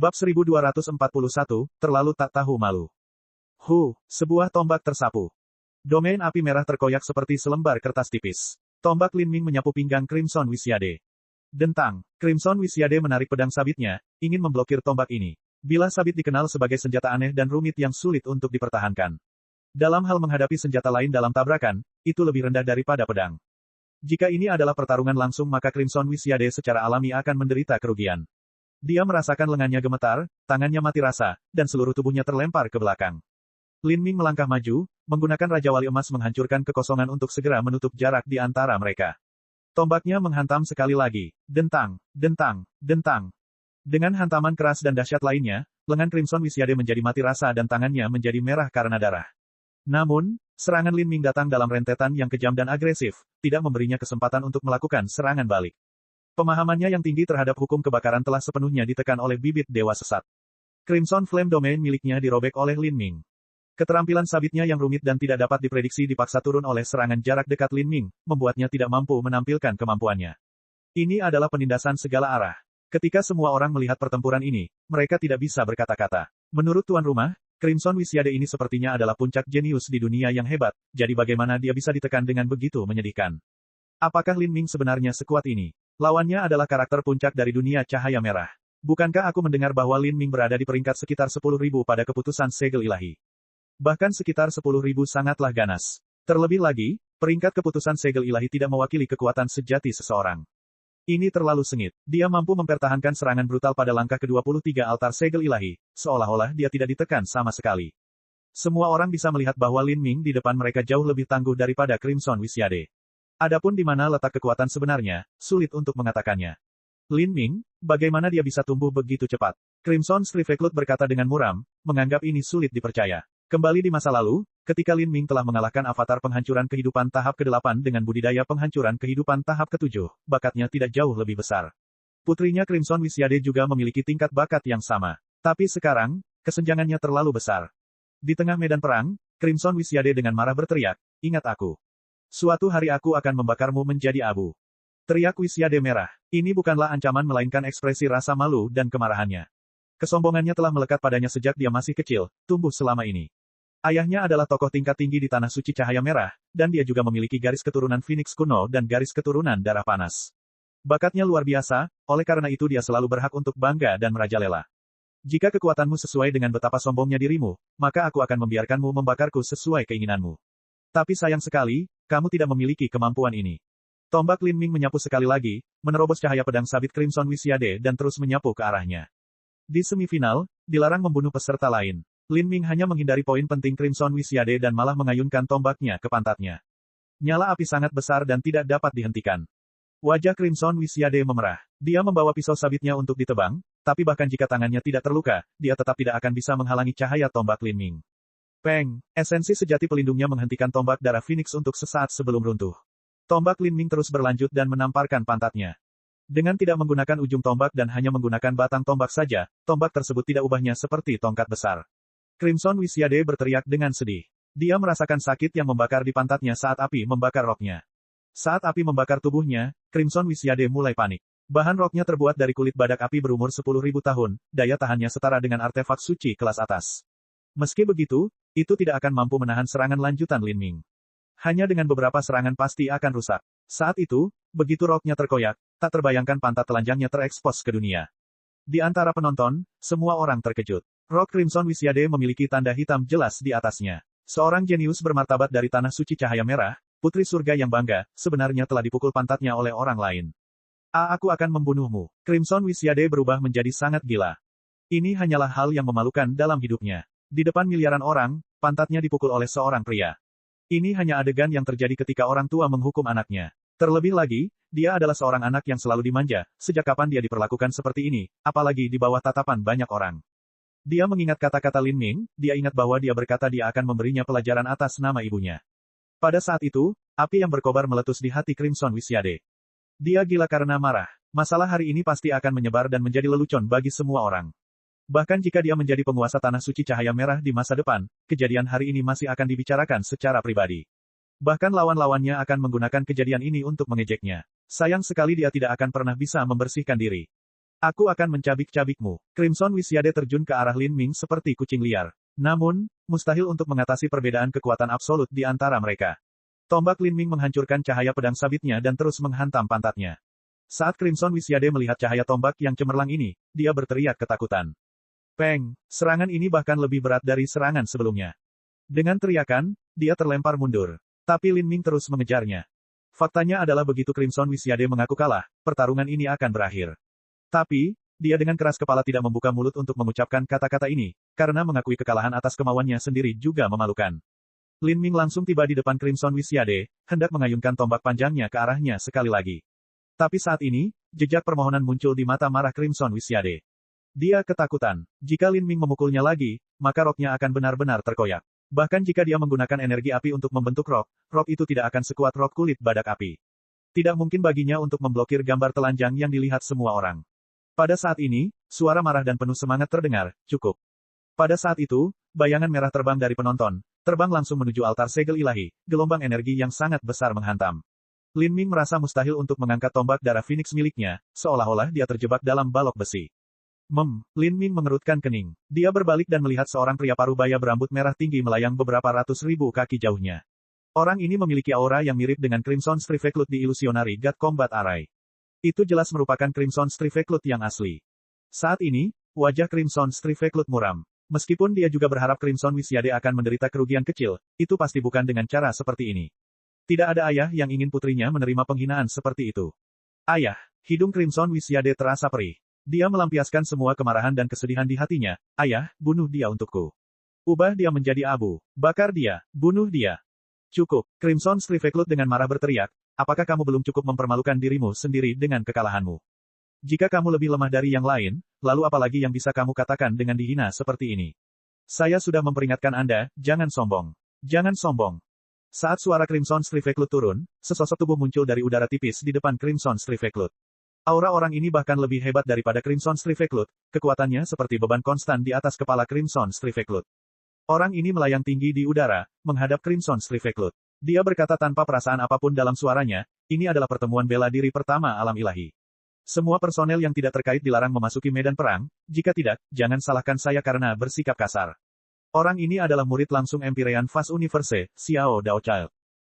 Bab 1241, terlalu tak tahu malu. Sebuah tombak tersapu. Domain api merah terkoyak seperti selembar kertas tipis. Tombak Lin Ming menyapu pinggang Crimson Wishyade. Dentang, Crimson Wishyade menarik pedang sabitnya, ingin memblokir tombak ini. Bilah sabit dikenal sebagai senjata aneh dan rumit yang sulit untuk dipertahankan. Dalam hal menghadapi senjata lain dalam tabrakan, itu lebih rendah daripada pedang. Jika ini adalah pertarungan langsung maka Crimson Wishyade secara alami akan menderita kerugian. Dia merasakan lengannya gemetar, tangannya mati rasa, dan seluruh tubuhnya terlempar ke belakang. Lin Ming melangkah maju, menggunakan Raja Wali Emas menghancurkan kekosongan untuk segera menutup jarak di antara mereka. Tombaknya menghantam sekali lagi. Dentang, dentang, dentang. Dengan hantaman keras dan dahsyat lainnya, lengan Crimson Wishyade menjadi mati rasa dan tangannya menjadi merah karena darah. Namun, serangan Lin Ming datang dalam rentetan yang kejam dan agresif, tidak memberinya kesempatan untuk melakukan serangan balik. Pemahamannya yang tinggi terhadap hukum kebakaran telah sepenuhnya ditekan oleh bibit dewa sesat. Crimson Flame Domain miliknya dirobek oleh Lin Ming. Keterampilan sabitnya yang rumit dan tidak dapat diprediksi dipaksa turun oleh serangan jarak dekat Lin Ming, membuatnya tidak mampu menampilkan kemampuannya. Ini adalah penindasan segala arah. Ketika semua orang melihat pertempuran ini, mereka tidak bisa berkata-kata. Menurut tuan rumah, Crimson Wishyade ini sepertinya adalah puncak jenius di dunia yang hebat, jadi bagaimana dia bisa ditekan dengan begitu menyedihkan? Apakah Lin Ming sebenarnya sekuat ini? Lawannya adalah karakter puncak dari dunia cahaya merah. Bukankah aku mendengar bahwa Lin Ming berada di peringkat sekitar 10.000 pada keputusan segel ilahi? Bahkan sekitar 10.000 sangatlah ganas. Terlebih lagi, peringkat keputusan segel ilahi tidak mewakili kekuatan sejati seseorang. Ini terlalu sengit. Dia mampu mempertahankan serangan brutal pada langkah ke-23 altar segel ilahi, seolah-olah dia tidak ditekan sama sekali. Semua orang bisa melihat bahwa Lin Ming di depan mereka jauh lebih tangguh daripada Crimson Wishyade. Adapun di mana letak kekuatan sebenarnya, sulit untuk mengatakannya. Lin Ming, bagaimana dia bisa tumbuh begitu cepat? Crimson Scrivenclut berkata dengan muram, menganggap ini sulit dipercaya. Kembali di masa lalu, ketika Lin Ming telah mengalahkan avatar penghancuran kehidupan tahap ke-8 dengan budidaya penghancuran kehidupan tahap ke-7, bakatnya tidak jauh lebih besar. Putrinya Crimson Wishyade juga memiliki tingkat bakat yang sama. Tapi sekarang, kesenjangannya terlalu besar. Di tengah medan perang, Crimson Wishyade dengan marah berteriak, "Ingat aku. Suatu hari aku akan membakarmu menjadi abu." Teriak Wishyade merah. Ini bukanlah ancaman melainkan ekspresi rasa malu dan kemarahannya. Kesombongannya telah melekat padanya sejak dia masih kecil, tumbuh selama ini. Ayahnya adalah tokoh tingkat tinggi di Tanah Suci Cahaya Merah, dan dia juga memiliki garis keturunan Phoenix kuno dan garis keturunan darah panas. Bakatnya luar biasa, oleh karena itu dia selalu berhak untuk bangga dan merajalela. Jika kekuatanmu sesuai dengan betapa sombongnya dirimu, maka aku akan membiarkanmu membakarku sesuai keinginanmu. Tapi sayang sekali, kamu tidak memiliki kemampuan ini. Tombak Lin Ming menyapu sekali lagi, menerobos cahaya pedang sabit Crimson Wishyade dan terus menyapu ke arahnya. Di semifinal, dilarang membunuh peserta lain. Lin Ming hanya menghindari poin penting Crimson Wishyade dan malah mengayunkan tombaknya ke pantatnya. Nyala api sangat besar dan tidak dapat dihentikan. Wajah Crimson Wishyade memerah. Dia membawa pisau sabitnya untuk ditebang, tapi bahkan jika tangannya tidak terluka, dia tetap tidak akan bisa menghalangi cahaya tombak Lin Ming. Peng, esensi sejati pelindungnya menghentikan tombak darah Phoenix untuk sesaat sebelum runtuh. Tombak Lin Ming terus berlanjut dan menamparkan pantatnya. Dengan tidak menggunakan ujung tombak dan hanya menggunakan batang tombak saja, tombak tersebut tidak ubahnya seperti tongkat besar. Crimson Wishyade berteriak dengan sedih. Dia merasakan sakit yang membakar di pantatnya saat api membakar roknya. Saat api membakar tubuhnya, Crimson Wishyade mulai panik. Bahan roknya terbuat dari kulit badak api berumur 10.000 tahun, daya tahannya setara dengan artefak suci kelas atas. Meski begitu, itu tidak akan mampu menahan serangan lanjutan Lin Ming. Hanya dengan beberapa serangan pasti akan rusak. Saat itu, begitu roknya terkoyak, tak terbayangkan pantat telanjangnya terekspos ke dunia. Di antara penonton, semua orang terkejut. Rok Crimson Wishyade memiliki tanda hitam jelas di atasnya. Seorang jenius bermartabat dari Tanah Suci Cahaya Merah, putri surga yang bangga, sebenarnya telah dipukul pantatnya oleh orang lain. Aku akan membunuhmu. Crimson Wishyade berubah menjadi sangat gila. Ini hanyalah hal yang memalukan dalam hidupnya. Di depan miliaran orang, pantatnya dipukul oleh seorang pria. Ini hanya adegan yang terjadi ketika orang tua menghukum anaknya. Terlebih lagi, dia adalah seorang anak yang selalu dimanja. Sejak kapan dia diperlakukan seperti ini, apalagi di bawah tatapan banyak orang. Dia mengingat kata-kata Lin Ming, dia ingat bahwa dia berkata dia akan memberinya pelajaran atas nama ibunya. Pada saat itu, api yang berkobar meletus di hati Crimson Wishyade. Dia gila karena marah. Masalah hari ini pasti akan menyebar dan menjadi lelucon bagi semua orang. Bahkan jika dia menjadi penguasa Tanah Suci Cahaya Merah di masa depan, kejadian hari ini masih akan dibicarakan secara pribadi. Bahkan lawan-lawannya akan menggunakan kejadian ini untuk mengejeknya. Sayang sekali dia tidak akan pernah bisa membersihkan diri. Aku akan mencabik-cabikmu. Crimson Wishyade terjun ke arah Lin Ming seperti kucing liar. Namun, mustahil untuk mengatasi perbedaan kekuatan absolut di antara mereka. Tombak Lin Ming menghancurkan cahaya pedang sabitnya dan terus menghantam pantatnya. Saat Crimson Wishyade melihat cahaya tombak yang cemerlang ini, dia berteriak ketakutan. Peng, serangan ini bahkan lebih berat dari serangan sebelumnya. Dengan teriakan, dia terlempar mundur. Tapi Lin Ming terus mengejarnya. Faktanya adalah begitu Crimson Wishyade mengaku kalah, pertarungan ini akan berakhir. Tapi, dia dengan keras kepala tidak membuka mulut untuk mengucapkan kata-kata ini, karena mengakui kekalahan atas kemauannya sendiri juga memalukan. Lin Ming langsung tiba di depan Crimson Wishyade, hendak mengayunkan tombak panjangnya ke arahnya sekali lagi. Tapi saat ini, jejak permohonan muncul di mata marah Crimson Wishyade. Dia ketakutan. Jika Lin Ming memukulnya lagi, maka roknya akan benar-benar terkoyak. Bahkan jika dia menggunakan energi api untuk membentuk rok itu tidak akan sekuat rok kulit badak api. Tidak mungkin baginya untuk memblokir gambar telanjang yang dilihat semua orang. Pada saat ini, suara marah dan penuh semangat terdengar, cukup. Pada saat itu, bayangan merah terbang dari penonton, terbang langsung menuju altar segel ilahi, gelombang energi yang sangat besar menghantam. Lin Ming merasa mustahil untuk mengangkat tombak darah Phoenix miliknya, seolah-olah dia terjebak dalam balok besi. Lin Ming mengerutkan kening. Dia berbalik dan melihat seorang pria parubaya berambut merah tinggi melayang beberapa ratus ribu kaki jauhnya. Orang ini memiliki aura yang mirip dengan Crimson Striveclut di Illusionary God Combat Array. Itu jelas merupakan Crimson Striveclut yang asli. Saat ini, wajah Crimson Striveclut muram. Meskipun dia juga berharap Crimson Wishyade akan menderita kerugian kecil, itu pasti bukan dengan cara seperti ini. Tidak ada ayah yang ingin putrinya menerima penghinaan seperti itu. Ayah, hidung Crimson Wishyade terasa perih. Dia melampiaskan semua kemarahan dan kesedihan di hatinya. Ayah, bunuh dia untukku. Ubah dia menjadi abu. Bakar dia. Bunuh dia. Cukup. Crimson Striveclut dengan marah berteriak. Apakah kamu belum cukup mempermalukan dirimu sendiri dengan kekalahanmu? Jika kamu lebih lemah dari yang lain, lalu apalagi yang bisa kamu katakan dengan dihina seperti ini? Saya sudah memperingatkan Anda, jangan sombong. Jangan sombong. Saat suara Crimson Striveclut turun, sesosok tubuh muncul dari udara tipis di depan Crimson Striveclut. Aura orang ini bahkan lebih hebat daripada Crimson Striveclut, kekuatannya seperti beban konstan di atas kepala Crimson Striveclut. Orang ini melayang tinggi di udara, menghadap Crimson Striveclut. Dia berkata tanpa perasaan apapun dalam suaranya, ini adalah pertemuan bela diri pertama alam ilahi. Semua personel yang tidak terkait dilarang memasuki medan perang, jika tidak, jangan salahkan saya karena bersikap kasar. Orang ini adalah murid langsung Empyrean Fast Universe, Xiao Daochild.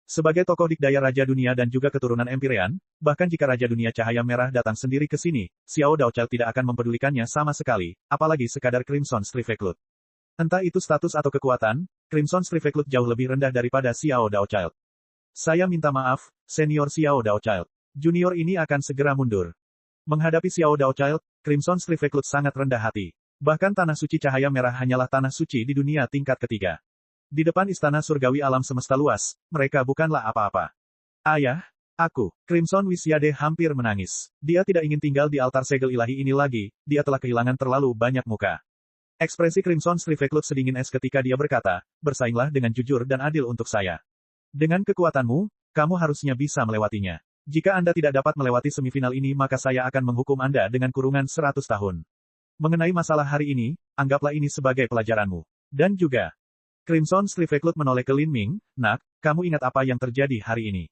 Sebagai tokoh dikdaya Raja Dunia dan juga keturunan Empyrean, bahkan jika Raja Dunia Cahaya Merah datang sendiri ke sini, Xiao Daochild tidak akan mempedulikannya sama sekali, apalagi sekadar Crimson Striveclut. Entah itu status atau kekuatan, Crimson Striveclut jauh lebih rendah daripada Xiao Daochild. Saya minta maaf, Senior Xiao Daochild. Junior ini akan segera mundur. Menghadapi Xiao Daochild, Crimson Striveclut sangat rendah hati. Bahkan tanah suci cahaya merah hanyalah tanah suci di dunia tingkat ketiga. Di depan istana surgawi alam semesta luas, mereka bukanlah apa-apa. Ayah, aku, Crimson Wishyade hampir menangis. Dia tidak ingin tinggal di altar segel ilahi ini lagi, dia telah kehilangan terlalu banyak muka. Ekspresi Crimson Striveclut sedingin es ketika dia berkata, bersainglah dengan jujur dan adil untuk saya. Dengan kekuatanmu, kamu harusnya bisa melewatinya. Jika Anda tidak dapat melewati semifinal ini maka saya akan menghukum Anda dengan kurungan 100 tahun. Mengenai masalah hari ini, anggaplah ini sebagai pelajaranmu. Dan juga, Crimson Striveclut menoleh ke Lin Ming, nak, kamu ingat apa yang terjadi hari ini?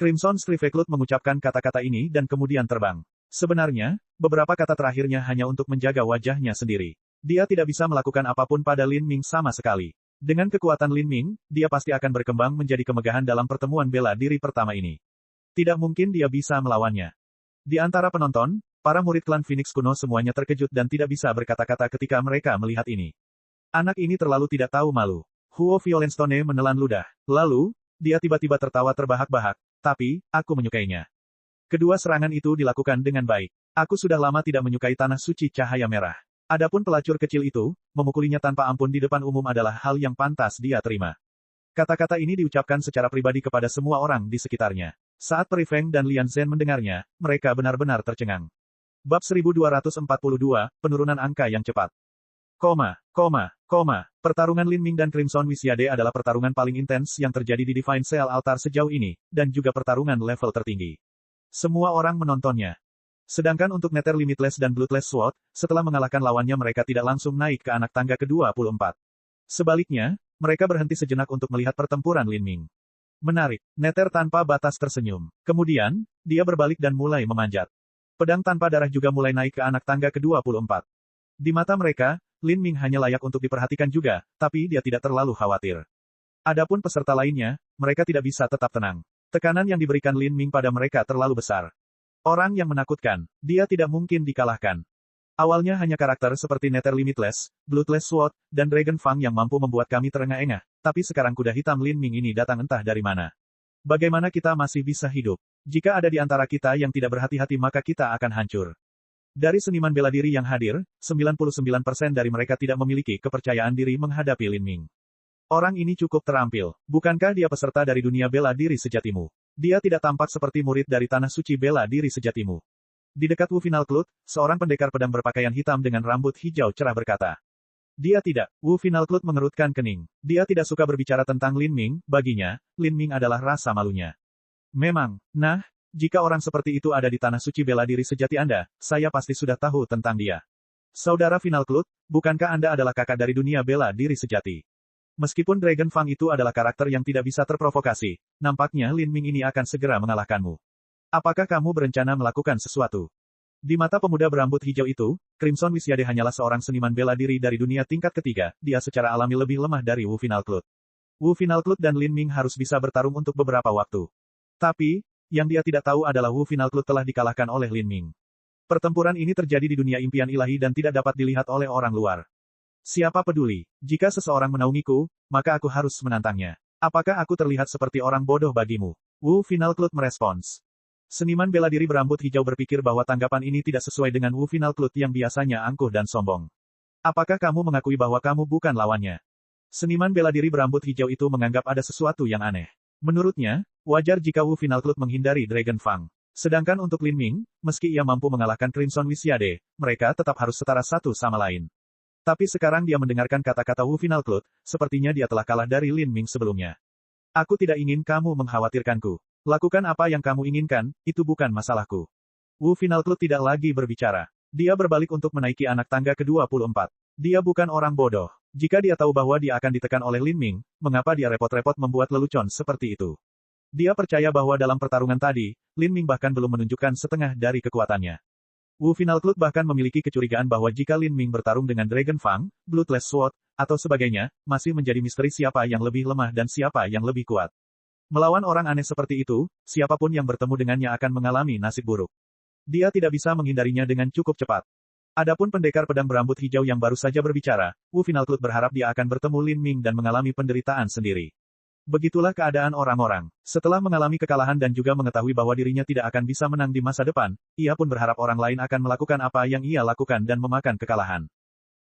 Crimson Striveclut mengucapkan kata-kata ini dan kemudian terbang. Sebenarnya, beberapa kata terakhirnya hanya untuk menjaga wajahnya sendiri. Dia tidak bisa melakukan apapun pada Lin Ming sama sekali. Dengan kekuatan Lin Ming, dia pasti akan berkembang menjadi kemegahan dalam pertemuan bela diri pertama ini. Tidak mungkin dia bisa melawannya. Di antara penonton, para murid klan Phoenix kuno semuanya terkejut dan tidak bisa berkata-kata ketika mereka melihat ini. Anak ini terlalu tidak tahu malu. Huo Violenstone menelan ludah. Lalu, dia tiba-tiba tertawa terbahak-bahak. Tapi, aku menyukainya. Kedua serangan itu dilakukan dengan baik. Aku sudah lama tidak menyukai tanah suci cahaya merah. Adapun pelacur kecil itu, memukulinya tanpa ampun di depan umum adalah hal yang pantas dia terima. Kata-kata ini diucapkan secara pribadi kepada semua orang di sekitarnya. Saat Peri Feng dan Lian Zhen mendengarnya, mereka benar-benar tercengang. Bab 1242, penurunan angka yang cepat. Pertarungan Lin Ming dan Crimson Wishyade adalah pertarungan paling intens yang terjadi di Divine Cell Altar sejauh ini, dan juga pertarungan level tertinggi. Semua orang menontonnya. Sedangkan untuk Nether Limitless dan Bloodless Sword, setelah mengalahkan lawannya mereka tidak langsung naik ke anak tangga ke-24. Sebaliknya, mereka berhenti sejenak untuk melihat pertempuran Lin Ming. Menarik. Nether tanpa batas tersenyum. Kemudian, dia berbalik dan mulai memanjat. Pedang tanpa darah juga mulai naik ke anak tangga ke-24. Di mata mereka, Lin Ming hanya layak untuk diperhatikan juga, tapi dia tidak terlalu khawatir. Adapun peserta lainnya, mereka tidak bisa tetap tenang. Tekanan yang diberikan Lin Ming pada mereka terlalu besar. Orang yang menakutkan, dia tidak mungkin dikalahkan. Awalnya hanya karakter seperti Nether Limitless, Bloodless Sword, dan Dragon Fang yang mampu membuat kami terengah-engah, tapi sekarang kuda hitam Lin Ming ini datang entah dari mana. Bagaimana kita masih bisa hidup? Jika ada di antara kita yang tidak berhati-hati maka kita akan hancur. Dari seniman bela diri yang hadir, 99% dari mereka tidak memiliki kepercayaan diri menghadapi Lin Ming. Orang ini cukup terampil. Bukankah dia peserta dari dunia bela diri sejatimu? Dia tidak tampak seperti murid dari tanah suci bela diri sejatimu. Di dekat Wu Final Cloud, seorang pendekar pedang berpakaian hitam dengan rambut hijau cerah berkata. Dia tidak. Wu Final Cloud mengerutkan kening. Dia tidak suka berbicara tentang Lin Ming, baginya, Lin Ming adalah rasa malunya. Memang, nah, jika orang seperti itu ada di tanah suci bela diri sejati Anda, saya pasti sudah tahu tentang dia. Saudara Final Cloud, bukankah Anda adalah kakak dari dunia bela diri sejati? Meskipun Dragon Fang itu adalah karakter yang tidak bisa terprovokasi, nampaknya Lin Ming ini akan segera mengalahkanmu. Apakah kamu berencana melakukan sesuatu? Di mata pemuda berambut hijau itu, Crimson Wishyade hanyalah seorang seniman bela diri dari dunia tingkat ketiga, dia secara alami lebih lemah dari Wu Final Cloud. Wu Final Cloud dan Lin Ming harus bisa bertarung untuk beberapa waktu. Tapi, yang dia tidak tahu adalah Wu Final Cloud telah dikalahkan oleh Lin Ming. Pertempuran ini terjadi di dunia impian ilahi dan tidak dapat dilihat oleh orang luar. Siapa peduli, jika seseorang menaungiku, maka aku harus menantangnya. Apakah aku terlihat seperti orang bodoh bagimu? Wu Final Cloud merespons. Seniman bela diri berambut hijau berpikir bahwa tanggapan ini tidak sesuai dengan Wu Final Cloud yang biasanya angkuh dan sombong. Apakah kamu mengakui bahwa kamu bukan lawannya? Seniman bela diri berambut hijau itu menganggap ada sesuatu yang aneh. Menurutnya, wajar jika Wu Final Cloud menghindari Dragon Fang. Sedangkan untuk Lin Ming, meski ia mampu mengalahkan Crimson Wishyade, mereka tetap harus setara satu sama lain. Tapi sekarang dia mendengarkan kata-kata Wu Final Cloud, sepertinya dia telah kalah dari Lin Ming sebelumnya. Aku tidak ingin kamu mengkhawatirkanku. Lakukan apa yang kamu inginkan, itu bukan masalahku. Wu Final Cloud tidak lagi berbicara. Dia berbalik untuk menaiki anak tangga ke-24. Dia bukan orang bodoh. Jika dia tahu bahwa dia akan ditekan oleh Lin Ming, mengapa dia repot-repot membuat lelucon seperti itu? Dia percaya bahwa dalam pertarungan tadi, Lin Ming bahkan belum menunjukkan setengah dari kekuatannya. Wu Final Cloud bahkan memiliki kecurigaan bahwa jika Lin Ming bertarung dengan Dragon Fang, Bloodless Sword, atau sebagainya, masih menjadi misteri siapa yang lebih lemah dan siapa yang lebih kuat. Melawan orang aneh seperti itu, siapapun yang bertemu dengannya akan mengalami nasib buruk. Dia tidak bisa menghindarinya dengan cukup cepat. Adapun pendekar pedang berambut hijau yang baru saja berbicara, Wu Final Cloud berharap dia akan bertemu Lin Ming dan mengalami penderitaan sendiri. Begitulah keadaan orang-orang. Setelah mengalami kekalahan dan juga mengetahui bahwa dirinya tidak akan bisa menang di masa depan, ia pun berharap orang lain akan melakukan apa yang ia lakukan dan memakan kekalahan.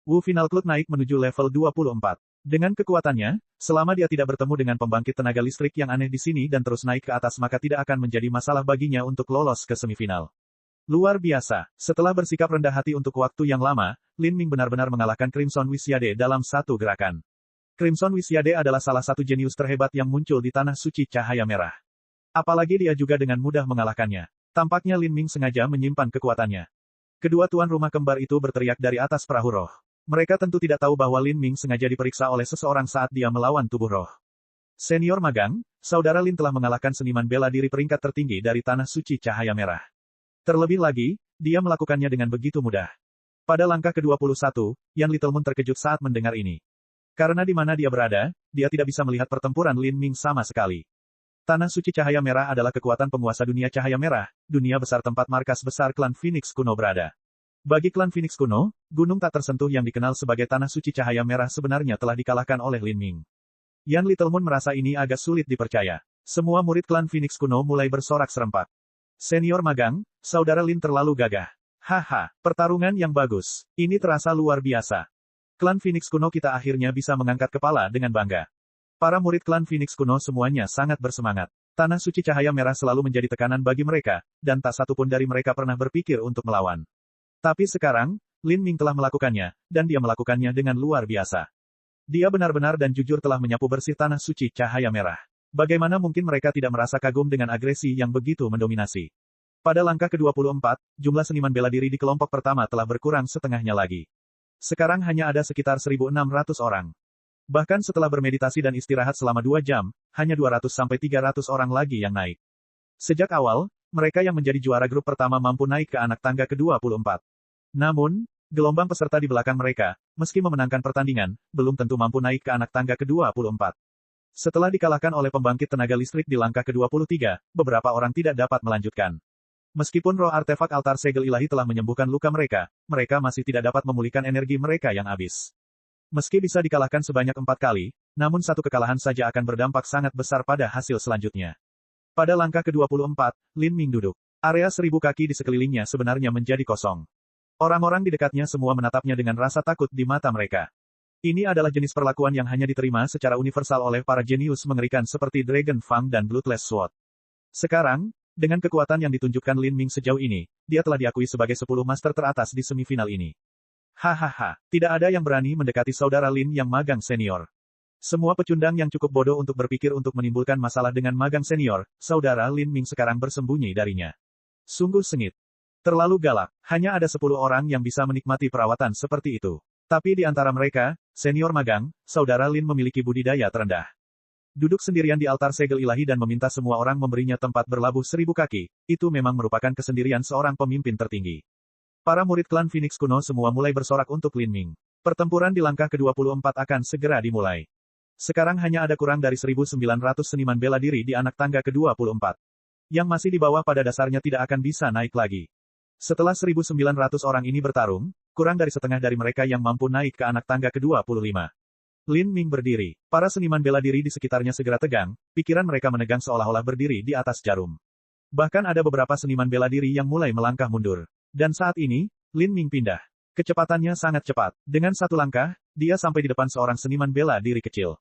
Wu Final Cloud naik menuju level 24. Dengan kekuatannya, selama dia tidak bertemu dengan pembangkit tenaga listrik yang aneh di sini dan terus naik ke atas maka tidak akan menjadi masalah baginya untuk lolos ke semifinal. Luar biasa, setelah bersikap rendah hati untuk waktu yang lama, Lin Ming benar-benar mengalahkan Crimson Wishyade dalam satu gerakan. Crimson Wishyade adalah salah satu jenius terhebat yang muncul di tanah suci cahaya merah. Apalagi dia juga dengan mudah mengalahkannya. Tampaknya Lin Ming sengaja menyimpan kekuatannya. Kedua tuan rumah kembar itu berteriak dari atas perahu roh. Mereka tentu tidak tahu bahwa Lin Ming sengaja diperiksa oleh seseorang saat dia melawan tubuh roh. Senior magang, saudara Lin telah mengalahkan seniman bela diri peringkat tertinggi dari tanah suci cahaya merah. Terlebih lagi, dia melakukannya dengan begitu mudah. Pada langkah ke-21, Yan Littlemon terkejut saat mendengar ini. Karena di mana dia berada, dia tidak bisa melihat pertempuran Lin Ming sama sekali. Tanah suci cahaya merah adalah kekuatan penguasa dunia cahaya merah, dunia besar tempat markas besar klan Phoenix kuno berada. Bagi klan Phoenix kuno, gunung tak tersentuh yang dikenal sebagai tanah suci cahaya merah sebenarnya telah dikalahkan oleh Lin Ming. Yan Littlemon merasa ini agak sulit dipercaya. Semua murid klan Phoenix kuno mulai bersorak serempak. Senior magang, saudara Lin terlalu gagah. Haha, pertarungan yang bagus. Ini terasa luar biasa. Klan Phoenix kuno kita akhirnya bisa mengangkat kepala dengan bangga. Para murid klan Phoenix kuno semuanya sangat bersemangat. Tanah suci cahaya merah selalu menjadi tekanan bagi mereka, dan tak satupun dari mereka pernah berpikir untuk melawan. Tapi sekarang, Lin Ming telah melakukannya, dan dia melakukannya dengan luar biasa. Dia benar-benar dan jujur telah menyapu bersih tanah suci cahaya merah. Bagaimana mungkin mereka tidak merasa kagum dengan agresi yang begitu mendominasi? Pada langkah ke-24, jumlah seniman bela diri di kelompok pertama telah berkurang setengahnya lagi. Sekarang hanya ada sekitar 1.600 orang. Bahkan setelah bermeditasi dan istirahat selama 2 jam, hanya 200-300 orang lagi yang naik. Sejak awal, mereka yang menjadi juara grup pertama mampu naik ke anak tangga ke-24. Namun, gelombang peserta di belakang mereka, meski memenangkan pertandingan, belum tentu mampu naik ke anak tangga ke-24. Setelah dikalahkan oleh pembangkit tenaga listrik di langkah ke-23, beberapa orang tidak dapat melanjutkan. Meskipun roh artefak altar segel ilahi telah menyembuhkan luka mereka, mereka masih tidak dapat memulihkan energi mereka yang habis. Meski bisa dikalahkan sebanyak 4 kali, namun satu kekalahan saja akan berdampak sangat besar pada hasil selanjutnya. Pada langkah ke-24, Lin Ming duduk. Area 1000 kaki di sekelilingnya sebenarnya menjadi kosong. Orang-orang di dekatnya semua menatapnya dengan rasa takut di mata mereka. Ini adalah jenis perlakuan yang hanya diterima secara universal oleh para jenius mengerikan seperti Dragon Fang dan Bloodless Sword. Sekarang, dengan kekuatan yang ditunjukkan Lin Ming sejauh ini, dia telah diakui sebagai 10 master teratas di semifinal ini. Hahaha, tidak ada yang berani mendekati saudara Lin yang magang senior. Semua pecundang yang cukup bodoh untuk berpikir untuk menimbulkan masalah dengan magang senior, saudara Lin Ming sekarang bersembunyi darinya. Sungguh sengit. Terlalu galak, hanya ada 10 orang yang bisa menikmati perawatan seperti itu. Tapi di antara mereka, senior magang, saudara Lin memiliki budidaya terendah. Duduk sendirian di altar segel ilahi dan meminta semua orang memberinya tempat berlabuh 1000 kaki, itu memang merupakan kesendirian seorang pemimpin tertinggi. Para murid klan Phoenix kuno semua mulai bersorak untuk Lin Ming. Pertempuran di langkah ke-24 akan segera dimulai. Sekarang hanya ada kurang dari 1.900 seniman bela diri di anak tangga ke-24. Yang masih di bawah pada dasarnya tidak akan bisa naik lagi. Setelah 1.900 orang ini bertarung, kurang dari setengah dari mereka yang mampu naik ke anak tangga ke-25. Lin Ming berdiri. Para seniman bela diri di sekitarnya segera tegang, pikiran mereka menegang seolah-olah berdiri di atas jarum. Bahkan ada beberapa seniman bela diri yang mulai melangkah mundur. Dan saat ini, Lin Ming pindah. Kecepatannya sangat cepat. Dengan satu langkah, dia sampai di depan seorang seniman bela diri kecil.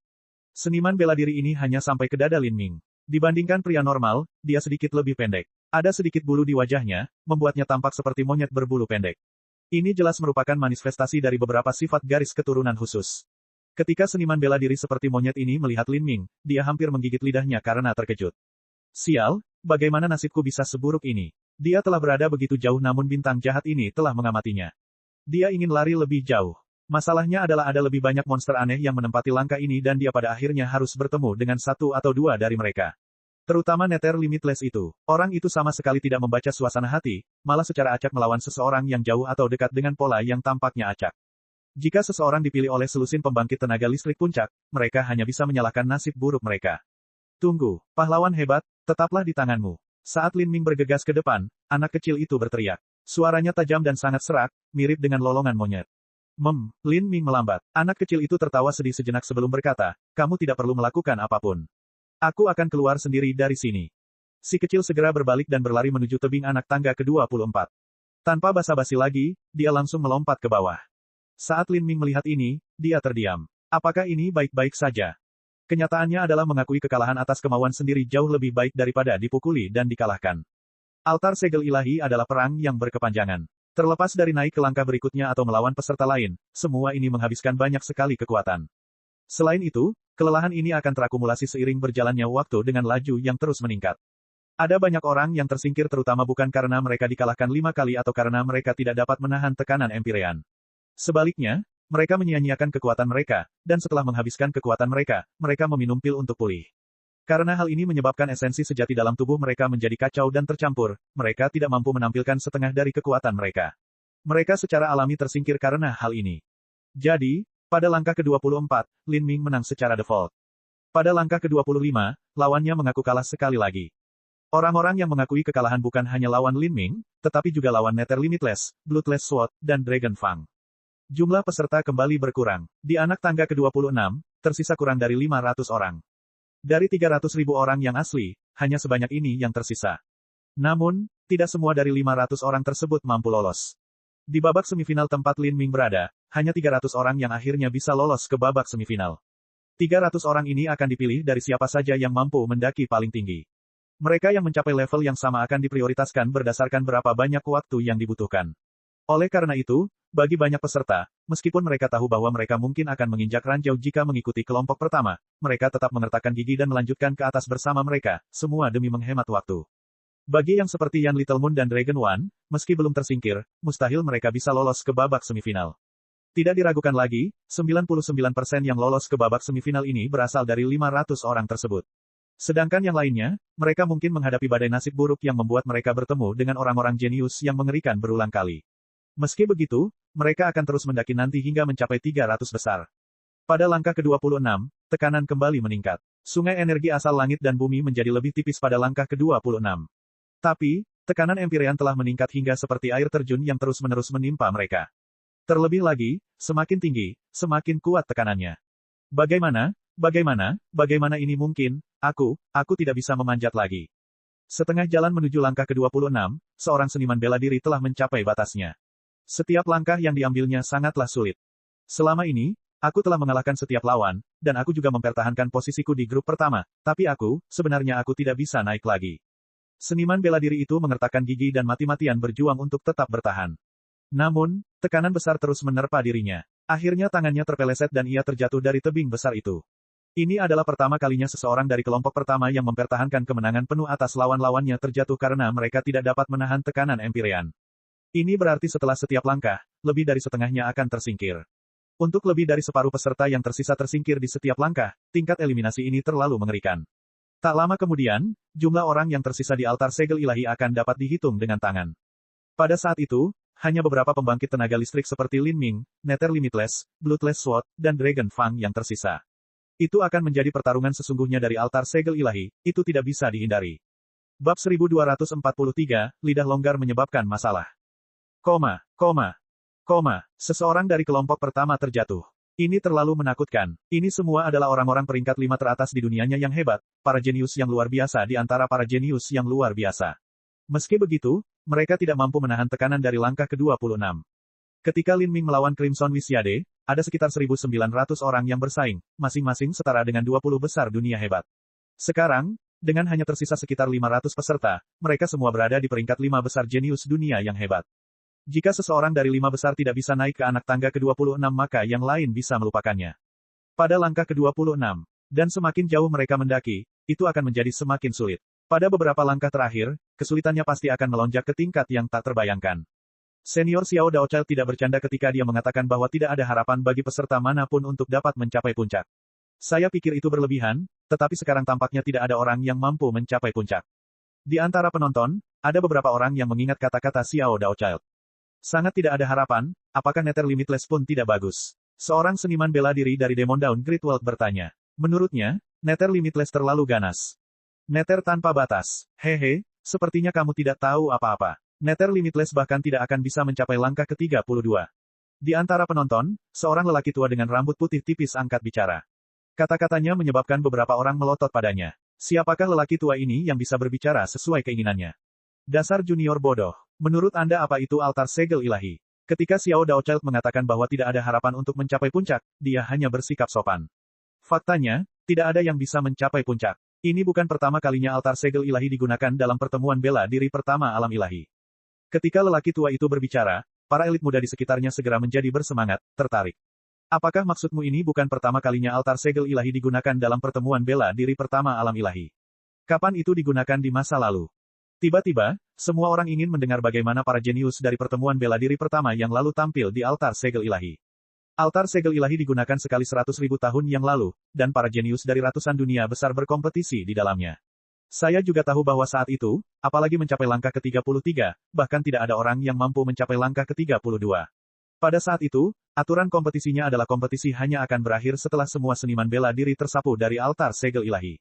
Seniman bela diri ini hanya sampai ke dada Lin Ming. Dibandingkan pria normal, dia sedikit lebih pendek. Ada sedikit bulu di wajahnya, membuatnya tampak seperti monyet berbulu pendek. Ini jelas merupakan manifestasi dari beberapa sifat garis keturunan khusus. Ketika seniman bela diri seperti monyet ini melihat Lin Ming, dia hampir menggigit lidahnya karena terkejut. Sial, bagaimana nasibku bisa seburuk ini? Dia telah berada begitu jauh namun bintang jahat ini telah mengamatinya. Dia ingin lari lebih jauh. Masalahnya adalah ada lebih banyak monster aneh yang menempati langkah ini dan dia pada akhirnya harus bertemu dengan satu atau dua dari mereka. Terutama Nether Limitless itu. Orang itu sama sekali tidak membaca suasana hati, malah secara acak melawan seseorang yang jauh atau dekat dengan pola yang tampaknya acak. Jika seseorang dipilih oleh selusin pembangkit tenaga listrik puncak, mereka hanya bisa menyalahkan nasib buruk mereka. Tunggu, pahlawan hebat, tetaplah di tanganmu. Saat Lin Ming bergegas ke depan, anak kecil itu berteriak. Suaranya tajam dan sangat serak, mirip dengan lolongan monyet. Lin Ming melambat. Anak kecil itu tertawa sedih sejenak sebelum berkata, kamu tidak perlu melakukan apapun. Aku akan keluar sendiri dari sini. Si kecil segera berbalik dan berlari menuju tebing anak tangga ke-24. Tanpa basa-basi lagi, dia langsung melompat ke bawah. Saat Lin Ming melihat ini, dia terdiam. Apakah ini baik-baik saja? Kenyataannya adalah mengakui kekalahan atas kemauan sendiri jauh lebih baik daripada dipukuli dan dikalahkan. Altar segel ilahi adalah perang yang berkepanjangan. Terlepas dari naik ke langkah berikutnya atau melawan peserta lain, semua ini menghabiskan banyak sekali kekuatan. Selain itu, kelelahan ini akan terakumulasi seiring berjalannya waktu dengan laju yang terus meningkat. Ada banyak orang yang tersingkir terutama bukan karena mereka dikalahkan 5 kali atau karena mereka tidak dapat menahan tekanan Empyrean. Sebaliknya, mereka menyia-nyiakan kekuatan mereka, dan setelah menghabiskan kekuatan mereka, mereka meminum pil untuk pulih. Karena hal ini menyebabkan esensi sejati dalam tubuh mereka menjadi kacau dan tercampur, mereka tidak mampu menampilkan setengah dari kekuatan mereka. Mereka secara alami tersingkir karena hal ini. Jadi, pada langkah ke-24, Lin Ming menang secara default. Pada langkah ke-25, lawannya mengaku kalah sekali lagi. Orang-orang yang mengakui kekalahan bukan hanya lawan Lin Ming, tetapi juga lawan Nether Limitless, Bloodless Sword, dan Dragon Fang. Jumlah peserta kembali berkurang. Di anak tangga ke-26, tersisa kurang dari 500 orang. Dari 300.000 orang yang asli, hanya sebanyak ini yang tersisa. Namun, tidak semua dari 500 orang tersebut mampu lolos. Di babak semifinal tempat Lin Ming berada, hanya 300 orang yang akhirnya bisa lolos ke babak semifinal. 300 orang ini akan dipilih dari siapa saja yang mampu mendaki paling tinggi. Mereka yang mencapai level yang sama akan diprioritaskan berdasarkan berapa banyak waktu yang dibutuhkan. Oleh karena itu, bagi banyak peserta, meskipun mereka tahu bahwa mereka mungkin akan menginjak ranjau jika mengikuti kelompok pertama, mereka tetap mengertakkan gigi dan melanjutkan ke atas bersama mereka, semua demi menghemat waktu. Bagi yang seperti Yan Little Moon dan Dragon One, meski belum tersingkir, mustahil mereka bisa lolos ke babak semifinal. Tidak diragukan lagi, 99% yang lolos ke babak semifinal ini berasal dari 500 orang tersebut. Sedangkan yang lainnya, mereka mungkin menghadapi badai nasib buruk yang membuat mereka bertemu dengan orang-orang jenius yang mengerikan berulang kali. Meski begitu, mereka akan terus mendaki nanti hingga mencapai 300 besar. Pada langkah ke-26, tekanan kembali meningkat. Sungai energi asal langit dan bumi menjadi lebih tipis pada langkah ke-26. Tapi, tekanan Empyrean telah meningkat hingga seperti air terjun yang terus-menerus menimpa mereka. Terlebih lagi, semakin tinggi, semakin kuat tekanannya. Bagaimana ini mungkin? Aku tidak bisa memanjat lagi. Setengah jalan menuju langkah ke-26, seorang seniman bela diri telah mencapai batasnya. Setiap langkah yang diambilnya sangatlah sulit. Selama ini, aku telah mengalahkan setiap lawan, dan aku juga mempertahankan posisiku di grup pertama, tapi sebenarnya aku tidak bisa naik lagi. Seniman bela diri itu mengertakkan gigi dan mati-matian berjuang untuk tetap bertahan. Namun, tekanan besar terus menerpa dirinya. Akhirnya tangannya terpeleset dan ia terjatuh dari tebing besar itu. Ini adalah pertama kalinya seseorang dari kelompok pertama yang mempertahankan kemenangan penuh atas lawan-lawannya terjatuh karena mereka tidak dapat menahan tekanan Empyrean. Ini berarti setelah setiap langkah, lebih dari setengahnya akan tersingkir. Untuk lebih dari separuh peserta yang tersisa tersingkir di setiap langkah, tingkat eliminasi ini terlalu mengerikan. Tak lama kemudian, jumlah orang yang tersisa di altar segel ilahi akan dapat dihitung dengan tangan. Pada saat itu, hanya beberapa pembangkit tenaga listrik seperti Lin Ming, Nether Limitless, Bloodless Sword, dan Dragon Fang yang tersisa. Itu akan menjadi pertarungan sesungguhnya dari altar segel ilahi, itu tidak bisa dihindari. Bab 1243, lidah longgar menyebabkan masalah. Seseorang dari kelompok pertama terjatuh. Ini terlalu menakutkan. Ini semua adalah orang-orang peringkat 5 teratas di dunianya yang hebat, para jenius yang luar biasa di antara para jenius yang luar biasa. Meski begitu, mereka tidak mampu menahan tekanan dari langkah ke-26. Ketika Lin Ming melawan Crimson Wishiade, ada sekitar 1.900 orang yang bersaing, masing-masing setara dengan 20 besar dunia hebat. Sekarang, dengan hanya tersisa sekitar 500 peserta, mereka semua berada di peringkat 5 besar jenius dunia yang hebat. Jika seseorang dari 5 besar tidak bisa naik ke anak tangga ke-26 maka yang lain bisa melupakannya. Pada langkah ke-26, dan semakin jauh mereka mendaki, itu akan menjadi semakin sulit. Pada beberapa langkah terakhir, kesulitannya pasti akan melonjak ke tingkat yang tak terbayangkan. Senior Xiao Daochile tidak bercanda ketika dia mengatakan bahwa tidak ada harapan bagi peserta manapun untuk dapat mencapai puncak. Saya pikir itu berlebihan, tetapi sekarang tampaknya tidak ada orang yang mampu mencapai puncak. Di antara penonton, ada beberapa orang yang mengingat kata-kata Xiao Daochile. Sangat tidak ada harapan, apakah Nether Limitless pun tidak bagus? Seorang seniman bela diri dari Demon Dawn Great World bertanya. Menurutnya, Nether Limitless terlalu ganas. Nether tanpa batas. Hehe, sepertinya kamu tidak tahu apa-apa. Nether Limitless bahkan tidak akan bisa mencapai langkah ke-32. Di antara penonton, seorang lelaki tua dengan rambut putih tipis angkat bicara. Kata-katanya menyebabkan beberapa orang melotot padanya. Siapakah lelaki tua ini yang bisa berbicara sesuai keinginannya? Dasar junior bodoh. Menurut Anda apa itu altar segel ilahi? Ketika Xiao Daochile mengatakan bahwa tidak ada harapan untuk mencapai puncak, dia hanya bersikap sopan. Faktanya, tidak ada yang bisa mencapai puncak. Ini bukan pertama kalinya altar segel ilahi digunakan dalam pertemuan bela diri pertama alam ilahi. Ketika lelaki tua itu berbicara, para elit muda di sekitarnya segera menjadi bersemangat, tertarik. Apakah maksudmu ini bukan pertama kalinya altar segel ilahi digunakan dalam pertemuan bela diri pertama alam ilahi? Kapan itu digunakan di masa lalu? Tiba-tiba, semua orang ingin mendengar bagaimana para jenius dari pertemuan bela diri pertama yang lalu tampil di altar segel ilahi. Altar segel ilahi digunakan sekali 100.000 tahun yang lalu, dan para jenius dari ratusan dunia besar berkompetisi di dalamnya. Saya juga tahu bahwa saat itu, apalagi mencapai langkah ke-33, bahkan tidak ada orang yang mampu mencapai langkah ke-32. Pada saat itu, aturan kompetisinya adalah kompetisi hanya akan berakhir setelah semua seniman bela diri tersapu dari altar segel ilahi.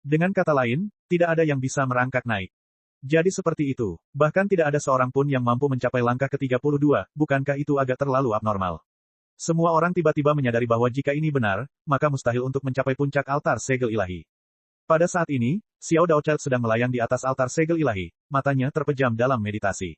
Dengan kata lain, tidak ada yang bisa merangkak naik. Jadi seperti itu. Bahkan tidak ada seorang pun yang mampu mencapai langkah ke-32, bukankah itu agak terlalu abnormal? Semua orang tiba-tiba menyadari bahwa jika ini benar, maka mustahil untuk mencapai puncak altar segel ilahi. Pada saat ini, Xiao Daochile sedang melayang di atas altar segel ilahi, matanya terpejam dalam meditasi.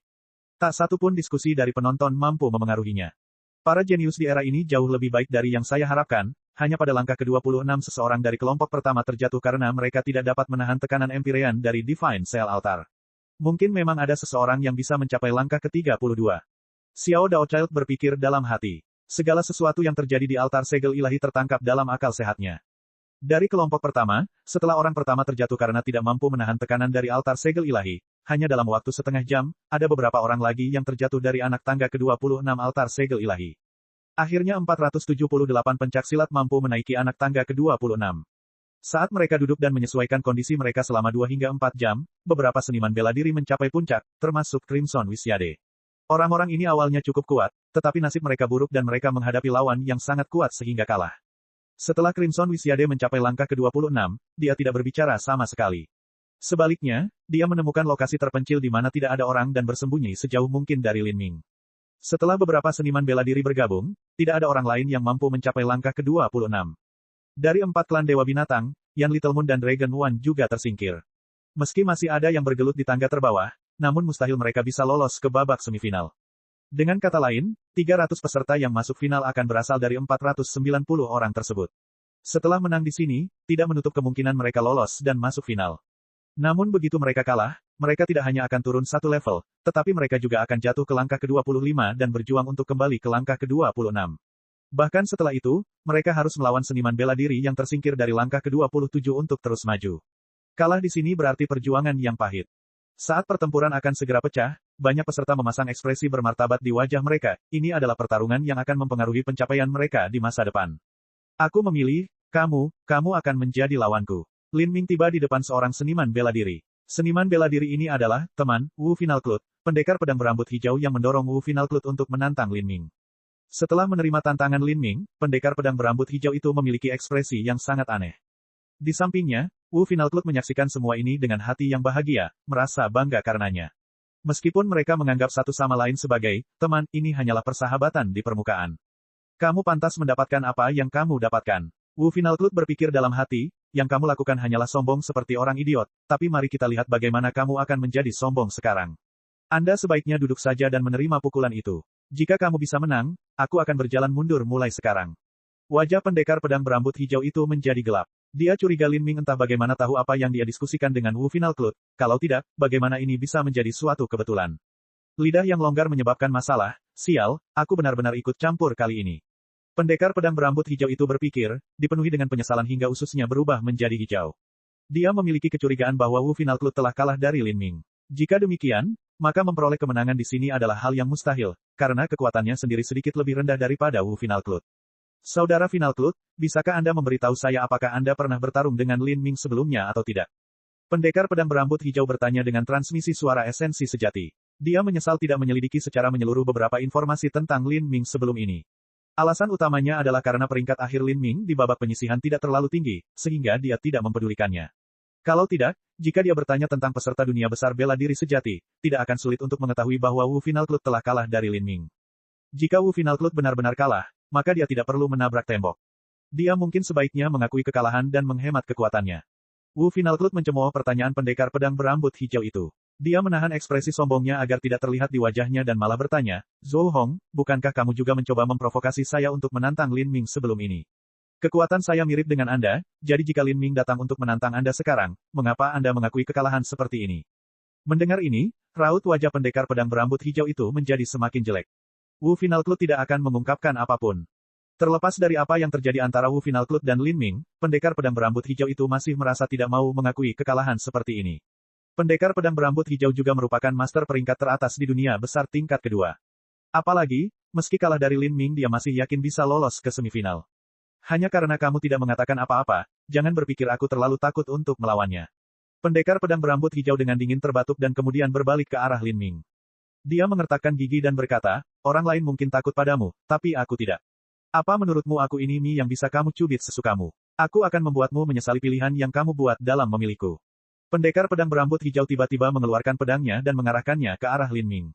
Tak satu pun diskusi dari penonton mampu memengaruhinya. Para jenius di era ini jauh lebih baik dari yang saya harapkan, hanya pada langkah ke-26 seseorang dari kelompok pertama terjatuh karena mereka tidak dapat menahan tekanan Empyrean dari Divine Cell Altar. Mungkin memang ada seseorang yang bisa mencapai langkah ke-32. Xiao Daochile berpikir dalam hati. Segala sesuatu yang terjadi di altar segel ilahi tertangkap dalam akal sehatnya. Dari kelompok pertama, setelah orang pertama terjatuh karena tidak mampu menahan tekanan dari altar segel ilahi, hanya dalam waktu setengah jam, ada beberapa orang lagi yang terjatuh dari anak tangga ke-26 altar segel ilahi. Akhirnya 478 pencaksilat mampu menaiki anak tangga ke-26. Saat mereka duduk dan menyesuaikan kondisi mereka selama 2 hingga 4 jam, beberapa seniman bela diri mencapai puncak, termasuk Crimson Wishyade. Orang-orang ini awalnya cukup kuat, tetapi nasib mereka buruk dan mereka menghadapi lawan yang sangat kuat sehingga kalah. Setelah Crimson Wishyade mencapai langkah ke-26, dia tidak berbicara sama sekali. Sebaliknya, dia menemukan lokasi terpencil di mana tidak ada orang dan bersembunyi sejauh mungkin dari Lin Ming. Setelah beberapa seniman bela diri bergabung, tidak ada orang lain yang mampu mencapai langkah ke-26. Dari 4 klan Dewa Binatang, Yan Little Moon dan Dragon One juga tersingkir. Meski masih ada yang bergelut di tangga terbawah, namun mustahil mereka bisa lolos ke babak semifinal. Dengan kata lain, 300 peserta yang masuk final akan berasal dari 490 orang tersebut. Setelah menang di sini, tidak menutup kemungkinan mereka lolos dan masuk final. Namun begitu mereka kalah, mereka tidak hanya akan turun satu level, tetapi mereka juga akan jatuh ke langkah ke-25 dan berjuang untuk kembali ke langkah ke-26. Bahkan setelah itu, mereka harus melawan seniman bela diri yang tersingkir dari langkah ke-27 untuk terus maju. Kalah di sini berarti perjuangan yang pahit. Saat pertempuran akan segera pecah, banyak peserta memasang ekspresi bermartabat di wajah mereka. Ini adalah pertarungan yang akan mempengaruhi pencapaian mereka di masa depan. Aku memilih, kamu akan menjadi lawanku. Lin Ming tiba di depan seorang seniman bela diri. Seniman bela diri ini adalah, teman, Wu Final Cloud, pendekar pedang berambut hijau yang mendorong Wu Final Cloud untuk menantang Lin Ming. Setelah menerima tantangan Lin Ming, pendekar pedang berambut hijau itu memiliki ekspresi yang sangat aneh. Di sampingnya, Wu Final Cloud menyaksikan semua ini dengan hati yang bahagia, merasa bangga karenanya. Meskipun mereka menganggap satu sama lain sebagai teman, ini hanyalah persahabatan di permukaan. Kamu pantas mendapatkan apa yang kamu dapatkan. Wu Final Cloud berpikir dalam hati, yang kamu lakukan hanyalah sombong seperti orang idiot, tapi mari kita lihat bagaimana kamu akan menjadi sombong sekarang. Anda sebaiknya duduk saja dan menerima pukulan itu. Jika kamu bisa menang, aku akan berjalan mundur mulai sekarang. Wajah pendekar pedang berambut hijau itu menjadi gelap. Dia curiga Lin Ming entah bagaimana tahu apa yang dia diskusikan dengan Wu Final Cloud, kalau tidak, bagaimana ini bisa menjadi suatu kebetulan. Lidah yang longgar menyebabkan masalah, sial, aku benar-benar ikut campur kali ini. Pendekar pedang berambut hijau itu berpikir, dipenuhi dengan penyesalan hingga ususnya berubah menjadi hijau. Dia memiliki kecurigaan bahwa Wu Final Cloud telah kalah dari Lin Ming. Jika demikian, maka memperoleh kemenangan di sini adalah hal yang mustahil, karena kekuatannya sendiri sedikit lebih rendah daripada Wu Final Cloud. Saudara Final Cloud, bisakah Anda memberitahu saya apakah Anda pernah bertarung dengan Lin Ming sebelumnya atau tidak? Pendekar pedang berambut hijau bertanya dengan transmisi suara esensi sejati. Dia menyesal tidak menyelidiki secara menyeluruh beberapa informasi tentang Lin Ming sebelum ini. Alasan utamanya adalah karena peringkat akhir Lin Ming di babak penyisihan tidak terlalu tinggi, sehingga dia tidak mempedulikannya. Kalau tidak, jika dia bertanya tentang peserta dunia besar bela diri sejati, tidak akan sulit untuk mengetahui bahwa Wu Final Cloud telah kalah dari Lin Ming. Jika Wu Final Cloud benar-benar kalah, maka dia tidak perlu menabrak tembok. Dia mungkin sebaiknya mengakui kekalahan dan menghemat kekuatannya. Wu Final Cloud mencemooh pertanyaan pendekar pedang berambut hijau itu. Dia menahan ekspresi sombongnya agar tidak terlihat di wajahnya dan malah bertanya, Zhou Hong, bukankah kamu juga mencoba memprovokasi saya untuk menantang Lin Ming sebelum ini? Kekuatan saya mirip dengan Anda, jadi jika Lin Ming datang untuk menantang Anda sekarang, mengapa Anda mengakui kekalahan seperti ini? Mendengar ini, raut wajah pendekar pedang berambut hijau itu menjadi semakin jelek. Wu Final Cloud tidak akan mengungkapkan apapun. Terlepas dari apa yang terjadi antara Wu Final Cloud dan Lin Ming, pendekar pedang berambut hijau itu masih merasa tidak mau mengakui kekalahan seperti ini. Pendekar pedang berambut hijau juga merupakan master peringkat teratas di dunia besar tingkat kedua. Apalagi, meski kalah dari Lin Ming dia masih yakin bisa lolos ke semifinal. Hanya karena kamu tidak mengatakan apa-apa, jangan berpikir aku terlalu takut untuk melawannya. Pendekar pedang berambut hijau dengan dingin terbatuk dan kemudian berbalik ke arah Lin Ming. Dia mengertakkan gigi dan berkata, orang lain mungkin takut padamu, tapi aku tidak. Apa menurutmu aku ini mie yang bisa kamu cubit sesukamu? Aku akan membuatmu menyesali pilihan yang kamu buat dalam memilihku. Pendekar pedang berambut hijau tiba-tiba mengeluarkan pedangnya dan mengarahkannya ke arah Lin Ming.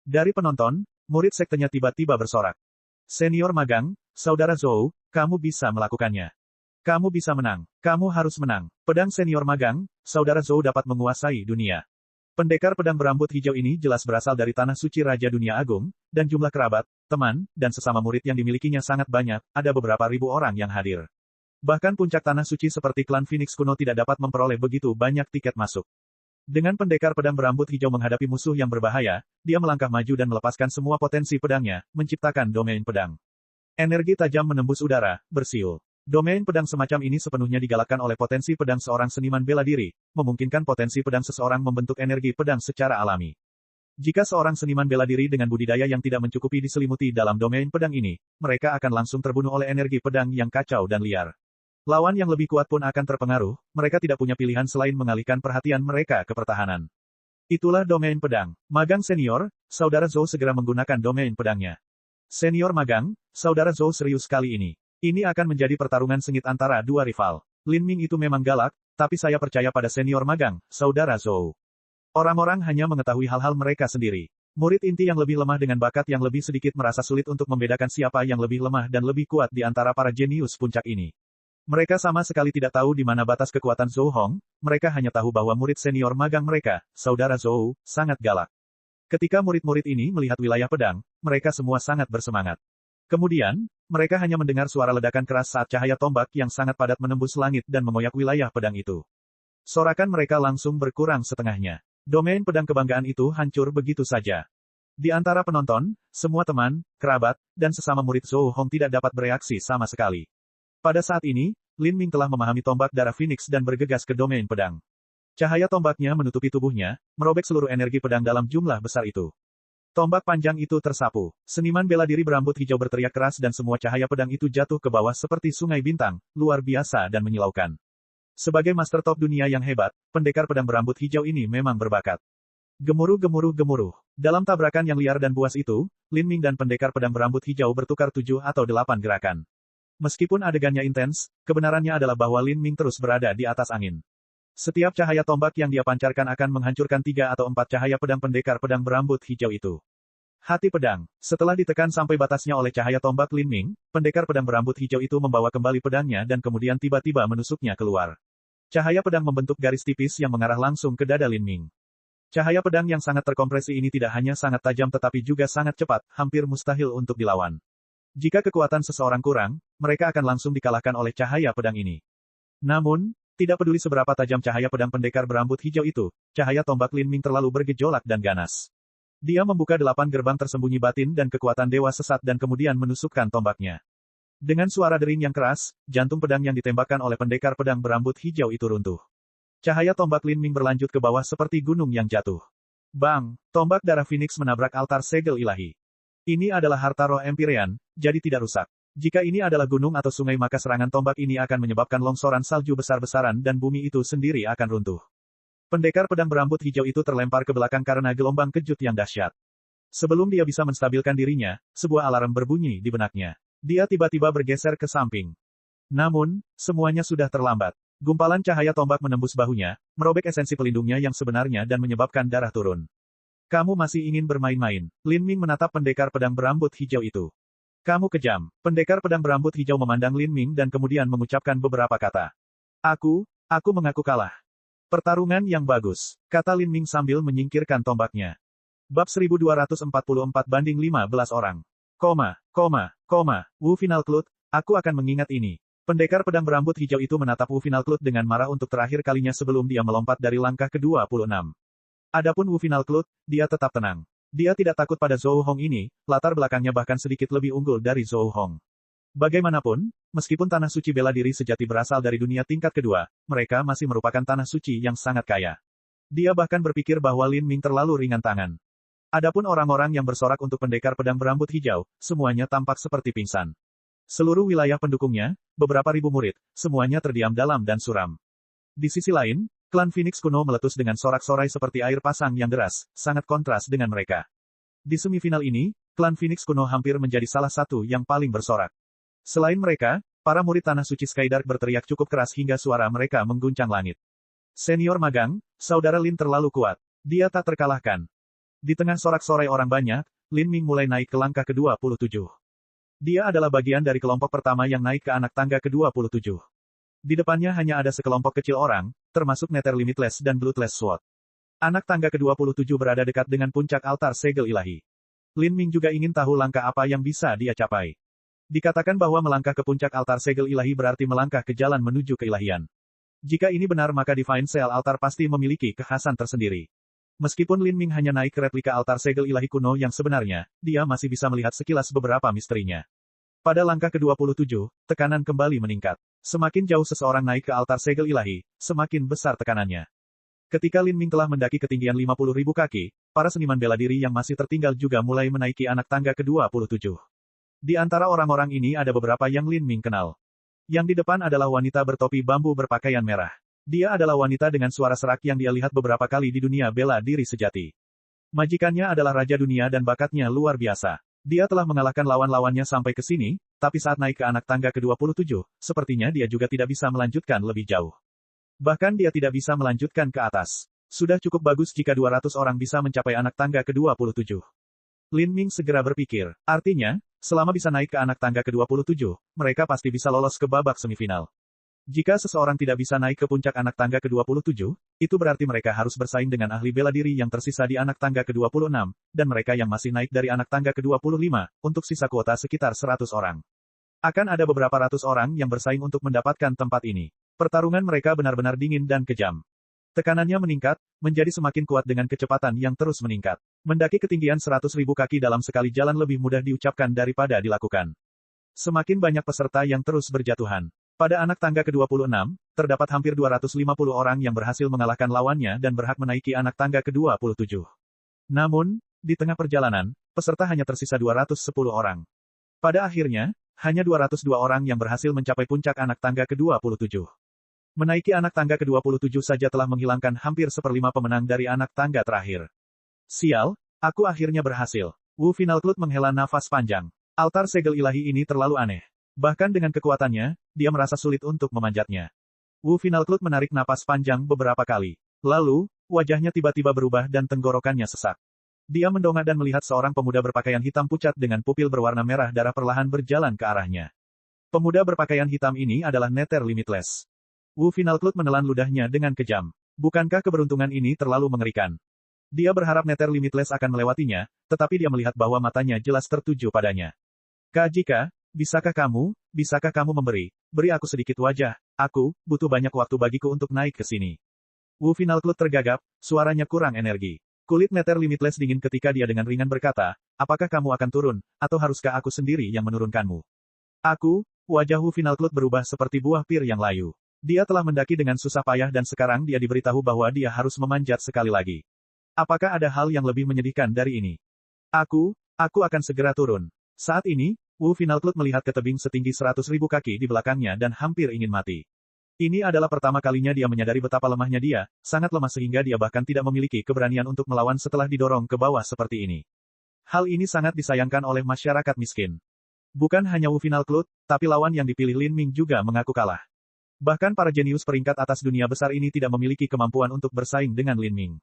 Dari penonton, murid sektenya tiba-tiba bersorak. Senior magang, Saudara Zhou, kamu bisa melakukannya. Kamu bisa menang. Kamu harus menang. Pedang senior magang, Saudara Zhou dapat menguasai dunia. Pendekar pedang berambut hijau ini jelas berasal dari tanah suci Raja Dunia Agung, dan jumlah kerabat, teman, dan sesama murid yang dimilikinya sangat banyak, ada beberapa ribu orang yang hadir. Bahkan puncak tanah suci seperti klan Phoenix kuno tidak dapat memperoleh begitu banyak tiket masuk. Dengan pendekar pedang berambut hijau menghadapi musuh yang berbahaya, dia melangkah maju dan melepaskan semua potensi pedangnya, menciptakan domain pedang. Energi tajam menembus udara, bersiul. Domain pedang semacam ini sepenuhnya digalakkan oleh potensi pedang seorang seniman bela diri, memungkinkan potensi pedang seseorang membentuk energi pedang secara alami. Jika seorang seniman bela diri dengan budidaya yang tidak mencukupi diselimuti dalam domain pedang ini, mereka akan langsung terbunuh oleh energi pedang yang kacau dan liar. Lawan yang lebih kuat pun akan terpengaruh, mereka tidak punya pilihan selain mengalihkan perhatian mereka ke pertahanan. Itulah domain pedang. Magang senior, Saudara Zhou segera menggunakan domain pedangnya. Senior magang, Saudara Zhou serius kali ini. Ini akan menjadi pertarungan sengit antara dua rival. Lin Ming itu memang galak, tapi saya percaya pada senior magang, Saudara Zhou. Orang-orang hanya mengetahui hal-hal mereka sendiri. Murid inti yang lebih lemah dengan bakat yang lebih sedikit merasa sulit untuk membedakan siapa yang lebih lemah dan lebih kuat di antara para jenius puncak ini. Mereka sama sekali tidak tahu di mana batas kekuatan Zhou Hong, mereka hanya tahu bahwa murid senior magang mereka, Saudara Zhou, sangat galak. Ketika murid-murid ini melihat wilayah pedang, mereka semua sangat bersemangat. Kemudian, mereka hanya mendengar suara ledakan keras saat cahaya tombak yang sangat padat menembus langit dan mengoyak wilayah pedang itu. Sorakan mereka langsung berkurang setengahnya. Domain pedang kebanggaan itu hancur begitu saja. Di antara penonton, semua teman, kerabat, dan sesama murid Zhou Hong tidak dapat bereaksi sama sekali. Pada saat ini, Lin Ming telah memahami tombak darah Phoenix dan bergegas ke domain pedang. Cahaya tombaknya menutupi tubuhnya, merobek seluruh energi pedang dalam jumlah besar itu. Tombak panjang itu tersapu. Seniman bela diri berambut hijau berteriak keras dan semua cahaya pedang itu jatuh ke bawah seperti sungai bintang, luar biasa dan menyilaukan. Sebagai master top dunia yang hebat, pendekar pedang berambut hijau ini memang berbakat. Gemuruh. Dalam tabrakan yang liar dan buas itu, Lin Ming dan pendekar pedang berambut hijau bertukar 7 atau 8 gerakan. Meskipun adegannya intens, kebenarannya adalah bahwa Lin Ming terus berada di atas angin. Setiap cahaya tombak yang dia pancarkan akan menghancurkan 3 atau 4 cahaya pedang pendekar pedang berambut hijau itu. Hati pedang. Setelah ditekan sampai batasnya oleh cahaya tombak Lin Ming, pendekar pedang berambut hijau itu membawa kembali pedangnya dan kemudian tiba-tiba menusuknya keluar. Cahaya pedang membentuk garis tipis yang mengarah langsung ke dada Lin Ming. Cahaya pedang yang sangat terkompresi ini tidak hanya sangat tajam tetapi juga sangat cepat, hampir mustahil untuk dilawan. Jika kekuatan seseorang kurang, mereka akan langsung dikalahkan oleh cahaya pedang ini. Namun, tidak peduli seberapa tajam cahaya pedang pendekar berambut hijau itu, cahaya tombak Lin Ming terlalu bergejolak dan ganas. Dia membuka 8 gerbang tersembunyi batin dan kekuatan dewa sesat dan kemudian menusukkan tombaknya. Dengan suara dering yang keras, jantung pedang yang ditembakkan oleh pendekar pedang berambut hijau itu runtuh. Cahaya tombak Lin Ming berlanjut ke bawah seperti gunung yang jatuh. Bang! Tombak darah Phoenix menabrak altar segel ilahi. Ini adalah harta roh Empyrean, jadi tidak rusak. Jika ini adalah gunung atau sungai maka serangan tombak ini akan menyebabkan longsoran salju besar-besaran dan bumi itu sendiri akan runtuh. Pendekar pedang berambut hijau itu terlempar ke belakang karena gelombang kejut yang dahsyat. Sebelum dia bisa menstabilkan dirinya, sebuah alarm berbunyi di benaknya. Dia tiba-tiba bergeser ke samping. Namun, semuanya sudah terlambat. Gumpalan cahaya tombak menembus bahunya, merobek esensi pelindungnya yang sebenarnya dan menyebabkan darah turun. Kamu masih ingin bermain-main. Lin Ming menatap pendekar pedang berambut hijau itu. Kamu kejam. Pendekar pedang berambut hijau memandang Lin Ming dan kemudian mengucapkan beberapa kata. Aku mengaku kalah. Pertarungan yang bagus, kata Lin Ming sambil menyingkirkan tombaknya. Bab 1244/15 orang. Wu Final Cloud, aku akan mengingat ini. Pendekar pedang berambut hijau itu menatap Wu Final Cloud dengan marah untuk terakhir kalinya sebelum dia melompat dari langkah ke-26. Adapun Wu Final Cloud, dia tetap tenang. Dia tidak takut pada Zhou Hong ini, latar belakangnya bahkan sedikit lebih unggul dari Zhou Hong. Bagaimanapun, meskipun tanah suci bela diri sejati berasal dari dunia tingkat kedua, mereka masih merupakan tanah suci yang sangat kaya. Dia bahkan berpikir bahwa Lin Ming terlalu ringan tangan. Adapun orang-orang yang bersorak untuk pendekar pedang berambut hijau, semuanya tampak seperti pingsan. Seluruh wilayah pendukungnya, beberapa ribu murid, semuanya terdiam dalam dan suram. Di sisi lain, klan Phoenix kuno meletus dengan sorak-sorai seperti air pasang yang deras, sangat kontras dengan mereka. Di semifinal ini, klan Phoenix kuno hampir menjadi salah satu yang paling bersorak. Selain mereka, para murid tanah suci Skydark berteriak cukup keras hingga suara mereka mengguncang langit. Senior magang, Saudara Lin terlalu kuat. Dia tak terkalahkan. Di tengah sorak-sorai orang banyak, Lin Ming mulai naik ke langkah ke-27. Dia adalah bagian dari kelompok pertama yang naik ke anak tangga ke-27. Di depannya hanya ada sekelompok kecil orang, termasuk Nether Limitless dan Bloodless Sword. Anak tangga ke-27 berada dekat dengan puncak altar segel ilahi. Lin Ming juga ingin tahu langkah apa yang bisa dia capai. Dikatakan bahwa melangkah ke puncak altar segel ilahi berarti melangkah ke jalan menuju keilahian. Jika ini benar maka Divine Cell Altar pasti memiliki kekhasan tersendiri. Meskipun Lin Ming hanya naik ke replika altar segel ilahi kuno yang sebenarnya, dia masih bisa melihat sekilas beberapa misterinya. Pada langkah ke-27, tekanan kembali meningkat. Semakin jauh seseorang naik ke altar segel ilahi, semakin besar tekanannya. Ketika Lin Ming telah mendaki ketinggian 50.000 kaki, para seniman bela diri yang masih tertinggal juga mulai menaiki anak tangga ke-27. Di antara orang-orang ini ada beberapa yang Lin Ming kenal. Yang di depan adalah wanita bertopi bambu berpakaian merah. Dia adalah wanita dengan suara serak yang dia lihat beberapa kali di dunia bela diri sejati. Majikannya adalah Raja Dunia dan bakatnya luar biasa. Dia telah mengalahkan lawan-lawannya sampai ke sini, tapi saat naik ke anak tangga ke-27, sepertinya dia juga tidak bisa melanjutkan lebih jauh. Bahkan dia tidak bisa melanjutkan ke atas. Sudah cukup bagus jika 200 orang bisa mencapai anak tangga ke-27. Lin Ming segera berpikir, artinya, selama bisa naik ke anak tangga ke-27, mereka pasti bisa lolos ke babak semifinal. Jika seseorang tidak bisa naik ke puncak anak tangga ke-27, itu berarti mereka harus bersaing dengan ahli bela diri yang tersisa di anak tangga ke-26, dan mereka yang masih naik dari anak tangga ke-25, untuk sisa kuota sekitar 100 orang. Akan ada beberapa ratus orang yang bersaing untuk mendapatkan tempat ini. Pertarungan mereka benar-benar dingin dan kejam. Tekanannya meningkat, menjadi semakin kuat dengan kecepatan yang terus meningkat. Mendaki ketinggian 100.000 kaki dalam sekali jalan lebih mudah diucapkan daripada dilakukan. Semakin banyak peserta yang terus berjatuhan. Pada anak tangga ke-26, terdapat hampir 250 orang yang berhasil mengalahkan lawannya dan berhak menaiki anak tangga ke-27. Namun, di tengah perjalanan, peserta hanya tersisa 210 orang. Pada akhirnya, hanya 202 orang yang berhasil mencapai puncak anak tangga ke-27. Menaiki anak tangga ke-27 saja telah menghilangkan hampir seperlima pemenang dari anak tangga terakhir. Sial, aku akhirnya berhasil. Wu Finalclut menghela nafas panjang. Altar segel ilahi ini terlalu aneh. Bahkan dengan kekuatannya, dia merasa sulit untuk memanjatnya. Wu Finalclut menarik napas panjang beberapa kali. Lalu, wajahnya tiba-tiba berubah dan tenggorokannya sesak. Dia mendongak dan melihat seorang pemuda berpakaian hitam pucat dengan pupil berwarna merah darah perlahan berjalan ke arahnya. Pemuda berpakaian hitam ini adalah Nether Limitless. Wu Finalclut menelan ludahnya dengan kejam. Bukankah keberuntungan ini terlalu mengerikan? Dia berharap Nether Limitless akan melewatinya, tetapi dia melihat bahwa matanya jelas tertuju padanya. Kajika, bisakah kamu beri aku sedikit wajah, aku, butuh banyak waktu bagiku untuk naik ke sini. Wu Finalclut tergagap, suaranya kurang energi. Kulit Nether Limitless dingin ketika dia dengan ringan berkata, apakah kamu akan turun, atau haruskah aku sendiri yang menurunkanmu? Wajah Wu Finalclut berubah seperti buah pir yang layu. Dia telah mendaki dengan susah payah dan sekarang dia diberitahu bahwa dia harus memanjat sekali lagi. Apakah ada hal yang lebih menyedihkan dari ini? Aku akan segera turun. Saat ini, Wu Finalclut melihat ke tebing setinggi 100.000 kaki di belakangnya dan hampir ingin mati. Ini adalah pertama kalinya dia menyadari betapa lemahnya dia, sangat lemah sehingga dia bahkan tidak memiliki keberanian untuk melawan setelah didorong ke bawah seperti ini. Hal ini sangat disayangkan oleh masyarakat miskin. Bukan hanya Wu Finalclut, tapi lawan yang dipilih Lin Ming juga mengaku kalah. Bahkan para jenius peringkat atas dunia besar ini tidak memiliki kemampuan untuk bersaing dengan Lin Ming.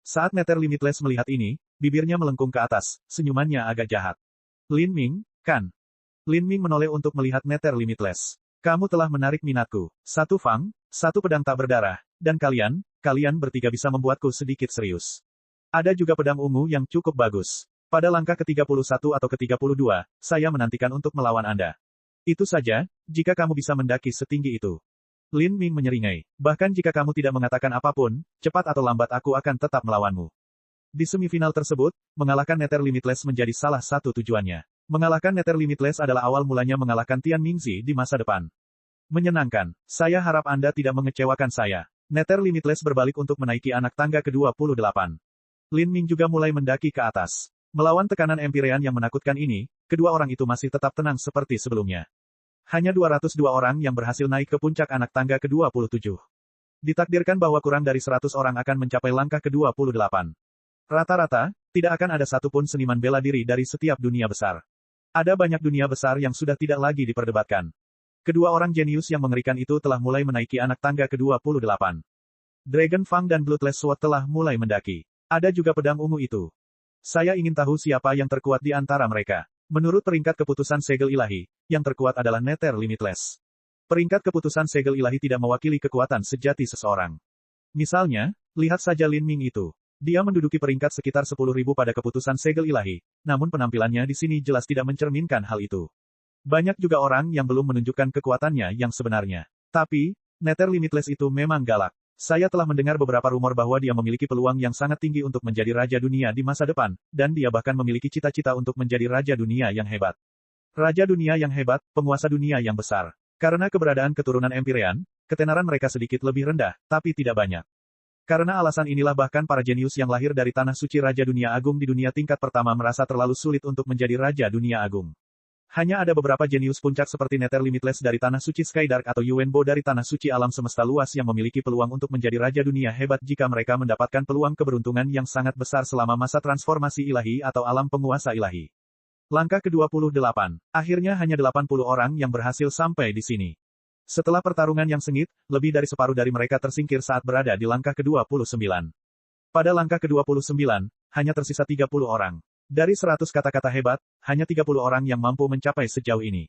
Saat Nether Limitless melihat ini, bibirnya melengkung ke atas, senyumannya agak jahat. Lin Ming, kan? Lin Ming menoleh untuk melihat Nether Limitless. Kamu telah menarik minatku. Satu fang, satu pedang tak berdarah, dan kalian bertiga bisa membuatku sedikit serius. Ada juga pedang ungu yang cukup bagus. Pada langkah ke-31 atau ke-32, saya menantikan untuk melawan Anda. Itu saja, jika kamu bisa mendaki setinggi itu. Lin Ming menyeringai. Bahkan jika kamu tidak mengatakan apapun, cepat atau lambat aku akan tetap melawanmu. Di semifinal tersebut, mengalahkan Nether Limitless menjadi salah satu tujuannya. Mengalahkan Nether Limitless adalah awal mulanya mengalahkan Tian Mingzi di masa depan. Menyenangkan. Saya harap Anda tidak mengecewakan saya. Nether Limitless berbalik untuk menaiki anak tangga ke-28. Lin Ming juga mulai mendaki ke atas. Melawan tekanan Empyrean yang menakutkan ini, kedua orang itu masih tetap tenang seperti sebelumnya. Hanya 202 orang yang berhasil naik ke puncak anak tangga ke-27. Ditakdirkan bahwa kurang dari 100 orang akan mencapai langkah ke-28. Rata-rata, tidak akan ada satupun seniman bela diri dari setiap dunia besar. Ada banyak dunia besar yang sudah tidak lagi diperdebatkan. Kedua orang jenius yang mengerikan itu telah mulai menaiki anak tangga ke-28. Dragon Fang dan Bloodless Sword telah mulai mendaki. Ada juga pedang ungu itu. Saya ingin tahu siapa yang terkuat di antara mereka. Menurut peringkat keputusan segel ilahi, yang terkuat adalah Nether Limitless. Peringkat keputusan segel ilahi tidak mewakili kekuatan sejati seseorang. Misalnya, lihat saja Lin Ming itu. Dia menduduki peringkat sekitar 10.000 pada keputusan segel ilahi, namun penampilannya di sini jelas tidak mencerminkan hal itu. Banyak juga orang yang belum menunjukkan kekuatannya yang sebenarnya. Tapi, Nether Limitless itu memang galak. Saya telah mendengar beberapa rumor bahwa dia memiliki peluang yang sangat tinggi untuk menjadi raja dunia di masa depan, dan dia bahkan memiliki cita-cita untuk menjadi raja dunia yang hebat. Raja dunia yang hebat, penguasa dunia yang besar. Karena keberadaan keturunan Empyrean, ketenaran mereka sedikit lebih rendah, tapi tidak banyak. Karena alasan inilah bahkan para jenius yang lahir dari tanah suci Raja Dunia Agung di dunia tingkat pertama merasa terlalu sulit untuk menjadi Raja Dunia Agung. Hanya ada beberapa jenius puncak seperti Nether Limitless dari Tanah Suci Skydark atau Yuwenbo dari Tanah Suci Alam Semesta Luas yang memiliki peluang untuk menjadi Raja Dunia hebat jika mereka mendapatkan peluang keberuntungan yang sangat besar selama masa transformasi ilahi atau alam penguasa ilahi. Langkah ke-28. Akhirnya hanya 80 orang yang berhasil sampai di sini. Setelah pertarungan yang sengit, lebih dari separuh dari mereka tersingkir saat berada di langkah ke-29. Pada langkah ke-29, hanya tersisa 30 orang. Dari 100 kata-kata hebat, hanya 30 orang yang mampu mencapai sejauh ini.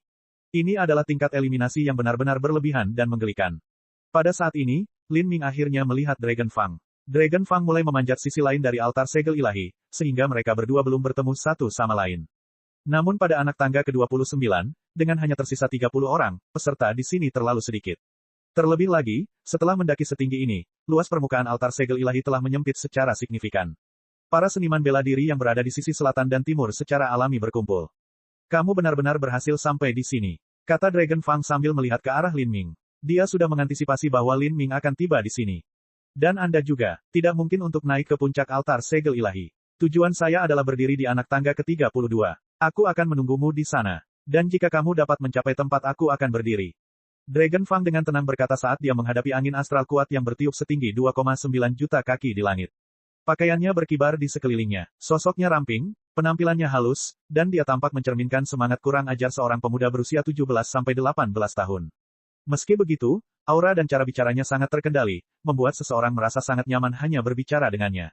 Ini adalah tingkat eliminasi yang benar-benar berlebihan dan menggelikan. Pada saat ini, Lin Ming akhirnya melihat Dragon Fang. Dragon Fang mulai memanjat sisi lain dari altar segel ilahi, sehingga mereka berdua belum bertemu satu sama lain. Namun pada anak tangga ke-29, dengan hanya tersisa 30 orang, peserta di sini terlalu sedikit. Terlebih lagi, setelah mendaki setinggi ini, luas permukaan altar segel ilahi telah menyempit secara signifikan. Para seniman bela diri yang berada di sisi selatan dan timur secara alami berkumpul. Kamu benar-benar berhasil sampai di sini, kata Dragon Fang sambil melihat ke arah Lin Ming. Dia sudah mengantisipasi bahwa Lin Ming akan tiba di sini. Dan Anda juga, tidak mungkin untuk naik ke puncak altar segel ilahi. Tujuan saya adalah berdiri di anak tangga ke-32. Aku akan menunggumu di sana. Dan jika kamu dapat mencapai tempat aku akan berdiri. Dragon Fang dengan tenang berkata saat dia menghadapi angin astral kuat yang bertiup setinggi 2,9 juta kaki di langit. Pakaiannya berkibar di sekelilingnya, sosoknya ramping, penampilannya halus, dan dia tampak mencerminkan semangat kurang ajar seorang pemuda berusia 17-18 tahun. Meski begitu, aura dan cara bicaranya sangat terkendali, membuat seseorang merasa sangat nyaman hanya berbicara dengannya.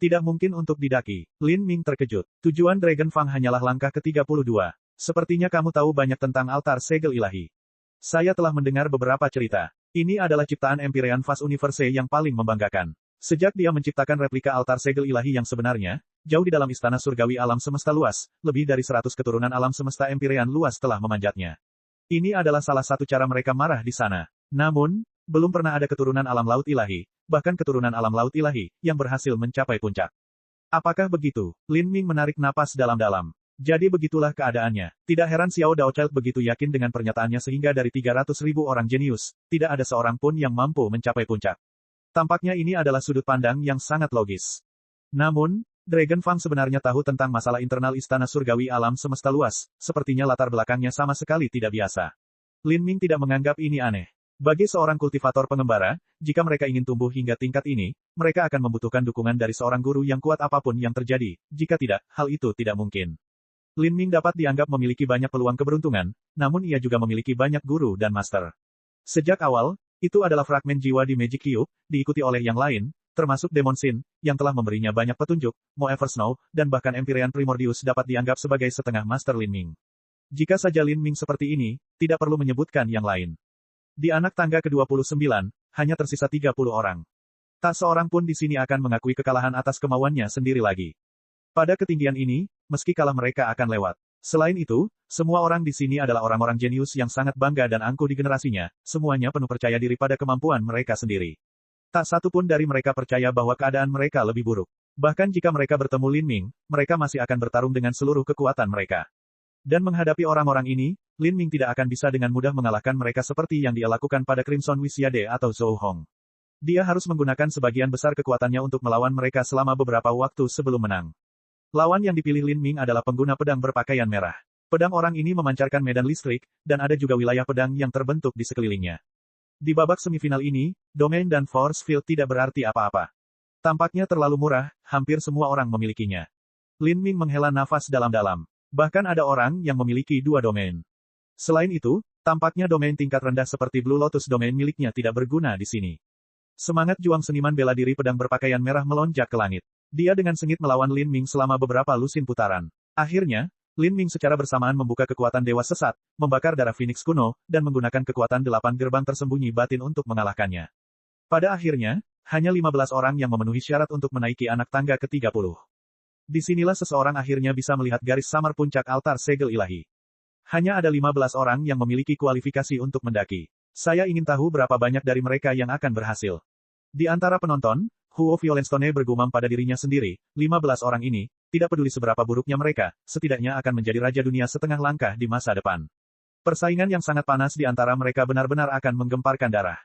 Tidak mungkin untuk didaki. Lin Ming terkejut. Tujuan Dragon Fang hanyalah langkah ke-32. Sepertinya kamu tahu banyak tentang altar segel ilahi. Saya telah mendengar beberapa cerita. Ini adalah ciptaan Empyrean Vast Universe yang paling membanggakan. Sejak dia menciptakan replika altar segel ilahi yang sebenarnya, jauh di dalam istana surgawi alam semesta luas, lebih dari 100 keturunan alam semesta Empyrean luas telah memanjatnya. Ini adalah salah satu cara mereka marah di sana. Namun, belum pernah ada keturunan alam laut ilahi, bahkan keturunan alam laut ilahi, yang berhasil mencapai puncak. Apakah begitu? Lin Ming menarik napas dalam-dalam. Jadi begitulah keadaannya. Tidak heran Xiao Daochild begitu yakin dengan pernyataannya sehingga dari 300.000 orang jenius, tidak ada seorang pun yang mampu mencapai puncak. Tampaknya ini adalah sudut pandang yang sangat logis. Namun, Dragon Fang sebenarnya tahu tentang masalah internal istana surgawi alam semesta luas, sepertinya latar belakangnya sama sekali tidak biasa. Lin Ming tidak menganggap ini aneh. Bagi seorang kultivator pengembara, jika mereka ingin tumbuh hingga tingkat ini, mereka akan membutuhkan dukungan dari seorang guru yang kuat apapun yang terjadi, jika tidak, hal itu tidak mungkin. Lin Ming dapat dianggap memiliki banyak peluang keberuntungan, namun ia juga memiliki banyak guru dan master. Sejak awal, itu adalah fragmen jiwa di Magic Cube, diikuti oleh yang lain, termasuk Demon Sin, yang telah memberinya banyak petunjuk, Mo Eversnow, dan bahkan Empyrean Primordius dapat dianggap sebagai setengah master Lin Ming. Jika saja Lin Ming seperti ini, tidak perlu menyebutkan yang lain. Di anak tangga ke-29, hanya tersisa 30 orang. Tak seorang pun di sini akan mengakui kekalahan atas kemauannya sendiri lagi. Pada ketinggian ini, meski kalah mereka akan lewat. Selain itu, semua orang di sini adalah orang-orang jenius yang sangat bangga dan angkuh di generasinya, semuanya penuh percaya diri pada kemampuan mereka sendiri. Tak satu pun dari mereka percaya bahwa keadaan mereka lebih buruk. Bahkan jika mereka bertemu Lin Ming, mereka masih akan bertarung dengan seluruh kekuatan mereka. Dan menghadapi orang-orang ini, Lin Ming tidak akan bisa dengan mudah mengalahkan mereka seperti yang dia lakukan pada Crimson Wishyade atau Zhou Hong. Dia harus menggunakan sebagian besar kekuatannya untuk melawan mereka selama beberapa waktu sebelum menang. Lawan yang dipilih Lin Ming adalah pengguna pedang berpakaian merah. Pedang orang ini memancarkan medan listrik, dan ada juga wilayah pedang yang terbentuk di sekelilingnya. Di babak semifinal ini, domain dan force field tidak berarti apa-apa. Tampaknya terlalu murah, hampir semua orang memilikinya. Lin Ming menghela nafas dalam-dalam. Bahkan ada orang yang memiliki 2 domain. Selain itu, tampaknya domain tingkat rendah seperti Blue Lotus domain miliknya tidak berguna di sini. Semangat juang seniman bela diri pedang berpakaian merah melonjak ke langit. Dia dengan sengit melawan Lin Ming selama beberapa lusin putaran. Akhirnya, Lin Ming secara bersamaan membuka kekuatan Dewa Sesat, membakar darah Phoenix kuno, dan menggunakan kekuatan 8 gerbang tersembunyi batin untuk mengalahkannya. Pada akhirnya, hanya 15 orang yang memenuhi syarat untuk menaiki anak tangga ke-30. Disinilah seseorang akhirnya bisa melihat garis samar puncak altar segel ilahi. Hanya ada 15 orang yang memiliki kualifikasi untuk mendaki. Saya ingin tahu berapa banyak dari mereka yang akan berhasil. Di antara penonton, Huo Violenstone bergumam pada dirinya sendiri, 15 orang ini, tidak peduli seberapa buruknya mereka, setidaknya akan menjadi raja dunia setengah langkah di masa depan. Persaingan yang sangat panas di antara mereka benar-benar akan menggemparkan darah.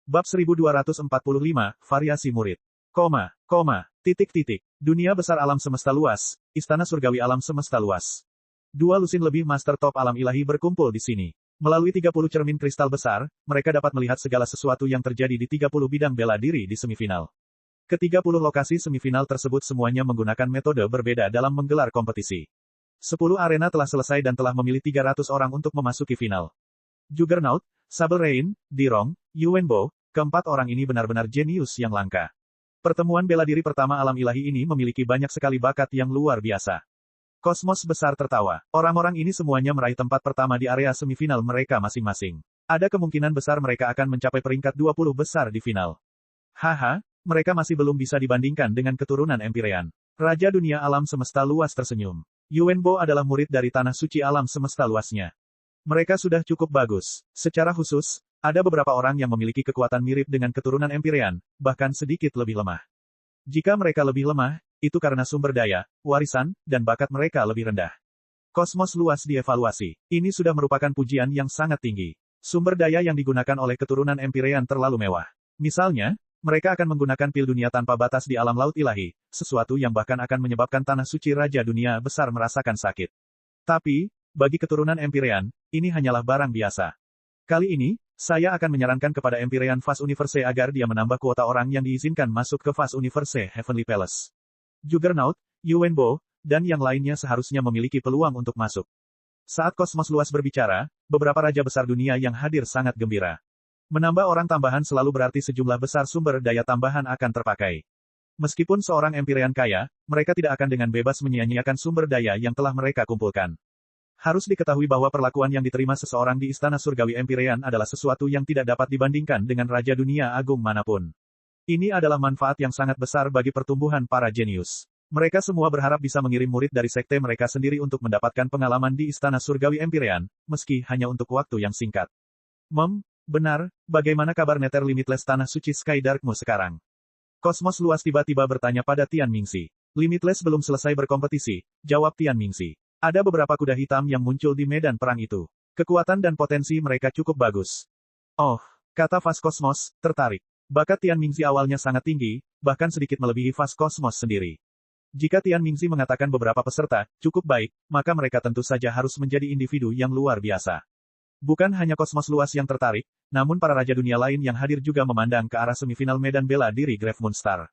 Bab 1245, Variasi Murid. Dunia besar alam semesta luas, Istana Surgawi alam semesta luas. Dua lusin lebih master top alam ilahi berkumpul di sini. Melalui 30 cermin kristal besar, mereka dapat melihat segala sesuatu yang terjadi di 30 bidang bela diri di semifinal. Ke-30 lokasi semifinal tersebut semuanya menggunakan metode berbeda dalam menggelar kompetisi. 10 arena telah selesai dan telah memilih 300 orang untuk memasuki final. Juggernaut, Sable Rain, Dirong, Yuwenbo, keempat orang ini benar-benar jenius yang langka. Pertemuan bela diri pertama alam ilahi ini memiliki banyak sekali bakat yang luar biasa. Kosmos besar tertawa. Orang-orang ini semuanya meraih tempat pertama di area semifinal mereka masing-masing. Ada kemungkinan besar mereka akan mencapai peringkat 20 besar di final. Haha, mereka masih belum bisa dibandingkan dengan keturunan Empyrean. Raja dunia alam semesta luas tersenyum. Yuwenbo adalah murid dari tanah suci alam semesta luasnya. Mereka sudah cukup bagus. Secara khusus, ada beberapa orang yang memiliki kekuatan mirip dengan keturunan Empyrean, bahkan sedikit lebih lemah. Jika mereka lebih lemah, itu karena sumber daya, warisan, dan bakat mereka lebih rendah. Kosmos luas dievaluasi. Ini sudah merupakan pujian yang sangat tinggi. Sumber daya yang digunakan oleh keturunan Empyrean terlalu mewah. Misalnya, mereka akan menggunakan pil dunia tanpa batas di alam laut ilahi, sesuatu yang bahkan akan menyebabkan tanah suci Raja Dunia Besar merasakan sakit. Tapi, bagi keturunan Empyrean, ini hanyalah barang biasa. Kali ini, saya akan menyarankan kepada Empyrean Fast Universe agar dia menambah kuota orang yang diizinkan masuk ke Fast Universe Heavenly Palace. Juggernaut, Yuwenbo, dan yang lainnya seharusnya memiliki peluang untuk masuk. Saat kosmos luas berbicara, beberapa raja besar dunia yang hadir sangat gembira. Menambah orang tambahan selalu berarti sejumlah besar sumber daya tambahan akan terpakai. Meskipun seorang Empyrean kaya, mereka tidak akan dengan bebas menyia-nyiakan sumber daya yang telah mereka kumpulkan. Harus diketahui bahwa perlakuan yang diterima seseorang di Istana Surgawi Empyrean adalah sesuatu yang tidak dapat dibandingkan dengan Raja Dunia Agung manapun. Ini adalah manfaat yang sangat besar bagi pertumbuhan para jenius. Mereka semua berharap bisa mengirim murid dari sekte mereka sendiri untuk mendapatkan pengalaman di Istana Surgawi Empyrean, meski hanya untuk waktu yang singkat. Benar, bagaimana kabar Nether Limitless Tanah Suci Sky Darkmu sekarang? Kosmos luas tiba-tiba bertanya pada Tian Mingxi. Limitless belum selesai berkompetisi, jawab Tian Mingxi. Ada beberapa kuda hitam yang muncul di medan perang itu. Kekuatan dan potensi mereka cukup bagus. Oh, kata Fast Cosmos, tertarik. Bakat Tian Mingxi awalnya sangat tinggi, bahkan sedikit melebihi Fast Cosmos sendiri. Jika Tian Mingxi mengatakan beberapa peserta cukup baik, maka mereka tentu saja harus menjadi individu yang luar biasa. Bukan hanya kosmos luas yang tertarik, namun para raja dunia lain yang hadir juga memandang ke arah semifinal medan bela diri Grave Moonstar.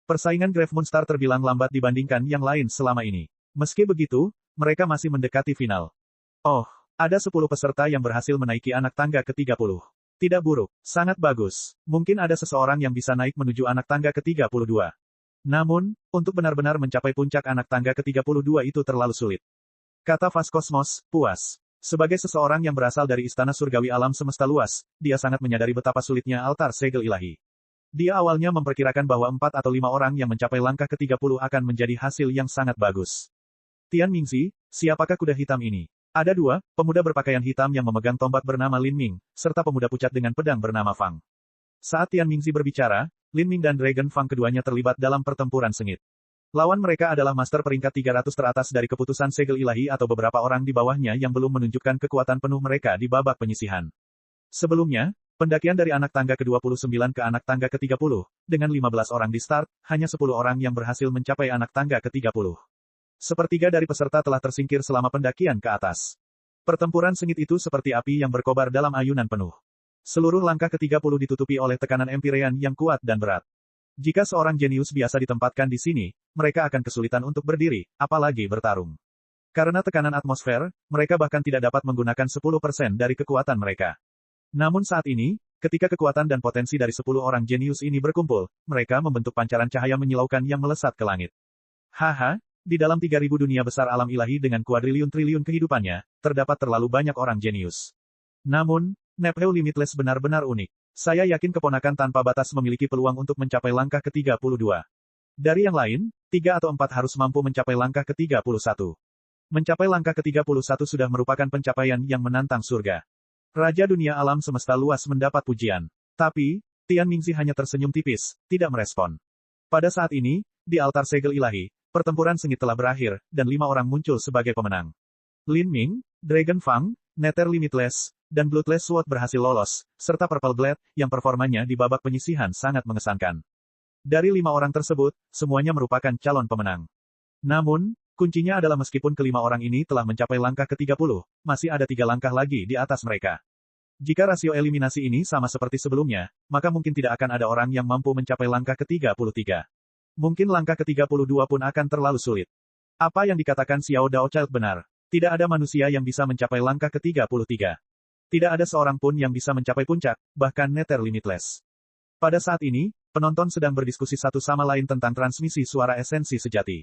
Persaingan Grave Moonstar terbilang lambat dibandingkan yang lain selama ini. Meski begitu, mereka masih mendekati final. Oh, ada 10 peserta yang berhasil menaiki anak tangga ke-30. Tidak buruk, sangat bagus. Mungkin ada seseorang yang bisa naik menuju anak tangga ke-32. Namun, untuk benar-benar mencapai puncak anak tangga ke-32 itu terlalu sulit. Kata Fast Cosmos, puas. Sebagai seseorang yang berasal dari Istana Surgawi Alam Semesta Luas, dia sangat menyadari betapa sulitnya altar segel ilahi. Dia awalnya memperkirakan bahwa 4 atau 5 orang yang mencapai langkah ke-30 akan menjadi hasil yang sangat bagus. Tian Mingxi, siapakah kuda hitam ini? Ada 2, pemuda berpakaian hitam yang memegang tombak bernama Lin Ming, serta pemuda pucat dengan pedang bernama Fang. Saat Tian Mingxi berbicara, Lin Ming dan Dragon Fang keduanya terlibat dalam pertempuran sengit. Lawan mereka adalah master peringkat 300 teratas dari keputusan segel ilahi atau beberapa orang di bawahnya yang belum menunjukkan kekuatan penuh mereka di babak penyisihan. Sebelumnya, pendakian dari anak tangga ke-29 ke anak tangga ke-30, dengan 15 orang di start, hanya 10 orang yang berhasil mencapai anak tangga ke-30. Sepertiga dari peserta telah tersingkir selama pendakian ke atas. Pertempuran sengit itu seperti api yang berkobar dalam ayunan penuh. Seluruh langkah ke-30 ditutupi oleh tekanan Empyrean yang kuat dan berat. Jika seorang jenius biasa ditempatkan di sini, mereka akan kesulitan untuk berdiri, apalagi bertarung. Karena tekanan atmosfer, mereka bahkan tidak dapat menggunakan 10% dari kekuatan mereka. Namun saat ini, ketika kekuatan dan potensi dari 10 orang jenius ini berkumpul, mereka membentuk pancaran cahaya menyilaukan yang melesat ke langit. Haha, di dalam 3000 dunia besar alam ilahi dengan kuadriliun-triliun kehidupannya, terdapat terlalu banyak orang jenius. Namun, Nephew Limitless benar-benar unik. Saya yakin keponakan tanpa batas memiliki peluang untuk mencapai langkah ke-32. Dari yang lain, 3 atau 4 harus mampu mencapai langkah ke-31. Mencapai langkah ke-31 sudah merupakan pencapaian yang menantang surga. Raja dunia alam semesta luas mendapat pujian. Tapi, Tian Mingxi hanya tersenyum tipis, tidak merespon. Pada saat ini, di altar segel ilahi, pertempuran sengit telah berakhir, dan 5 orang muncul sebagai pemenang. Lin Ming, Dragon Fang, Nether Limitless, dan Bloodless Sword berhasil lolos, serta Purple Blade, yang performanya di babak penyisihan sangat mengesankan. Dari 5 orang tersebut, semuanya merupakan calon pemenang. Namun, Kuncinya adalah meskipun kelima orang ini telah mencapai langkah ke-30, masih ada 3 langkah lagi di atas mereka. Jika rasio eliminasi ini sama seperti sebelumnya, maka mungkin tidak akan ada orang yang mampu mencapai langkah ke-33. Mungkin langkah ke-32 pun akan terlalu sulit. Apa yang dikatakan Xiao Daochild benar. Tidak ada manusia yang bisa mencapai langkah ke-33. Tidak ada seorang pun yang bisa mencapai puncak, bahkan Nether Limitless. Pada saat ini, penonton sedang berdiskusi satu sama lain tentang transmisi suara esensi sejati.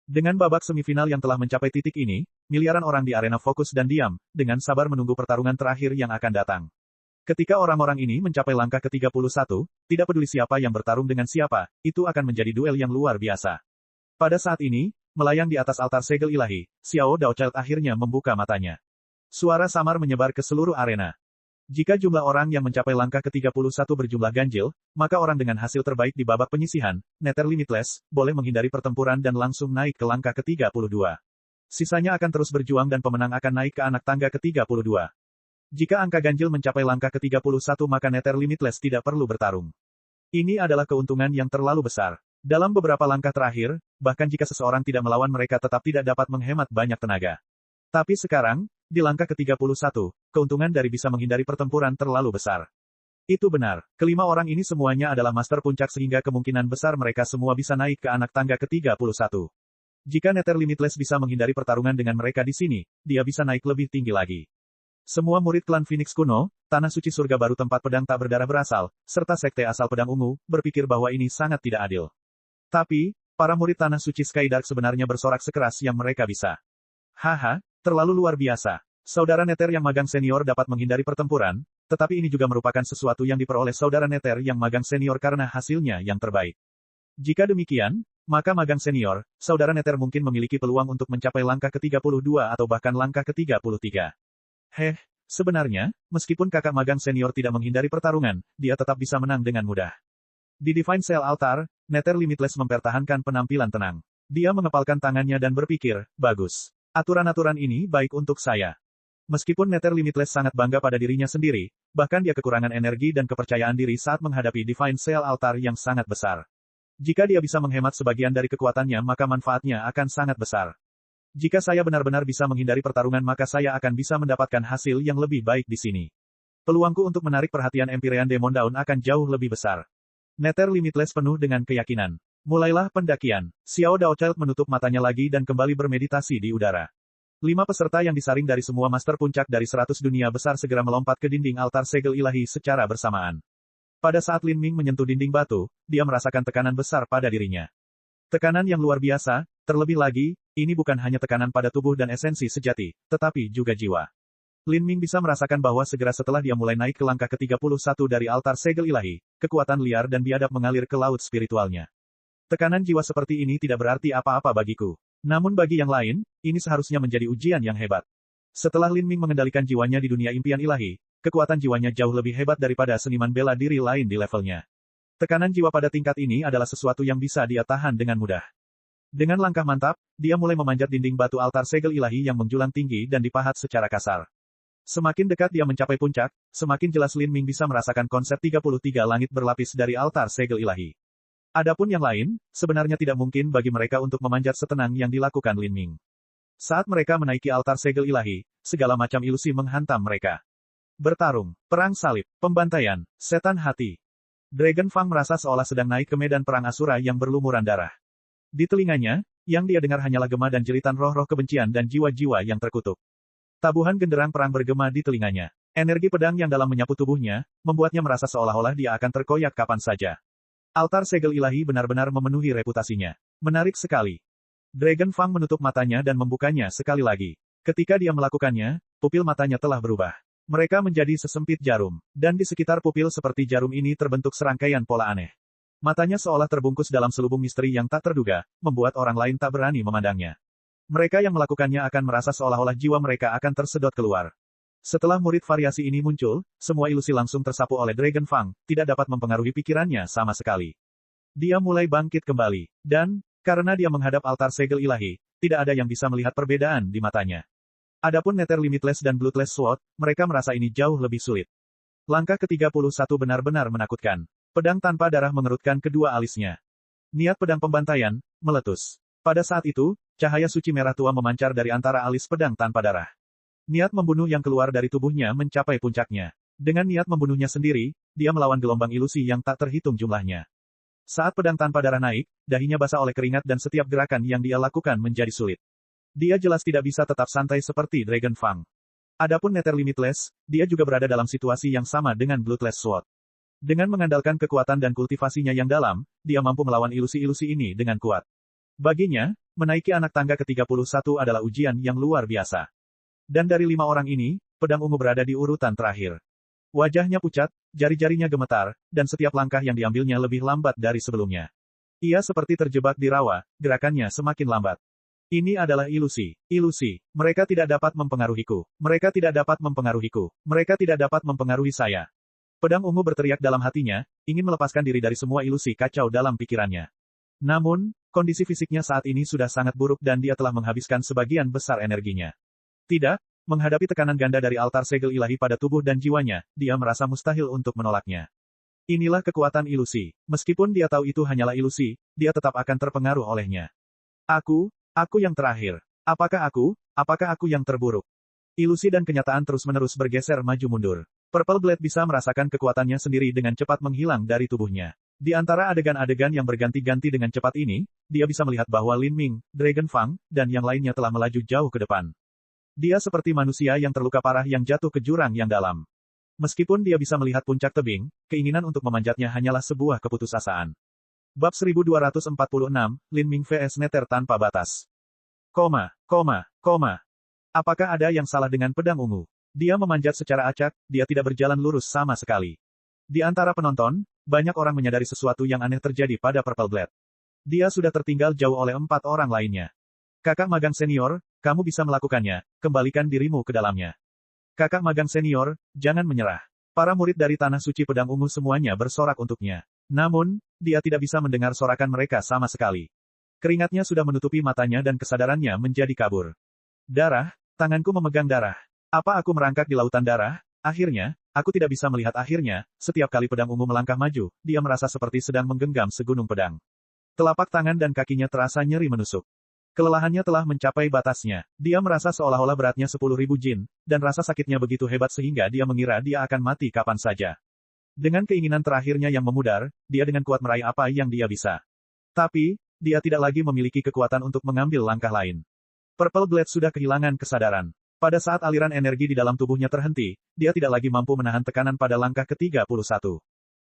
Dengan babak semifinal yang telah mencapai titik ini, miliaran orang di arena fokus dan diam, dengan sabar menunggu pertarungan terakhir yang akan datang. Ketika orang-orang ini mencapai langkah ke-31, tidak peduli siapa yang bertarung dengan siapa, itu akan menjadi duel yang luar biasa. Pada saat ini, melayang di atas altar segel ilahi, Xiao Daochild akhirnya membuka matanya. Suara samar menyebar ke seluruh arena. Jika jumlah orang yang mencapai langkah ke-31 berjumlah ganjil, maka orang dengan hasil terbaik di babak penyisihan, Nether Limitless, boleh menghindari pertempuran dan langsung naik ke langkah ke-32. Sisanya akan terus berjuang dan pemenang akan naik ke anak tangga ke-32. Jika angka ganjil mencapai langkah ke-31 maka Nether Limitless tidak perlu bertarung. Ini adalah keuntungan yang terlalu besar. Dalam beberapa langkah terakhir, bahkan jika seseorang tidak melawan mereka tetap tidak dapat menghemat banyak tenaga. Tapi sekarang, di langkah ke-31, keuntungan dari bisa menghindari pertempuran terlalu besar. Itu benar, kelima orang ini semuanya adalah master puncak sehingga kemungkinan besar mereka semua bisa naik ke anak tangga ke-31. Jika Nether Limitless bisa menghindari pertarungan dengan mereka di sini, dia bisa naik lebih tinggi lagi. Semua murid klan Phoenix kuno, Tanah Suci Surga Baru tempat pedang tak berdarah berasal, serta sekte asal pedang ungu, berpikir bahwa ini sangat tidak adil. Tapi, para murid Tanah Suci Skydark sebenarnya bersorak sekeras yang mereka bisa. Haha, terlalu luar biasa. Saudara Nether yang magang senior dapat menghindari pertempuran, tetapi ini juga merupakan sesuatu yang diperoleh saudara Nether yang magang senior karena hasilnya yang terbaik. Jika demikian, maka magang senior, saudara Nether mungkin memiliki peluang untuk mencapai langkah ke-32 atau bahkan langkah ke-33. Sebenarnya, meskipun kakak magang senior tidak menghindari pertarungan, dia tetap bisa menang dengan mudah. Di Divine Cell Altar, Nether Limitless mempertahankan penampilan tenang. Dia mengepalkan tangannya dan berpikir, bagus. Aturan-aturan ini baik untuk saya. Meskipun Nether Limitless sangat bangga pada dirinya sendiri, bahkan dia kekurangan energi dan kepercayaan diri saat menghadapi Divine Cell Altar yang sangat besar. Jika dia bisa menghemat sebagian dari kekuatannya maka manfaatnya akan sangat besar. Jika saya benar-benar bisa menghindari pertarungan maka saya akan bisa mendapatkan hasil yang lebih baik di sini. Peluangku untuk menarik perhatian Empyrean Demon Dawn akan jauh lebih besar. Nether Limitless penuh dengan keyakinan. Mulailah pendakian. Xiao Daochild menutup matanya lagi dan kembali bermeditasi di udara. 5 peserta yang disaring dari semua master puncak dari 100 dunia besar segera melompat ke dinding altar segel ilahi secara bersamaan. Pada saat Lin Ming menyentuh dinding batu, dia merasakan tekanan besar pada dirinya. Tekanan yang luar biasa, terlebih lagi, ini bukan hanya tekanan pada tubuh dan esensi sejati, tetapi juga jiwa. Lin Ming bisa merasakan bahwa segera setelah dia mulai naik ke langkah ke-31 dari altar segel ilahi, kekuatan liar dan biadab mengalir ke laut spiritualnya. Tekanan jiwa seperti ini tidak berarti apa-apa bagiku. Namun bagi yang lain, ini seharusnya menjadi ujian yang hebat. Setelah Lin Ming mengendalikan jiwanya di dunia impian ilahi, kekuatan jiwanya jauh lebih hebat daripada seniman bela diri lain di levelnya. Tekanan jiwa pada tingkat ini adalah sesuatu yang bisa dia tahan dengan mudah. Dengan langkah mantap, dia mulai memanjat dinding batu altar segel ilahi yang menjulang tinggi dan dipahat secara kasar. Semakin dekat dia mencapai puncak, semakin jelas Lin Ming bisa merasakan konsep 33 langit berlapis dari altar segel ilahi. Adapun yang lain, sebenarnya tidak mungkin bagi mereka untuk memanjat setenang yang dilakukan Lin Ming. Saat mereka menaiki altar segel ilahi, segala macam ilusi menghantam mereka. Bertarung, perang salib, pembantaian, setan hati. Dragon Fang merasa seolah sedang naik ke medan perang Asura yang berlumuran darah. Di telinganya, yang dia dengar hanyalah gema dan jeritan roh-roh kebencian dan jiwa-jiwa yang terkutuk. Tabuhan genderang perang bergema di telinganya. Energi pedang yang dalam menyapu tubuhnya, membuatnya merasa seolah-olah dia akan terkoyak kapan saja. Altar segel ilahi benar-benar memenuhi reputasinya. Menarik sekali. Dragon Fang menutup matanya dan membukanya sekali lagi. Ketika dia melakukannya, pupil matanya telah berubah. Mereka menjadi sesempit jarum, dan di sekitar pupil seperti jarum ini terbentuk serangkaian pola aneh. Matanya seolah terbungkus dalam selubung misteri yang tak terduga, membuat orang lain tak berani memandangnya. Mereka yang melakukannya akan merasa seolah-olah jiwa mereka akan tersedot keluar. Setelah murid variasi ini muncul, semua ilusi langsung tersapu oleh Dragon Fang, tidak dapat mempengaruhi pikirannya sama sekali. Dia mulai bangkit kembali, dan, karena dia menghadap altar segel ilahi, tidak ada yang bisa melihat perbedaan di matanya. Adapun Nether Limitless dan Bloodless Sword, mereka merasa ini jauh lebih sulit. Langkah ke-31 benar-benar menakutkan. Pedang tanpa darah mengerutkan kedua alisnya. Niat pedang pembantaian, meletus. Pada saat itu, Cahaya suci merah tua memancar dari antara alis pedang tanpa darah. Niat membunuh yang keluar dari tubuhnya mencapai puncaknya. Dengan niat membunuhnya sendiri, dia melawan gelombang ilusi yang tak terhitung jumlahnya. Saat pedang tanpa darah naik, dahinya basah oleh keringat dan setiap gerakan yang dia lakukan menjadi sulit. Dia jelas tidak bisa tetap santai seperti Dragon Fang. Adapun Nether Limitless, dia juga berada dalam situasi yang sama dengan Bloodless Sword. Dengan mengandalkan kekuatan dan kultivasinya yang dalam, dia mampu melawan ilusi-ilusi ini dengan kuat. Baginya, menaiki anak tangga ke-31 adalah ujian yang luar biasa. Dan dari 5 orang ini, pedang ungu berada di urutan terakhir. Wajahnya pucat, jari-jarinya gemetar, dan setiap langkah yang diambilnya lebih lambat dari sebelumnya. Ia seperti terjebak di rawa, gerakannya semakin lambat. Ini adalah ilusi. Ilusi. Mereka tidak dapat mempengaruhiku. Mereka tidak dapat mempengaruhiku. Mereka tidak dapat mempengaruhi saya. Pedang ungu berteriak dalam hatinya, ingin melepaskan diri dari semua ilusi kacau dalam pikirannya. Namun, kondisi fisiknya saat ini sudah sangat buruk dan dia telah menghabiskan sebagian besar energinya. Tidak, menghadapi tekanan ganda dari altar segel ilahi pada tubuh dan jiwanya, dia merasa mustahil untuk menolaknya. Inilah kekuatan ilusi. Meskipun dia tahu itu hanyalah ilusi, dia tetap akan terpengaruh olehnya. Aku yang terakhir. Apakah aku yang terburuk? Ilusi dan kenyataan terus-menerus bergeser maju mundur. Purple Blade bisa merasakan kekuatannya sendiri dengan cepat menghilang dari tubuhnya. Di antara adegan-adegan yang berganti-ganti dengan cepat ini, dia bisa melihat bahwa Lin Ming, Dragon Fang, dan yang lainnya telah melaju jauh ke depan. Dia seperti manusia yang terluka parah yang jatuh ke jurang yang dalam. Meskipun dia bisa melihat puncak tebing, keinginan untuk memanjatnya hanyalah sebuah keputusasaan. Bab 1246, Lin Ming vs Nether tanpa batas. Apakah ada yang salah dengan pedang ungu? Dia memanjat secara acak, dia tidak berjalan lurus sama sekali. Di antara penonton, banyak orang menyadari sesuatu yang aneh terjadi pada Purple Blade. Dia sudah tertinggal jauh oleh 4 orang lainnya. Kakak magang senior, kamu bisa melakukannya, kembalikan dirimu ke dalamnya. Kakak magang senior, jangan menyerah. Para murid dari Tanah Suci Pedang Ungu semuanya bersorak untuknya. Namun, dia tidak bisa mendengar sorakan mereka sama sekali. Keringatnya sudah menutupi matanya dan kesadarannya menjadi kabur. Darah, tanganku memegang darah. Apa aku merangkak di lautan darah? Akhirnya, aku tidak bisa melihat akhirnya, setiap kali pedang ungu melangkah maju, dia merasa seperti sedang menggenggam segunung pedang. Telapak tangan dan kakinya terasa nyeri menusuk. Kelelahannya telah mencapai batasnya. Dia merasa seolah-olah beratnya 10.000 jin, dan rasa sakitnya begitu hebat sehingga dia mengira dia akan mati kapan saja. Dengan keinginan terakhirnya yang memudar, dia dengan kuat meraih apa yang dia bisa. Tapi, dia tidak lagi memiliki kekuatan untuk mengambil langkah lain. Purple Blade sudah kehilangan kesadaran. Pada saat aliran energi di dalam tubuhnya terhenti, dia tidak lagi mampu menahan tekanan pada langkah ke-31.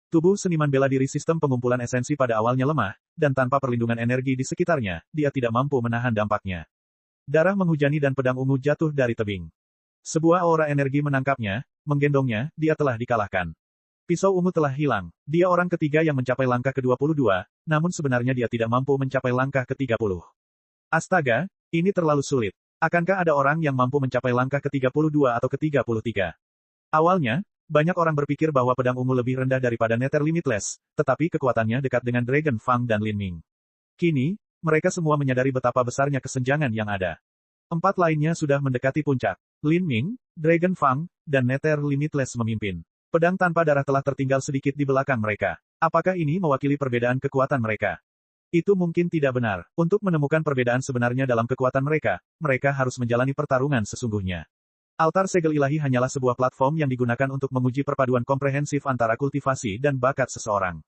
Tubuh seniman bela diri sistem pengumpulan esensi pada awalnya lemah, dan tanpa perlindungan energi di sekitarnya, dia tidak mampu menahan dampaknya. Darah menghujani dan pedang ungu jatuh dari tebing. Sebuah aura energi menangkapnya, menggendongnya, dia telah dikalahkan. Pisau ungu telah hilang. Dia orang ketiga yang mencapai langkah ke-22, namun sebenarnya dia tidak mampu mencapai langkah ke-30. Astaga, ini terlalu sulit. Akankah ada orang yang mampu mencapai langkah ke-32 atau ke-33? Awalnya, banyak orang berpikir bahwa pedang ungu lebih rendah daripada Nether Limitless, tetapi kekuatannya dekat dengan Dragon Fang dan Lin Ming. Kini, mereka semua menyadari betapa besarnya kesenjangan yang ada. 4 lainnya sudah mendekati puncak. Lin Ming, Dragon Fang, dan Nether Limitless memimpin. Pedang tanpa darah telah tertinggal sedikit di belakang mereka. Apakah ini mewakili perbedaan kekuatan mereka? Itu mungkin tidak benar. Untuk menemukan perbedaan sebenarnya dalam kekuatan mereka, mereka harus menjalani pertarungan sesungguhnya. Altar segel ilahi hanyalah sebuah platform yang digunakan untuk menguji perpaduan komprehensif antara kultivasi dan bakat seseorang.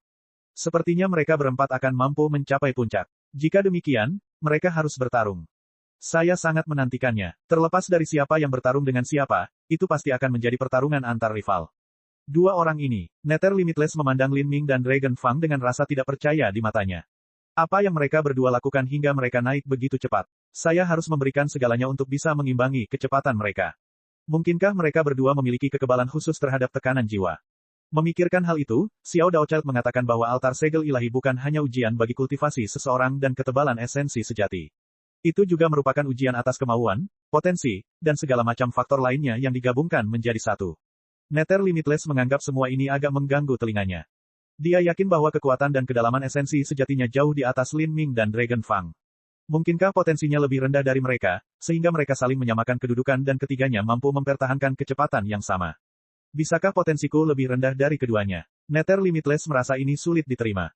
Sepertinya mereka berempat akan mampu mencapai puncak. Jika demikian, mereka harus bertarung. Saya sangat menantikannya. Terlepas dari siapa yang bertarung dengan siapa, itu pasti akan menjadi pertarungan antar rival. 2 orang ini, Nether Limitless memandang Lin Ming dan Dragon Fang dengan rasa tidak percaya di matanya. Apa yang mereka berdua lakukan hingga mereka naik begitu cepat? Saya harus memberikan segalanya untuk bisa mengimbangi kecepatan mereka. Mungkinkah mereka berdua memiliki kekebalan khusus terhadap tekanan jiwa? Memikirkan hal itu, Xiao Daochild mengatakan bahwa altar segel ilahi bukan hanya ujian bagi kultivasi seseorang dan ketebalan esensi sejati. Itu juga merupakan ujian atas kemauan, potensi, dan segala macam faktor lainnya yang digabungkan menjadi satu. Nether Limitless menganggap semua ini agak mengganggu telinganya. Dia yakin bahwa kekuatan dan kedalaman esensi sejatinya jauh di atas Lin Ming dan Dragon Fang. Mungkinkah potensinya lebih rendah dari mereka, sehingga mereka saling menyamakan kedudukan dan ketiganya mampu mempertahankan kecepatan yang sama? Bisakah potensiku lebih rendah dari keduanya? Nether Limitless merasa ini sulit diterima.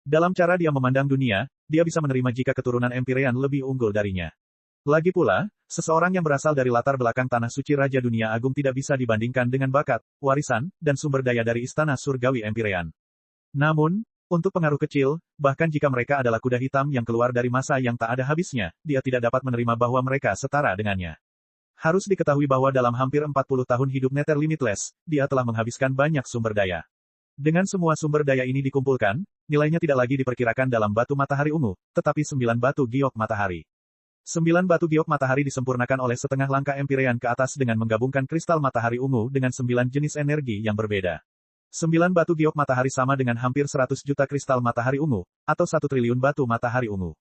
Dalam cara dia memandang dunia, dia bisa menerima jika keturunan Empyrean lebih unggul darinya. Lagi pula, seseorang yang berasal dari latar belakang tanah suci Raja Dunia Agung tidak bisa dibandingkan dengan bakat, warisan, dan sumber daya dari istana surgawi Empyrean. Namun, untuk pengaruh kecil, bahkan jika mereka adalah kuda hitam yang keluar dari masa yang tak ada habisnya, dia tidak dapat menerima bahwa mereka setara dengannya. Harus diketahui bahwa dalam hampir 40 tahun hidup Nether Limitless, dia telah menghabiskan banyak sumber daya. Dengan semua sumber daya ini dikumpulkan, nilainya tidak lagi diperkirakan dalam batu matahari ungu, tetapi 9 batu giok matahari. 9 batu giok matahari disempurnakan oleh setengah langkah Empyrean ke atas dengan menggabungkan kristal matahari ungu dengan 9 jenis energi yang berbeda. 9 batu giok matahari sama dengan hampir 100 juta kristal matahari ungu, atau 1 triliun batu matahari ungu.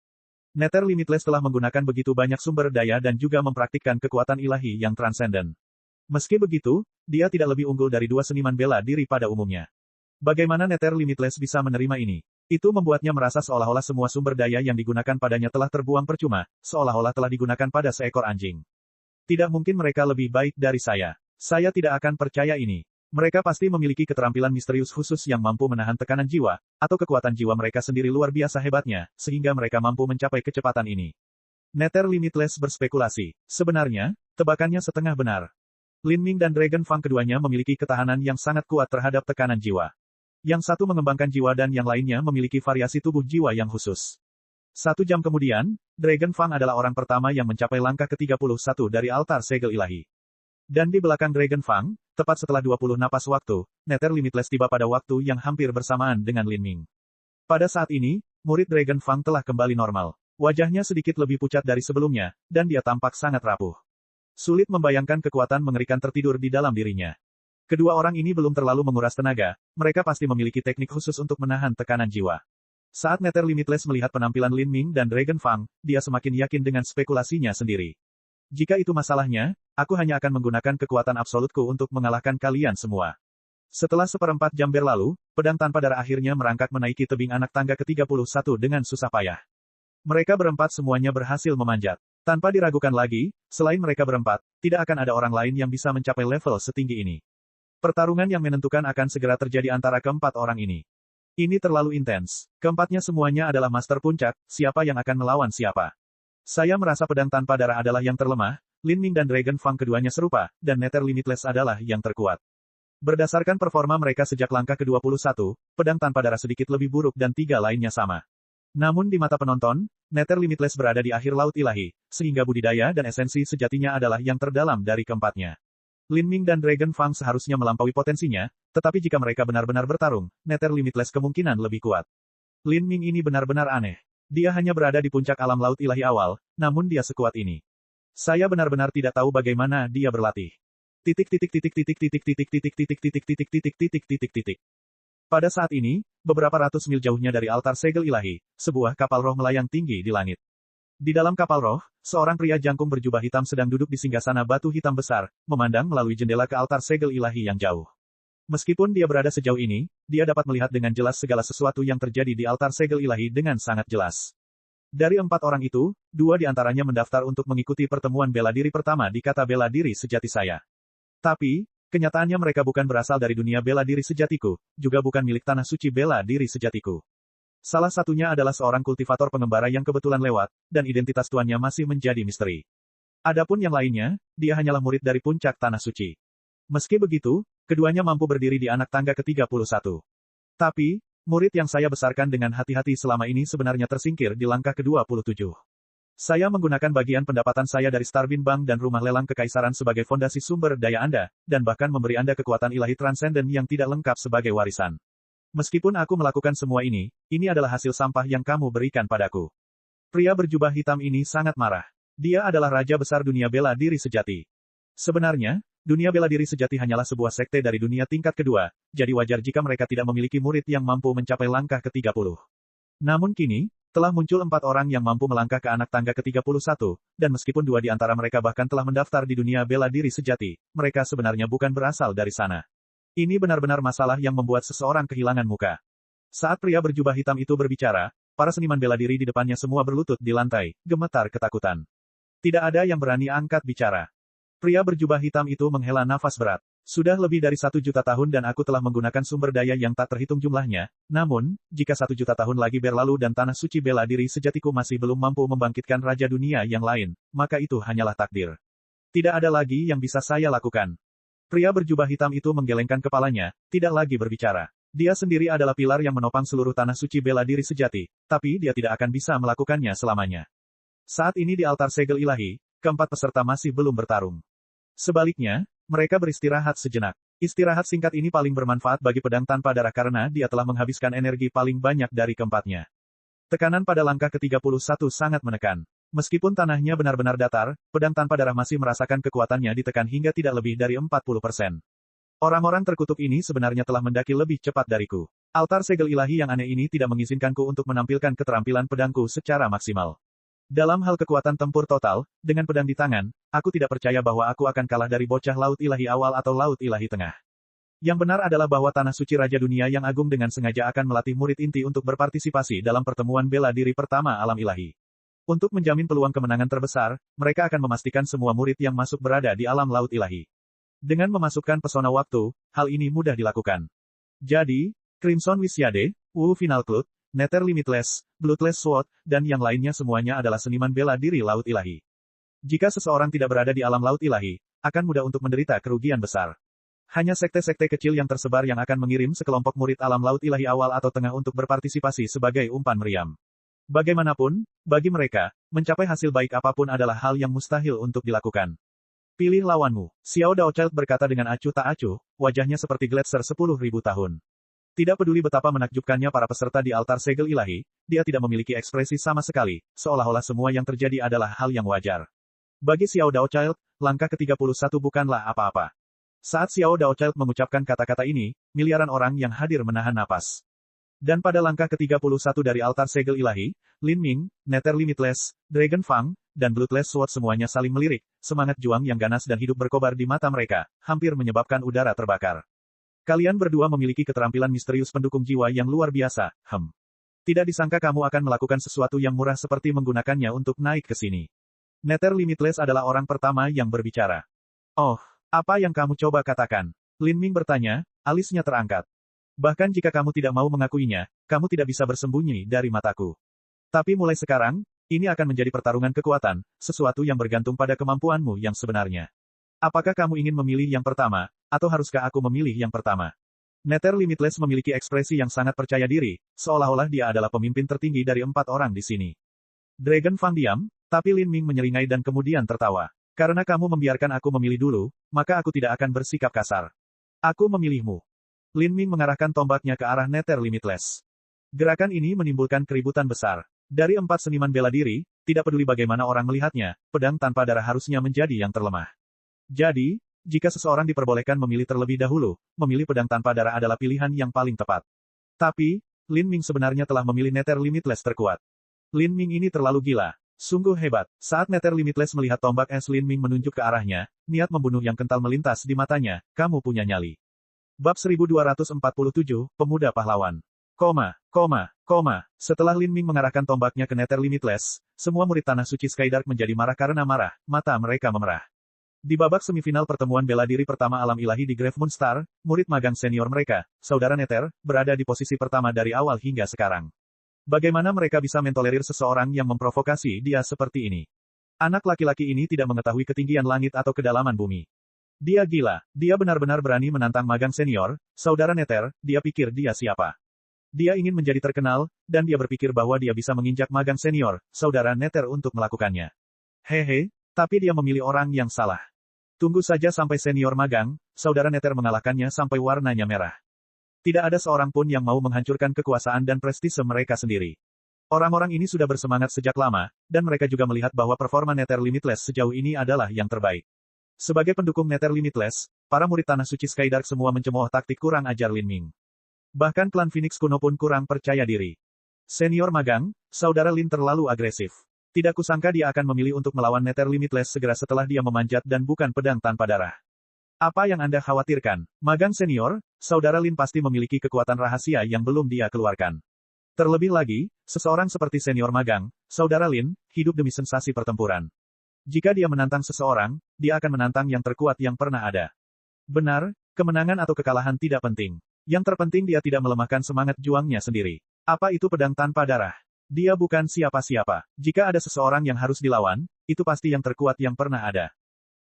Nether Limitless telah menggunakan begitu banyak sumber daya dan juga mempraktikkan kekuatan ilahi yang transenden. Meski begitu, dia tidak lebih unggul dari dua seniman bela diri pada umumnya. Bagaimana Nether Limitless bisa menerima ini? Itu membuatnya merasa seolah-olah semua sumber daya yang digunakan padanya telah terbuang percuma, seolah-olah telah digunakan pada seekor anjing. Tidak mungkin mereka lebih baik dari saya. Saya tidak akan percaya ini. Mereka pasti memiliki keterampilan misterius khusus yang mampu menahan tekanan jiwa, atau kekuatan jiwa mereka sendiri luar biasa hebatnya, sehingga mereka mampu mencapai kecepatan ini. Nether Limitless berspekulasi. Sebenarnya, tebakannya setengah benar. Lin Ming dan Dragon Fang keduanya memiliki ketahanan yang sangat kuat terhadap tekanan jiwa. Yang satu mengembangkan jiwa dan yang lainnya memiliki variasi tubuh jiwa yang khusus. 1 jam kemudian, Dragon Fang adalah orang pertama yang mencapai langkah ke-31 dari altar segel ilahi. Dan di belakang Dragon Fang, tepat setelah 20 napas waktu, Nether Limitless tiba pada waktu yang hampir bersamaan dengan Lin Ming. Pada saat ini, murid Dragon Fang telah kembali normal. Wajahnya sedikit lebih pucat dari sebelumnya, dan dia tampak sangat rapuh. Sulit membayangkan kekuatan mengerikan tertidur di dalam dirinya. Kedua orang ini belum terlalu menguras tenaga, mereka pasti memiliki teknik khusus untuk menahan tekanan jiwa. Saat Nether Limitless melihat penampilan Lin Ming dan Dragon Fang, dia semakin yakin dengan spekulasinya sendiri. Jika itu masalahnya, aku hanya akan menggunakan kekuatan absolutku untuk mengalahkan kalian semua. Setelah 1/4 jam berlalu, pedang tanpa darah akhirnya merangkak menaiki tebing anak tangga ke-31 dengan susah payah. Mereka berempat semuanya berhasil memanjat. Tanpa diragukan lagi, selain mereka berempat, tidak akan ada orang lain yang bisa mencapai level setinggi ini. Pertarungan yang menentukan akan segera terjadi antara keempat orang ini. Ini terlalu intens. Keempatnya semuanya adalah master puncak, siapa yang akan melawan siapa. Saya merasa pedang tanpa darah adalah yang terlemah, Lin Ming dan Dragon Fang keduanya serupa, dan Nether Limitless adalah yang terkuat. Berdasarkan performa mereka sejak langkah ke-21, pedang tanpa darah sedikit lebih buruk dan 3 lainnya sama. Namun di mata penonton, Nether Limitless berada di akhir laut ilahi, sehingga budidaya dan esensi sejatinya adalah yang terdalam dari keempatnya. Lin Ming dan Dragon Fang seharusnya melampaui potensinya, tetapi jika mereka benar-benar bertarung, Nether Limitless kemungkinan lebih kuat. Lin Ming ini benar-benar aneh. Dia hanya berada di puncak alam laut ilahi awal, namun dia sekuat ini. Saya benar-benar tidak tahu bagaimana dia berlatih. Pada saat ini, beberapa ratus mil jauhnya dari altar segel ilahi, sebuah kapal roh melayang tinggi di langit. Di dalam kapal roh, seorang pria jangkung berjubah hitam sedang duduk di singgasana batu hitam besar, memandang melalui jendela ke altar segel ilahi yang jauh. Meskipun dia berada sejauh ini, dia dapat melihat dengan jelas segala sesuatu yang terjadi di altar segel ilahi dengan sangat jelas. Dari 4 orang itu, 2 di antaranya mendaftar untuk mengikuti pertemuan bela diri pertama di kata bela diri sejati saya. Tapi, kenyataannya mereka bukan berasal dari dunia bela diri sejatiku, juga bukan milik tanah suci bela diri sejatiku. Salah satunya adalah seorang kultivator pengembara yang kebetulan lewat, dan identitas tuannya masih menjadi misteri. Adapun yang lainnya, dia hanyalah murid dari puncak tanah suci. Meski begitu, keduanya mampu berdiri di anak tangga ke-31. Tapi, murid yang saya besarkan dengan hati-hati selama ini sebenarnya tersingkir di langkah ke-27. Saya menggunakan bagian pendapatan saya dari Starbin Bank dan rumah lelang kekaisaran sebagai fondasi sumber daya Anda, dan bahkan memberi Anda kekuatan ilahi transenden yang tidak lengkap sebagai warisan. Meskipun aku melakukan semua ini adalah hasil sampah yang kamu berikan padaku. Pria berjubah hitam ini sangat marah. Dia adalah raja besar dunia bela diri sejati. Sebenarnya, dunia bela diri sejati hanyalah sebuah sekte dari dunia tingkat kedua, jadi wajar jika mereka tidak memiliki murid yang mampu mencapai langkah ke-30. Namun kini, telah muncul 4 orang yang mampu melangkah ke anak tangga ke-31, dan meskipun 2 di antara mereka bahkan telah mendaftar di dunia bela diri sejati, mereka sebenarnya bukan berasal dari sana. Ini benar-benar masalah yang membuat seseorang kehilangan muka. Saat pria berjubah hitam itu berbicara, para seniman bela diri di depannya semua berlutut di lantai, gemetar ketakutan. Tidak ada yang berani angkat bicara. Pria berjubah hitam itu menghela nafas berat. Sudah lebih dari 1 juta tahun dan aku telah menggunakan sumber daya yang tak terhitung jumlahnya, namun, jika 1 juta tahun lagi berlalu dan tanah suci bela diri sejatiku masih belum mampu membangkitkan Raja Dunia yang lain, maka itu hanyalah takdir. Tidak ada lagi yang bisa saya lakukan. Pria berjubah hitam itu menggelengkan kepalanya, tidak lagi berbicara. Dia sendiri adalah pilar yang menopang seluruh tanah suci bela diri sejati, tapi dia tidak akan bisa melakukannya selamanya. Saat ini di altar segel ilahi, keempat peserta masih belum bertarung. Sebaliknya, mereka beristirahat sejenak. Istirahat singkat ini paling bermanfaat bagi pedang tanpa darah karena dia telah menghabiskan energi paling banyak dari keempatnya. Tekanan pada langkah ke-31 sangat menekan. Meskipun tanahnya benar-benar datar, pedang tanpa darah masih merasakan kekuatannya ditekan hingga tidak lebih dari 40%. Orang-orang terkutuk ini sebenarnya telah mendaki lebih cepat dariku. Altar segel ilahi yang aneh ini tidak mengizinkanku untuk menampilkan keterampilan pedangku secara maksimal. Dalam hal kekuatan tempur total, dengan pedang di tangan, aku tidak percaya bahwa aku akan kalah dari bocah laut ilahi awal atau laut ilahi tengah. Yang benar adalah bahwa tanah suci Raja Dunia yang agung dengan sengaja akan melatih murid inti untuk berpartisipasi dalam pertemuan bela diri pertama alam ilahi. Untuk menjamin peluang kemenangan terbesar, mereka akan memastikan semua murid yang masuk berada di alam laut ilahi. Dengan memasukkan pesona waktu, hal ini mudah dilakukan. Jadi, Crimson Wishyade, Wu Final Cloud, Nether Limitless, Bloodless Sword, dan yang lainnya semuanya adalah seniman bela diri laut ilahi. Jika seseorang tidak berada di alam laut ilahi, akan mudah untuk menderita kerugian besar. Hanya sekte-sekte kecil yang tersebar yang akan mengirim sekelompok murid alam laut ilahi awal atau tengah untuk berpartisipasi sebagai umpan meriam. Bagaimanapun, bagi mereka, mencapai hasil baik apapun adalah hal yang mustahil untuk dilakukan. Pilih lawanmu. Xiao Daochild berkata dengan acuh tak acuh, wajahnya seperti gletser 10.000 tahun. Tidak peduli betapa menakjubkannya para peserta di altar segel ilahi, dia tidak memiliki ekspresi sama sekali, seolah-olah semua yang terjadi adalah hal yang wajar. Bagi Xiao Daochild, langkah ke-31 bukanlah apa-apa. Saat Xiao Daochild mengucapkan kata-kata ini, miliaran orang yang hadir menahan napas. Dan pada langkah ke-31 dari altar segel ilahi, Lin Ming, Nether Limitless, Dragon Fang, dan Bloodless Sword semuanya saling melirik, semangat juang yang ganas dan hidup berkobar di mata mereka, hampir menyebabkan udara terbakar. Kalian berdua memiliki keterampilan misterius pendukung jiwa yang luar biasa, Tidak disangka kamu akan melakukan sesuatu yang murah seperti menggunakannya untuk naik ke sini. Nether Limitless adalah orang pertama yang berbicara. Oh, apa yang kamu coba katakan? Lin Ming bertanya, alisnya terangkat. Bahkan jika kamu tidak mau mengakuinya, kamu tidak bisa bersembunyi dari mataku. Tapi mulai sekarang, ini akan menjadi pertarungan kekuatan, sesuatu yang bergantung pada kemampuanmu yang sebenarnya. Apakah kamu ingin memilih yang pertama, atau haruskah aku memilih yang pertama? Nether Limitless memiliki ekspresi yang sangat percaya diri, seolah-olah dia adalah pemimpin tertinggi dari 4 orang di sini. Dragon Fang diam, tapi Lin Ming menyeringai dan kemudian tertawa. Karena kamu membiarkan aku memilih dulu, maka aku tidak akan bersikap kasar. Aku memilihmu. Lin Ming mengarahkan tombaknya ke arah Nether Limitless. Gerakan ini menimbulkan keributan besar. Dari 4 seniman bela diri, tidak peduli bagaimana orang melihatnya, pedang tanpa darah harusnya menjadi yang terlemah. Jadi, jika seseorang diperbolehkan memilih terlebih dahulu, memilih pedang tanpa darah adalah pilihan yang paling tepat. Tapi, Lin Ming sebenarnya telah memilih Nether Limitless terkuat. Lin Ming ini terlalu gila. Sungguh hebat. Saat Nether Limitless melihat tombak es Lin Ming menunjuk ke arahnya, niat membunuh yang kental melintas di matanya, kamu punya nyali. Bab 1247, Pemuda Pahlawan. Setelah Lin Ming mengarahkan tombaknya ke Nether Limitless, semua murid tanah suci Skydark menjadi marah karena marah, mata mereka memerah. Di babak semifinal pertemuan bela diri pertama alam ilahi di Grave Moon Star, murid magang senior mereka, Saudara Nether, berada di posisi pertama dari awal hingga sekarang. Bagaimana mereka bisa mentolerir seseorang yang memprovokasi dia seperti ini? Anak laki-laki ini tidak mengetahui ketinggian langit atau kedalaman bumi. Dia gila, dia benar-benar berani menantang magang senior, Saudara Nether, dia pikir dia siapa? Dia ingin menjadi terkenal, dan dia berpikir bahwa dia bisa menginjak magang senior, Saudara Nether untuk melakukannya. Hehe, tapi dia memilih orang yang salah. Tunggu saja sampai senior magang, Saudara Nether mengalahkannya sampai warnanya merah. Tidak ada seorang pun yang mau menghancurkan kekuasaan dan prestise mereka sendiri. Orang-orang ini sudah bersemangat sejak lama, dan mereka juga melihat bahwa performa Nether Limitless sejauh ini adalah yang terbaik. Sebagai pendukung Nether Limitless, para murid tanah suci Skydark semua mencemooh taktik kurang ajar Lin Ming. Bahkan klan Phoenix kuno pun kurang percaya diri. Senior magang, Saudara Lin terlalu agresif. Tidak kusangka dia akan memilih untuk melawan Nether Limitless segera setelah dia memanjat dan bukan pedang tanpa darah. Apa yang Anda khawatirkan? Magang senior, Saudara Lin pasti memiliki kekuatan rahasia yang belum dia keluarkan. Terlebih lagi, seseorang seperti senior magang, Saudara Lin, hidup demi sensasi pertempuran. Jika dia menantang seseorang, dia akan menantang yang terkuat yang pernah ada. Benar, kemenangan atau kekalahan tidak penting. Yang terpenting dia tidak melemahkan semangat juangnya sendiri. Apa itu pedang tanpa darah? Dia bukan siapa-siapa. Jika ada seseorang yang harus dilawan, itu pasti yang terkuat yang pernah ada.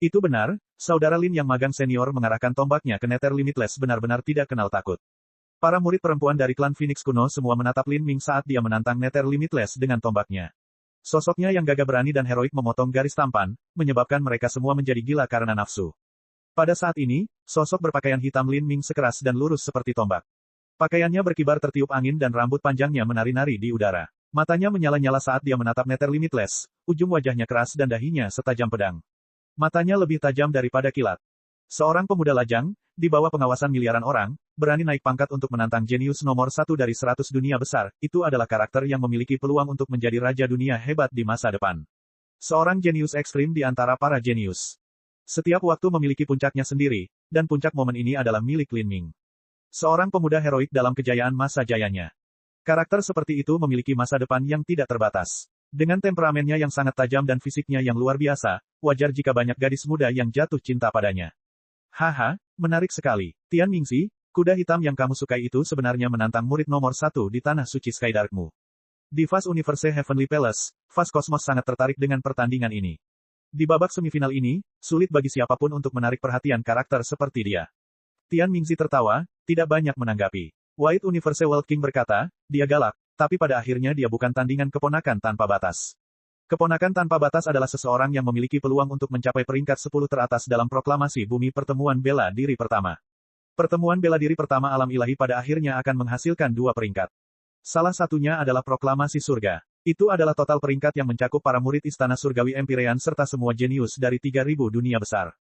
Itu benar, saudara Lin yang magang senior mengarahkan tombaknya ke Nether Limitless benar-benar tidak kenal takut. Para murid perempuan dari klan Phoenix kuno semua menatap Lin Ming saat dia menantang Nether Limitless dengan tombaknya. Sosoknya yang gagah berani dan heroik memotong garis tampan, menyebabkan mereka semua menjadi gila karena nafsu. Pada saat ini, sosok berpakaian hitam Lin Ming sekeras dan lurus seperti tombak. Pakaiannya berkibar tertiup angin dan rambut panjangnya menari-nari di udara. Matanya menyala-nyala saat dia menatap Nether Limitless, ujung wajahnya keras dan dahinya setajam pedang. Matanya lebih tajam daripada kilat. Seorang pemuda lajang, di bawah pengawasan miliaran orang, berani naik pangkat untuk menantang jenius nomor 1 dari 100 dunia besar, itu adalah karakter yang memiliki peluang untuk menjadi raja dunia hebat di masa depan. Seorang jenius ekstrim di antara para jenius. Setiap waktu memiliki puncaknya sendiri, dan puncak momen ini adalah milik Lin Ming. Seorang pemuda heroik dalam kejayaan masa jayanya. Karakter seperti itu memiliki masa depan yang tidak terbatas. Dengan temperamennya yang sangat tajam dan fisiknya yang luar biasa, wajar jika banyak gadis muda yang jatuh cinta padanya. Haha, menarik sekali. Tian Mingxi, kuda hitam yang kamu sukai itu sebenarnya menantang murid nomor 1 di tanah suci Skydarkmu. Di Fast Universe Heavenly Palace, Fast Cosmos sangat tertarik dengan pertandingan ini. Di babak semifinal ini, sulit bagi siapapun untuk menarik perhatian karakter seperti dia. Tian Mingxi tertawa, tidak banyak menanggapi. White Universe World King berkata, dia galak. Tapi pada akhirnya dia bukan tandingan keponakan tanpa batas. Keponakan tanpa batas adalah seseorang yang memiliki peluang untuk mencapai peringkat 10 teratas dalam proklamasi bumi pertemuan bela diri pertama. Pertemuan bela diri pertama alam ilahi pada akhirnya akan menghasilkan 2 peringkat. Salah satunya adalah proklamasi surga. Itu adalah total peringkat yang mencakup para murid istana surgawi Empyrean serta semua jenius dari 3000 dunia besar.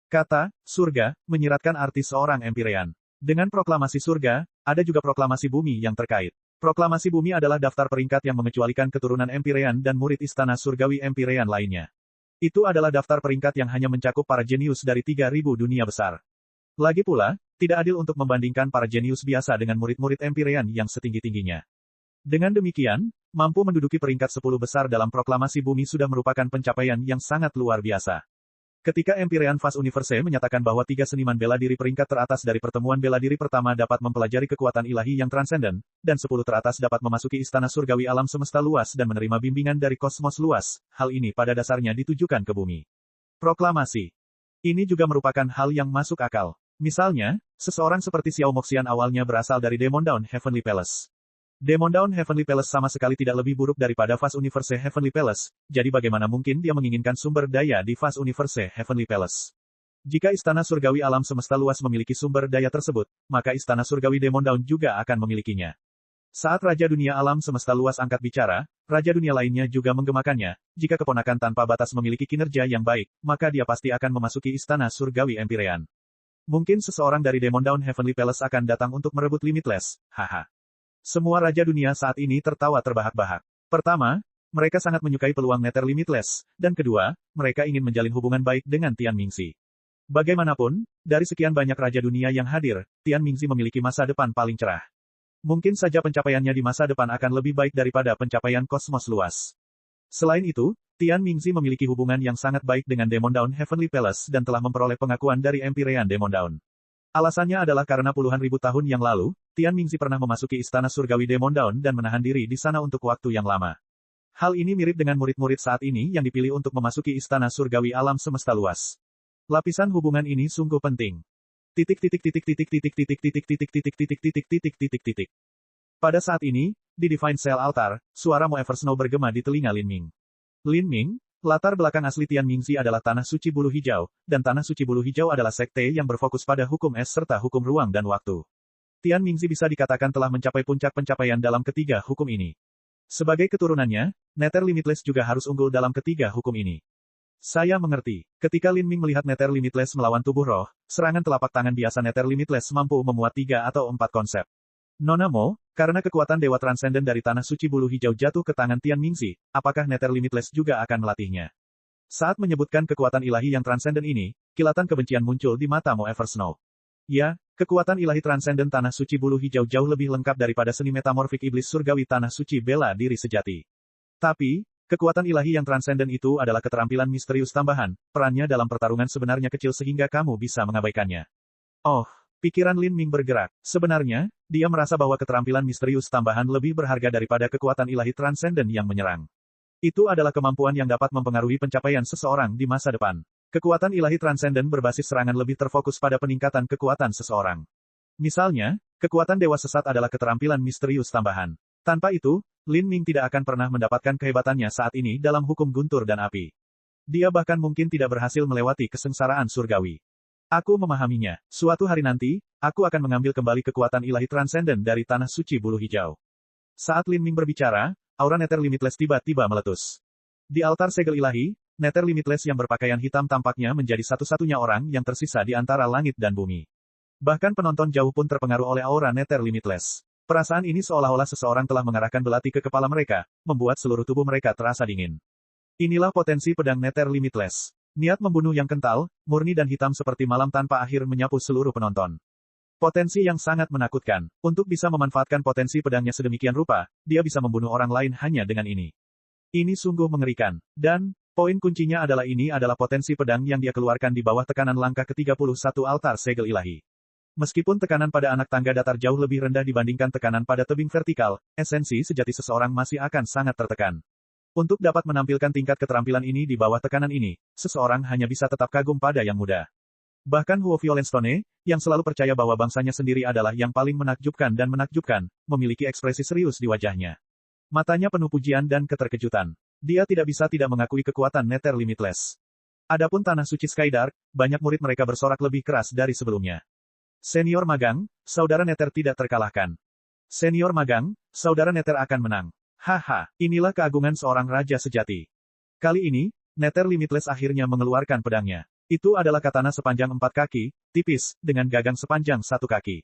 Kata, surga, menyiratkan arti seorang Empyrean. Dengan proklamasi surga, ada juga proklamasi bumi yang terkait. Proklamasi bumi adalah daftar peringkat yang mengecualikan keturunan Empyrean dan murid istana surgawi Empyrean lainnya. Itu adalah daftar peringkat yang hanya mencakup para jenius dari 3000 dunia besar. Lagi pula, tidak adil untuk membandingkan para jenius biasa dengan murid-murid Empyrean yang setinggi-tingginya. Dengan demikian, mampu menduduki peringkat 10 besar dalam proklamasi bumi sudah merupakan pencapaian yang sangat luar biasa. Ketika Empyrean Fast Universe menyatakan bahwa 3 seniman bela diri peringkat teratas dari pertemuan bela diri pertama dapat mempelajari kekuatan ilahi yang transenden, dan 10 teratas dapat memasuki istana surgawi alam semesta luas dan menerima bimbingan dari kosmos luas, hal ini pada dasarnya ditujukan ke bumi. Proklamasi. Ini juga merupakan hal yang masuk akal. Misalnya, seseorang seperti Xiao Moxian awalnya berasal dari Demon Dawn Heavenly Palace. Demon Dawn Heavenly Palace sama sekali tidak lebih buruk daripada Fast Universe Heavenly Palace, jadi bagaimana mungkin dia menginginkan sumber daya di Fast Universe Heavenly Palace? Jika istana surgawi alam semesta luas memiliki sumber daya tersebut, maka istana surgawi Demon Dawn juga akan memilikinya. Saat Raja Dunia Alam Semesta Luas angkat bicara, Raja Dunia lainnya juga menggemakannya. Jika keponakan tanpa batas memiliki kinerja yang baik, maka dia pasti akan memasuki istana surgawi Empyrean. Mungkin seseorang dari Demon Dawn Heavenly Palace akan datang untuk merebut Limitless, haha. Semua Raja Dunia saat ini tertawa terbahak-bahak. Pertama, mereka sangat menyukai peluang Nether Limitless, dan kedua, mereka ingin menjalin hubungan baik dengan Tian Mingxi. Bagaimanapun, dari sekian banyak Raja Dunia yang hadir, Tian Mingxi memiliki masa depan paling cerah. Mungkin saja pencapaiannya di masa depan akan lebih baik daripada pencapaian kosmos luas. Selain itu, Tian Mingxi memiliki hubungan yang sangat baik dengan Demon Dawn Heavenly Palace dan telah memperoleh pengakuan dari Empyrean Demon Dawn. Alasannya adalah karena puluhan ribu tahun yang lalu, Tian Mingxi pernah memasuki istana surgawi Demon Dawn dan menahan diri di sana untuk waktu yang lama. Hal ini mirip dengan murid-murid saat ini yang dipilih untuk memasuki istana surgawi alam semesta luas. Lapisan hubungan ini sungguh penting. Pada saat ini, di Divine Cell Altar, suara Mo Ever Snow bergema di telinga Lin Ming. Lin Ming, latar belakang asli Tian Mingxi adalah Tanah Suci Bulu Hijau, dan Tanah Suci Bulu Hijau adalah sekte yang berfokus pada hukum es serta hukum ruang dan waktu. Tian Mingxi bisa dikatakan telah mencapai puncak pencapaian dalam ketiga hukum ini. Sebagai keturunannya, Nether Limitless juga harus unggul dalam ketiga hukum ini. Saya mengerti. Ketika Lin Ming melihat Nether Limitless melawan tubuh roh, serangan telapak tangan biasa Nether Limitless mampu memuat 3 atau 4 konsep. Nona Mo, karena kekuatan Dewa Transenden dari Tanah Suci Bulu Hijau jatuh ke tangan Tian Mingxi, apakah Nether Limitless juga akan melatihnya? Saat menyebutkan kekuatan ilahi yang transenden ini, kilatan kebencian muncul di mata Mo Ever Snow. Ya, kekuatan ilahi transenden Tanah Suci Bulu Hijau jauh lebih lengkap daripada seni metamorfik iblis surgawi Tanah Suci bela diri sejati. Tapi, kekuatan ilahi yang transenden itu adalah keterampilan misterius tambahan, perannya dalam pertarungan sebenarnya kecil sehingga kamu bisa mengabaikannya. Oh, pikiran Lin Ming bergerak. Sebenarnya, dia merasa bahwa keterampilan misterius tambahan lebih berharga daripada kekuatan ilahi transenden yang menyerang. Itu adalah kemampuan yang dapat mempengaruhi pencapaian seseorang di masa depan. Kekuatan ilahi transenden berbasis serangan lebih terfokus pada peningkatan kekuatan seseorang. Misalnya, kekuatan dewa sesat adalah keterampilan misterius tambahan. Tanpa itu, Lin Ming tidak akan pernah mendapatkan kehebatannya saat ini dalam hukum guntur dan api. Dia bahkan mungkin tidak berhasil melewati kesengsaraan surgawi. Aku memahaminya. Suatu hari nanti, aku akan mengambil kembali kekuatan ilahi transenden dari tanah suci bulu hijau. Saat Lin Ming berbicara, aura Nether Limitless tiba-tiba meletus. Di altar segel ilahi, Nether Limitless yang berpakaian hitam tampaknya menjadi satu-satunya orang yang tersisa di antara langit dan bumi. Bahkan penonton jauh pun terpengaruh oleh aura Nether Limitless. Perasaan ini seolah-olah seseorang telah mengarahkan belati ke kepala mereka, membuat seluruh tubuh mereka terasa dingin. Inilah potensi pedang Nether Limitless. Niat membunuh yang kental, murni dan hitam seperti malam tanpa akhir menyapu seluruh penonton. Potensi yang sangat menakutkan. Untuk bisa memanfaatkan potensi pedangnya sedemikian rupa, dia bisa membunuh orang lain hanya dengan ini. Ini sungguh mengerikan. Dan, poin kuncinya adalah potensi pedang yang dia keluarkan di bawah tekanan langkah ke-31 altar segel ilahi. Meskipun tekanan pada anak tangga datar jauh lebih rendah dibandingkan tekanan pada tebing vertikal, esensi sejati seseorang masih akan sangat tertekan. Untuk dapat menampilkan tingkat keterampilan ini di bawah tekanan ini, seseorang hanya bisa tetap kagum pada yang muda. Bahkan Huo Violenstone, yang selalu percaya bahwa bangsanya sendiri adalah yang paling menakjubkan dan menakjubkan, memiliki ekspresi serius di wajahnya. Matanya penuh pujian dan keterkejutan. Dia tidak bisa tidak mengakui kekuatan Nether Limitless. Adapun Tanah Suci Skydark, banyak murid mereka bersorak lebih keras dari sebelumnya. Senior Magang, saudara Nether tidak terkalahkan. Senior Magang, saudara Nether akan menang. Haha, inilah keagungan seorang raja sejati. Kali ini, Nether Limitless akhirnya mengeluarkan pedangnya. Itu adalah katana sepanjang 4 kaki, tipis, dengan gagang sepanjang 1 kaki.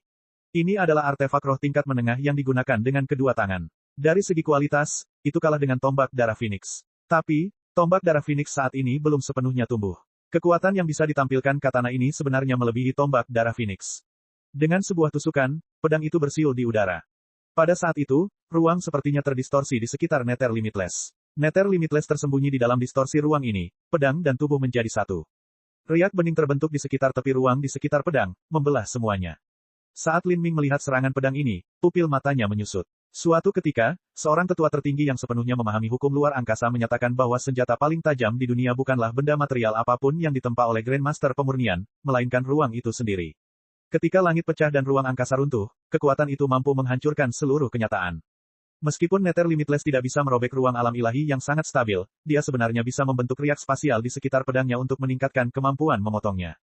Ini adalah artefak roh tingkat menengah yang digunakan dengan kedua tangan. Dari segi kualitas, itu kalah dengan tombak darah Phoenix. Tapi, tombak darah Phoenix saat ini belum sepenuhnya tumbuh. Kekuatan yang bisa ditampilkan katana ini sebenarnya melebihi tombak darah Phoenix. Dengan sebuah tusukan, pedang itu bersiul di udara. Pada saat itu, ruang sepertinya terdistorsi di sekitar Nether Limitless. Nether Limitless tersembunyi di dalam distorsi ruang ini, pedang dan tubuh menjadi satu. Riak bening terbentuk di sekitar tepi ruang di sekitar pedang, membelah semuanya. Saat Lin Ming melihat serangan pedang ini, pupil matanya menyusut. Suatu ketika, seorang tetua tertinggi yang sepenuhnya memahami hukum luar angkasa menyatakan bahwa senjata paling tajam di dunia bukanlah benda material apapun yang ditempa oleh Grandmaster Pemurnian, melainkan ruang itu sendiri. Ketika langit pecah dan ruang angkasa runtuh, kekuatan itu mampu menghancurkan seluruh kenyataan. Meskipun Nether Limitless tidak bisa merobek ruang alam ilahi yang sangat stabil, dia sebenarnya bisa membentuk riak spasial di sekitar pedangnya untuk meningkatkan kemampuan memotongnya.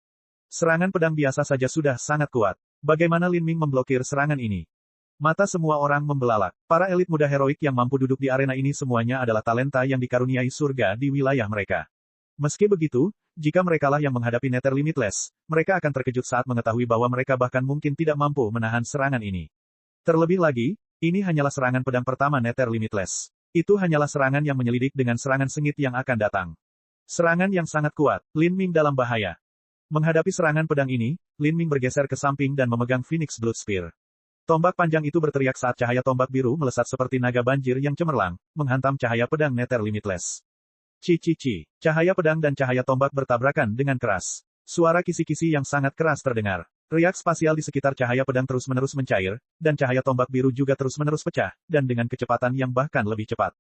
Serangan pedang biasa saja sudah sangat kuat. Bagaimana Lin Ming memblokir serangan ini? Mata semua orang membelalak. Para elit muda heroik yang mampu duduk di arena ini semuanya adalah talenta yang dikaruniai surga di wilayah mereka. Meski begitu, jika merekalah yang menghadapi Nether Limitless, mereka akan terkejut saat mengetahui bahwa mereka bahkan mungkin tidak mampu menahan serangan ini. Terlebih lagi, ini hanyalah serangan pedang pertama Nether Limitless. Itu hanyalah serangan yang menyelidik dengan serangan sengit yang akan datang. Serangan yang sangat kuat, Lin Ming dalam bahaya. Menghadapi serangan pedang ini, Lin Ming bergeser ke samping dan memegang Phoenix Blood Spear. Tombak panjang itu berteriak saat cahaya tombak biru melesat seperti naga banjir yang cemerlang, menghantam cahaya pedang Nether Limitless. Ci-ci-ci. Cahaya pedang dan cahaya tombak bertabrakan dengan keras. Suara kisi-kisi yang sangat keras terdengar. Riak spasial di sekitar cahaya pedang terus-menerus mencair, dan cahaya tombak biru juga terus-menerus pecah, dan dengan kecepatan yang bahkan lebih cepat.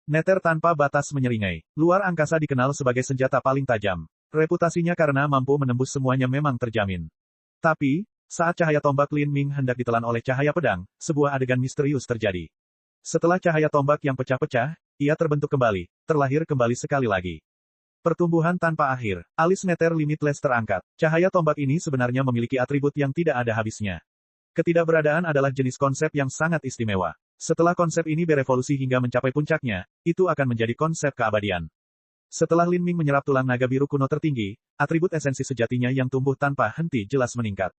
Nether tanpa batas menyeringai. Luar angkasa dikenal sebagai senjata paling tajam. Reputasinya karena mampu menembus semuanya memang terjamin. Tapi, saat cahaya tombak Lin Ming hendak ditelan oleh cahaya pedang, sebuah adegan misterius terjadi. Setelah cahaya tombak yang pecah-pecah, ia terbentuk kembali, terlahir kembali sekali lagi. Pertumbuhan tanpa akhir, alis Nether Limitless terangkat. Cahaya tombak ini sebenarnya memiliki atribut yang tidak ada habisnya. Ketidakberadaan adalah jenis konsep yang sangat istimewa. Setelah konsep ini berevolusi hingga mencapai puncaknya, itu akan menjadi konsep keabadian. Setelah Lin Ming menyerap tulang naga biru kuno tertinggi, atribut esensi sejatinya yang tumbuh tanpa henti jelas meningkat.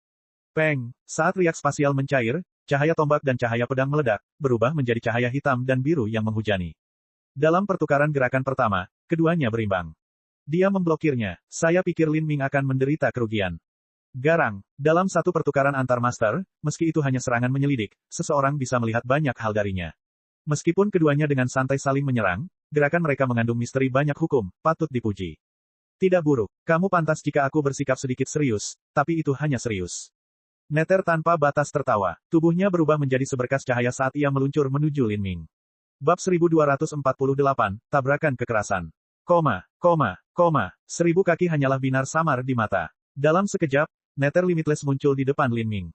Peng, saat riak spasial mencair, cahaya tombak dan cahaya pedang meledak, berubah menjadi cahaya hitam dan biru yang menghujani. Dalam pertukaran gerakan pertama, keduanya berimbang. Dia memblokirnya. Saya pikir Lin Ming akan menderita kerugian. Garang, dalam satu pertukaran antar master, meski itu hanya serangan menyelidik, seseorang bisa melihat banyak hal darinya. Meskipun keduanya dengan santai saling menyerang, gerakan mereka mengandung misteri banyak hukum, patut dipuji. Tidak buruk, kamu pantas jika aku bersikap sedikit serius, tapi itu hanya serius. Neter tanpa batas tertawa. Tubuhnya berubah menjadi seberkas cahaya saat ia meluncur menuju Lin Ming. Bab 1248, Tabrakan Kekerasan. Seribu kaki hanyalah binar samar di mata. Dalam sekejap, Nether Limitless muncul di depan Lin Ming.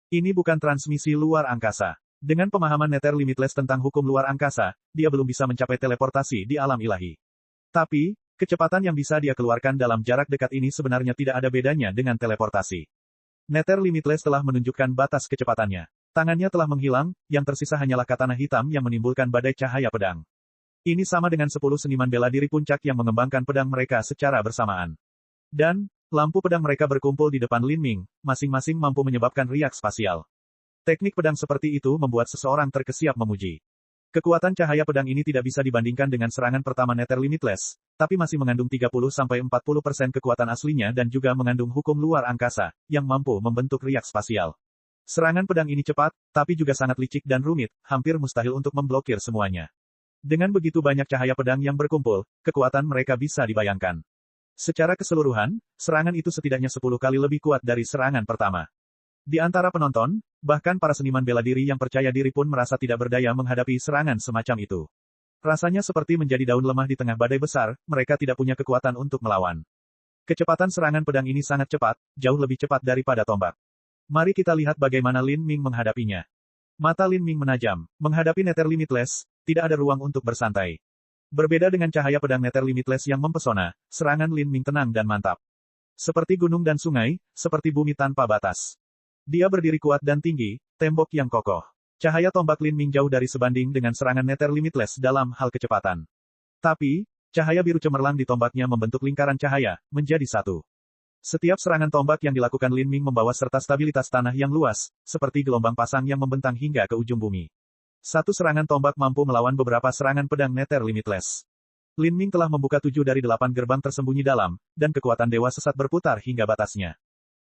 Ini bukan transmisi luar angkasa. Dengan pemahaman Nether Limitless tentang hukum luar angkasa, dia belum bisa mencapai teleportasi di alam ilahi. Tapi, kecepatan yang bisa dia keluarkan dalam jarak dekat ini sebenarnya tidak ada bedanya dengan teleportasi. Nether Limitless telah menunjukkan batas kecepatannya. Tangannya telah menghilang, yang tersisa hanyalah katana hitam yang menimbulkan badai cahaya pedang. Ini sama dengan 10 seniman bela diri puncak yang mengembangkan pedang mereka secara bersamaan. Dan, lampu pedang mereka berkumpul di depan Lin Ming, masing-masing mampu menyebabkan riak spasial. Teknik pedang seperti itu membuat seseorang terkesiap memuji. Kekuatan cahaya pedang ini tidak bisa dibandingkan dengan serangan pertama Nether Limitless, tapi masih mengandung 30-40% kekuatan aslinya dan juga mengandung hukum luar angkasa, yang mampu membentuk riak spasial. Serangan pedang ini cepat, tapi juga sangat licik dan rumit, hampir mustahil untuk memblokir semuanya. Dengan begitu banyak cahaya pedang yang berkumpul, kekuatan mereka bisa dibayangkan. Secara keseluruhan, serangan itu setidaknya 10 kali lebih kuat dari serangan pertama. Di antara penonton, bahkan para seniman bela diri yang percaya diri pun merasa tidak berdaya menghadapi serangan semacam itu. Rasanya seperti menjadi daun lemah di tengah badai besar, mereka tidak punya kekuatan untuk melawan. Kecepatan serangan pedang ini sangat cepat, jauh lebih cepat daripada tombak. Mari kita lihat bagaimana Lin Ming menghadapinya. Mata Lin Ming menajam. Menghadapi Nether Limitless, tidak ada ruang untuk bersantai. Berbeda dengan cahaya pedang Nether Limitless yang mempesona, serangan Lin Ming tenang dan mantap. Seperti gunung dan sungai, seperti bumi tanpa batas. Dia berdiri kuat dan tinggi, tembok yang kokoh. Cahaya tombak Lin Ming jauh dari sebanding dengan serangan Nether Limitless dalam hal kecepatan. Tapi, cahaya biru cemerlang di tombaknya membentuk lingkaran cahaya, menjadi satu. Setiap serangan tombak yang dilakukan Lin Ming membawa serta stabilitas tanah yang luas, seperti gelombang pasang yang membentang hingga ke ujung bumi. Satu serangan tombak mampu melawan beberapa serangan pedang Nether Limitless. Lin Ming telah membuka 7 dari 8 gerbang tersembunyi dalam, dan kekuatan dewa sesat berputar hingga batasnya.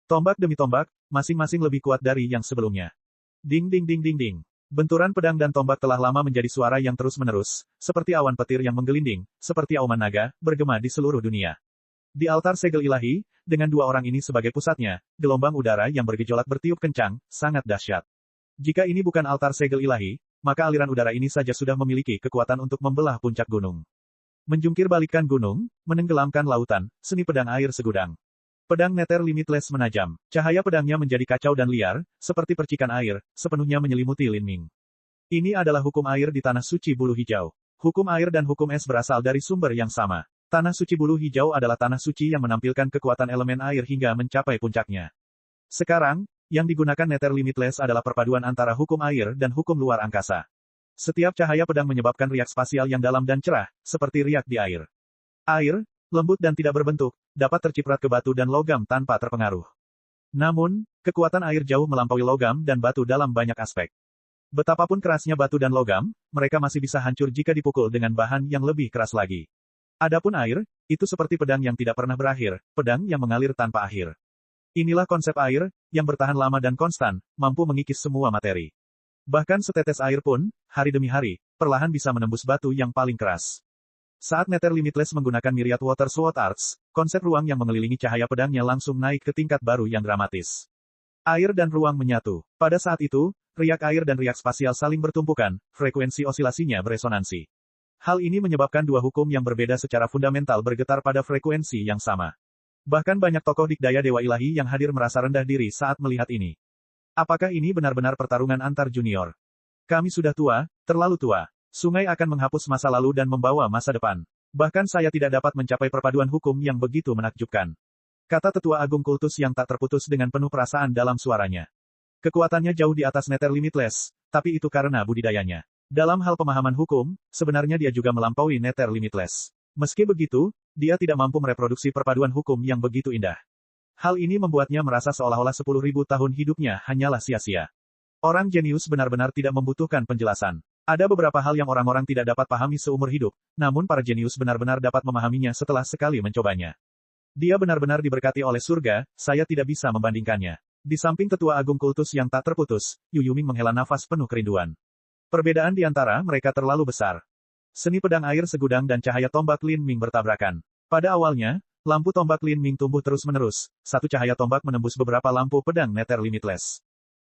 Tombak demi tombak, masing-masing lebih kuat dari yang sebelumnya. Ding ding ding ding ding. Benturan pedang dan tombak telah lama menjadi suara yang terus-menerus, seperti awan petir yang menggelinding, seperti auman naga, bergema di seluruh dunia. Di altar segel ilahi, dengan dua orang ini sebagai pusatnya, gelombang udara yang bergejolak bertiup kencang, sangat dahsyat. Jika ini bukan altar segel ilahi, maka aliran udara ini saja sudah memiliki kekuatan untuk membelah puncak gunung. Menjungkir balikkan gunung, menenggelamkan lautan, seni pedang air segudang. Pedang Nether Limitless menajam. Cahaya pedangnya menjadi kacau dan liar, seperti percikan air, sepenuhnya menyelimuti Lin Ming. Ini adalah hukum air di Tanah Suci Bulu Hijau. Hukum air dan hukum es berasal dari sumber yang sama. Tanah Suci Bulu Hijau adalah tanah suci yang menampilkan kekuatan elemen air hingga mencapai puncaknya. Sekarang, yang digunakan Nether Limitless adalah perpaduan antara hukum air dan hukum luar angkasa. Setiap cahaya pedang menyebabkan riak spasial yang dalam dan cerah, seperti riak di air. Air, lembut dan tidak berbentuk, dapat terciprat ke batu dan logam tanpa terpengaruh. Namun, kekuatan air jauh melampaui logam dan batu dalam banyak aspek. Betapapun kerasnya batu dan logam, mereka masih bisa hancur jika dipukul dengan bahan yang lebih keras lagi. Adapun air, itu seperti pedang yang tidak pernah berakhir, pedang yang mengalir tanpa akhir. Inilah konsep air, yang bertahan lama dan konstan, mampu mengikis semua materi. Bahkan setetes air pun, hari demi hari, perlahan bisa menembus batu yang paling keras. Saat Nether Limitless menggunakan Myriad Water Sword Arts, konsep ruang yang mengelilingi cahaya pedangnya langsung naik ke tingkat baru yang dramatis. Air dan ruang menyatu. Pada saat itu, riak air dan riak spasial saling bertumpukan, frekuensi osilasinya beresonansi. Hal ini menyebabkan dua hukum yang berbeda secara fundamental bergetar pada frekuensi yang sama. Bahkan banyak tokoh dikdaya dewa ilahi yang hadir merasa rendah diri saat melihat ini. Apakah ini benar-benar pertarungan antar junior? Kami sudah tua, terlalu tua. Sungai akan menghapus masa lalu dan membawa masa depan. Bahkan saya tidak dapat mencapai perpaduan hukum yang begitu menakjubkan. Kata tetua agung kultus yang tak terputus dengan penuh perasaan dalam suaranya. Kekuatannya jauh di atas Nether Limitless, tapi itu karena budidayanya. Dalam hal pemahaman hukum, sebenarnya dia juga melampaui Nether Limitless. Meski begitu, dia tidak mampu mereproduksi perpaduan hukum yang begitu indah. Hal ini membuatnya merasa seolah-olah 10.000 tahun hidupnya hanyalah sia-sia. Orang jenius benar-benar tidak membutuhkan penjelasan. Ada beberapa hal yang orang-orang tidak dapat pahami seumur hidup, namun para jenius benar-benar dapat memahaminya setelah sekali mencobanya. Dia benar-benar diberkati oleh surga, saya tidak bisa membandingkannya. Di samping tetua agung kultus yang tak terputus, Yu Yuming menghela nafas penuh kerinduan. Perbedaan di antara mereka terlalu besar. Seni pedang air segudang dan cahaya tombak Lin Ming bertabrakan. Pada awalnya, lampu tombak Lin Ming tumbuh terus-menerus, satu cahaya tombak menembus beberapa lampu pedang Nether Limitless.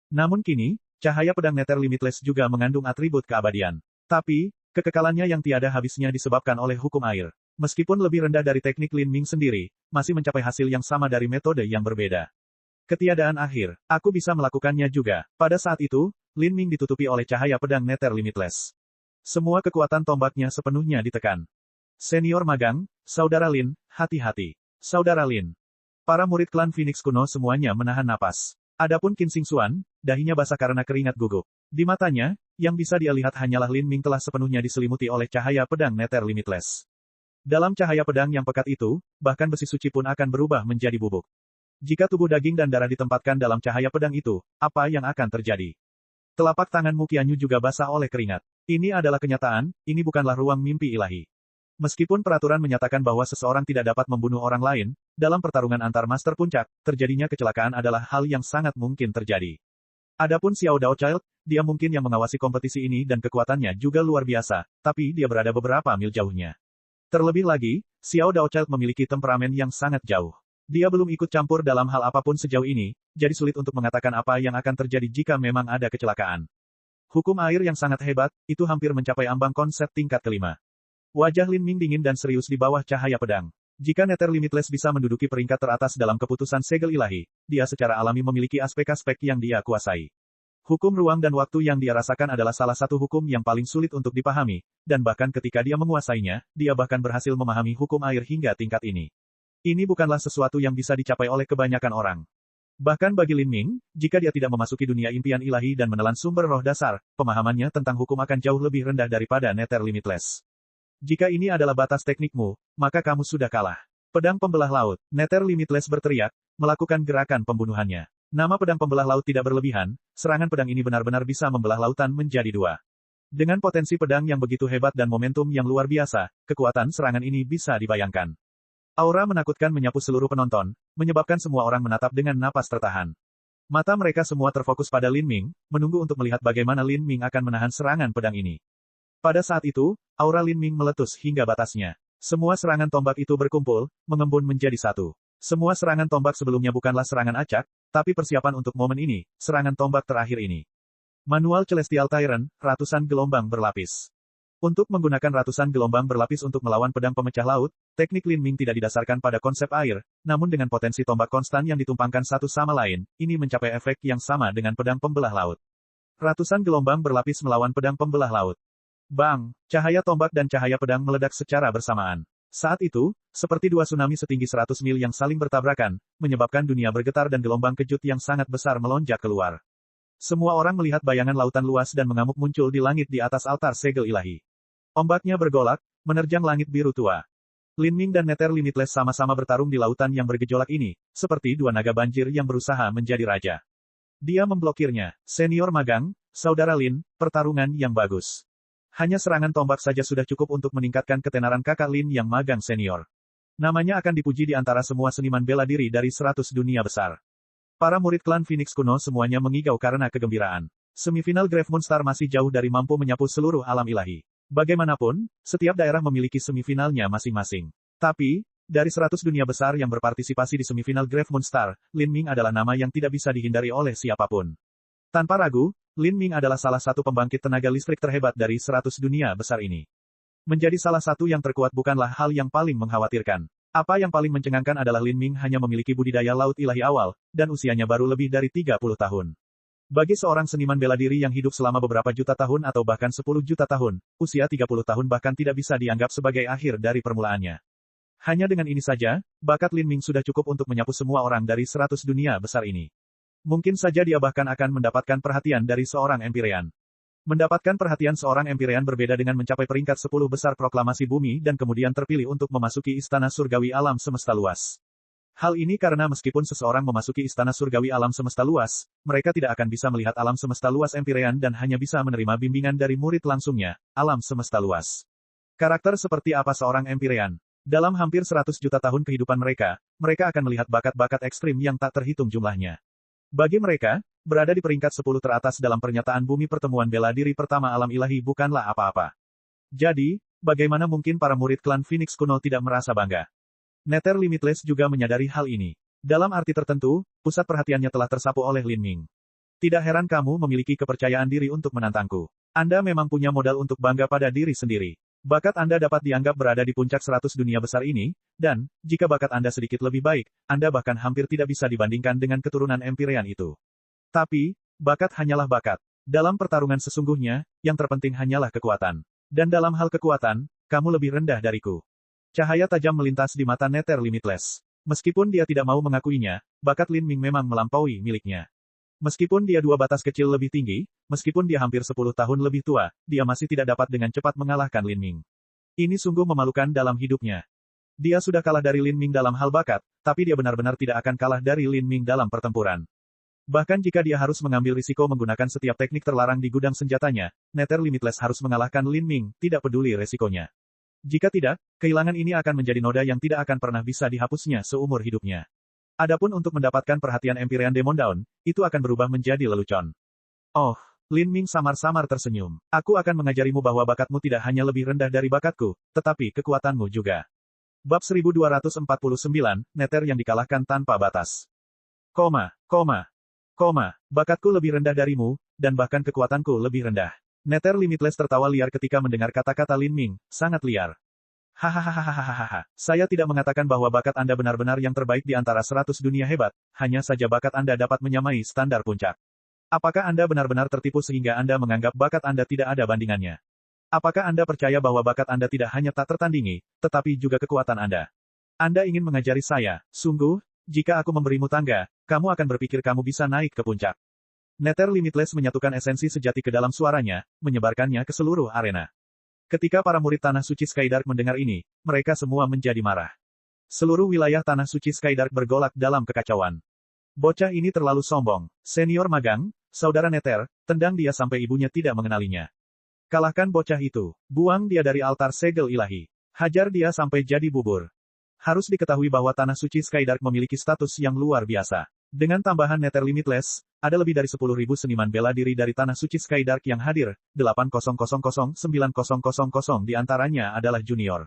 Namun kini, cahaya pedang Nether Limitless juga mengandung atribut keabadian. Tapi, kekekalannya yang tiada habisnya disebabkan oleh hukum air. Meskipun lebih rendah dari teknik Lin Ming sendiri, masih mencapai hasil yang sama dari metode yang berbeda. Ketiadaan akhir, aku bisa melakukannya juga. Pada saat itu, Lin Ming ditutupi oleh cahaya pedang Nether Limitless. Semua kekuatan tombaknya sepenuhnya ditekan. Senior magang, Saudara Lin, hati-hati. Saudara Lin. Para murid klan Phoenix kuno semuanya menahan napas. Adapun Qin Xingxuan, dahinya basah karena keringat gugup. Di matanya, yang bisa dia lihat hanyalah Lin Ming telah sepenuhnya diselimuti oleh cahaya pedang Nether Limitless. Dalam cahaya pedang yang pekat itu, bahkan besi suci pun akan berubah menjadi bubuk. Jika tubuh daging dan darah ditempatkan dalam cahaya pedang itu, apa yang akan terjadi? Telapak tanganmu Qianyu juga basah oleh keringat. Ini adalah kenyataan, ini bukanlah ruang mimpi ilahi. Meskipun peraturan menyatakan bahwa seseorang tidak dapat membunuh orang lain, dalam pertarungan antar master puncak, terjadinya kecelakaan adalah hal yang sangat mungkin terjadi. Adapun Xiao Daochild, dia mungkin yang mengawasi kompetisi ini dan kekuatannya juga luar biasa, tapi dia berada beberapa mil jauhnya. Terlebih lagi, Xiao Daochild memiliki temperamen yang sangat jauh. Dia belum ikut campur dalam hal apapun sejauh ini, jadi sulit untuk mengatakan apa yang akan terjadi jika memang ada kecelakaan. Hukum air yang sangat hebat, itu hampir mencapai ambang konsep tingkat kelima. Wajah Lin Ming dingin dan serius di bawah cahaya pedang. Jika Nether Limitless bisa menduduki peringkat teratas dalam keputusan segel ilahi, dia secara alami memiliki aspek-aspek yang dia kuasai. Hukum ruang dan waktu yang dia rasakan adalah salah satu hukum yang paling sulit untuk dipahami, dan bahkan ketika dia menguasainya, dia bahkan berhasil memahami hukum air hingga tingkat ini. Ini bukanlah sesuatu yang bisa dicapai oleh kebanyakan orang. Bahkan bagi Lin Ming, jika dia tidak memasuki dunia impian ilahi dan menelan sumber roh dasar, pemahamannya tentang hukum akan jauh lebih rendah daripada Nether Limitless. Jika ini adalah batas teknikmu, maka kamu sudah kalah. Pedang pembelah laut, Nether Limitless berteriak, melakukan gerakan pembunuhannya. Nama pedang pembelah laut tidak berlebihan, serangan pedang ini benar-benar bisa membelah lautan menjadi dua. Dengan potensi pedang yang begitu hebat dan momentum yang luar biasa, kekuatan serangan ini bisa dibayangkan. Aura menakutkan menyapu seluruh penonton, menyebabkan semua orang menatap dengan napas tertahan. Mata mereka semua terfokus pada Lin Ming, menunggu untuk melihat bagaimana Lin Ming akan menahan serangan pedang ini. Pada saat itu, aura Lin Ming meletus hingga batasnya. Semua serangan tombak itu berkumpul, mengembun menjadi satu. Semua serangan tombak sebelumnya bukanlah serangan acak, tapi persiapan untuk momen ini, serangan tombak terakhir ini. Manual Celestial Tyrant, ratusan gelombang berlapis. Untuk menggunakan ratusan gelombang berlapis untuk melawan pedang pemecah laut, teknik Lin Ming tidak didasarkan pada konsep air, namun dengan potensi tombak konstan yang ditumpangkan satu sama lain, ini mencapai efek yang sama dengan pedang pembelah laut. Ratusan gelombang berlapis melawan pedang pembelah laut. Bang! Cahaya tombak dan cahaya pedang meledak secara bersamaan. Saat itu, seperti dua tsunami setinggi 100 mil yang saling bertabrakan, menyebabkan dunia bergetar dan gelombang kejut yang sangat besar melonjak keluar. Semua orang melihat bayangan lautan luas dan mengamuk muncul di langit di atas altar segel ilahi. Ombaknya bergolak, menerjang langit biru tua. Lin Ming dan Nether Limitless sama-sama bertarung di lautan yang bergejolak ini, seperti dua naga banjir yang berusaha menjadi raja. Dia memblokirnya. Senior magang, Saudara Lin, pertarungan yang bagus. Hanya serangan tombak saja sudah cukup untuk meningkatkan ketenaran kakak Lin yang magang senior. Namanya akan dipuji di antara semua seniman bela diri dari 100 dunia besar. Para murid klan Phoenix kuno semuanya mengigau karena kegembiraan. Semifinal Grave Moonstar masih jauh dari mampu menyapu seluruh alam ilahi. Bagaimanapun, setiap daerah memiliki semifinalnya masing-masing. Tapi, dari 100 dunia besar yang berpartisipasi di semifinal Grave Moonstar, Lin Ming adalah nama yang tidak bisa dihindari oleh siapapun. Tanpa ragu, Lin Ming adalah salah satu pembangkit tenaga listrik terhebat dari 100 dunia besar ini. Menjadi salah satu yang terkuat bukanlah hal yang paling mengkhawatirkan. Apa yang paling mencengangkan adalah Lin Ming hanya memiliki budidaya laut ilahi awal, dan usianya baru lebih dari 30 tahun. Bagi seorang seniman bela diri yang hidup selama beberapa juta tahun atau bahkan 10 juta tahun, usia 30 tahun bahkan tidak bisa dianggap sebagai akhir dari permulaannya. Hanya dengan ini saja, bakat Lin Ming sudah cukup untuk menyapu semua orang dari 100 dunia besar ini. Mungkin saja dia bahkan akan mendapatkan perhatian dari seorang Empyrean. Mendapatkan perhatian seorang Empyrean berbeda dengan mencapai peringkat 10 besar proklamasi bumi dan kemudian terpilih untuk memasuki istana surgawi alam semesta luas. Hal ini karena meskipun seseorang memasuki istana surgawi alam semesta luas, mereka tidak akan bisa melihat alam semesta luas Empyrean dan hanya bisa menerima bimbingan dari murid langsungnya, alam semesta luas. Karakter seperti apa seorang Empyrean? Dalam hampir 100 juta tahun kehidupan mereka, mereka akan melihat bakat-bakat ekstrim yang tak terhitung jumlahnya. Bagi mereka, berada di peringkat 10 teratas dalam pernyataan bumi pertemuan bela diri pertama alam ilahi bukanlah apa-apa. Jadi, bagaimana mungkin para murid klan Phoenix kuno tidak merasa bangga? Nether Limitless juga menyadari hal ini. Dalam arti tertentu, pusat perhatiannya telah tersapu oleh Lin Ming. Tidak heran kamu memiliki kepercayaan diri untuk menantangku. Anda memang punya modal untuk bangga pada diri sendiri. Bakat Anda dapat dianggap berada di puncak 100 dunia besar ini, dan, jika bakat Anda sedikit lebih baik, Anda bahkan hampir tidak bisa dibandingkan dengan keturunan Empyrean itu. Tapi, bakat hanyalah bakat. Dalam pertarungan sesungguhnya, yang terpenting hanyalah kekuatan. Dan dalam hal kekuatan, kamu lebih rendah dariku. Cahaya tajam melintas di mata Nether Limitless. Meskipun dia tidak mau mengakuinya, bakat Lin Ming memang melampaui miliknya. Meskipun dia 2 batas kecil lebih tinggi, meskipun dia hampir 10 tahun lebih tua, dia masih tidak dapat dengan cepat mengalahkan Lin Ming. Ini sungguh memalukan dalam hidupnya. Dia sudah kalah dari Lin Ming dalam hal bakat, tapi dia benar-benar tidak akan kalah dari Lin Ming dalam pertempuran. Bahkan jika dia harus mengambil risiko menggunakan setiap teknik terlarang di gudang senjatanya, Nether Limitless harus mengalahkan Lin Ming, tidak peduli resikonya. Jika tidak, kehilangan ini akan menjadi noda yang tidak akan pernah bisa dihapusnya seumur hidupnya. Adapun untuk mendapatkan perhatian Empyrean Demon Dawn, itu akan berubah menjadi lelucon. Oh, Lin Ming samar-samar tersenyum. Aku akan mengajarimu bahwa bakatmu tidak hanya lebih rendah dari bakatku, tetapi kekuatanmu juga. Bab 1249, Nether yang dikalahkan tanpa batas. Bakatku lebih rendah darimu, dan bahkan kekuatanku lebih rendah. Nether Limitless tertawa liar ketika mendengar kata-kata Lin Ming, sangat liar. Hahaha, saya tidak mengatakan bahwa bakat Anda benar-benar yang terbaik di antara 100 dunia hebat, hanya saja bakat Anda dapat menyamai standar puncak. Apakah Anda benar-benar tertipu sehingga Anda menganggap bakat Anda tidak ada bandingannya? Apakah Anda percaya bahwa bakat Anda tidak hanya tak tertandingi, tetapi juga kekuatan Anda? Anda ingin mengajari saya, sungguh? Jika aku memberimu tangga, kamu akan berpikir kamu bisa naik ke puncak. Nether Limitless menyatukan esensi sejati ke dalam suaranya, menyebarkannya ke seluruh arena. Ketika para murid Tanah Suci Skydark mendengar ini, mereka semua menjadi marah. Seluruh wilayah Tanah Suci Skydark bergolak dalam kekacauan. Bocah ini terlalu sombong. Senior magang, saudara Nether, tendang dia sampai ibunya tidak mengenalinya. Kalahkan bocah itu. Buang dia dari altar segel ilahi. Hajar dia sampai jadi bubur. Harus diketahui bahwa Tanah Suci Skydark memiliki status yang luar biasa. Dengan tambahan Nether Limitless, ada lebih dari 10.000 seniman bela diri dari Tanah Suci Skydark yang hadir, 8.000-9.000 di antaranya adalah junior.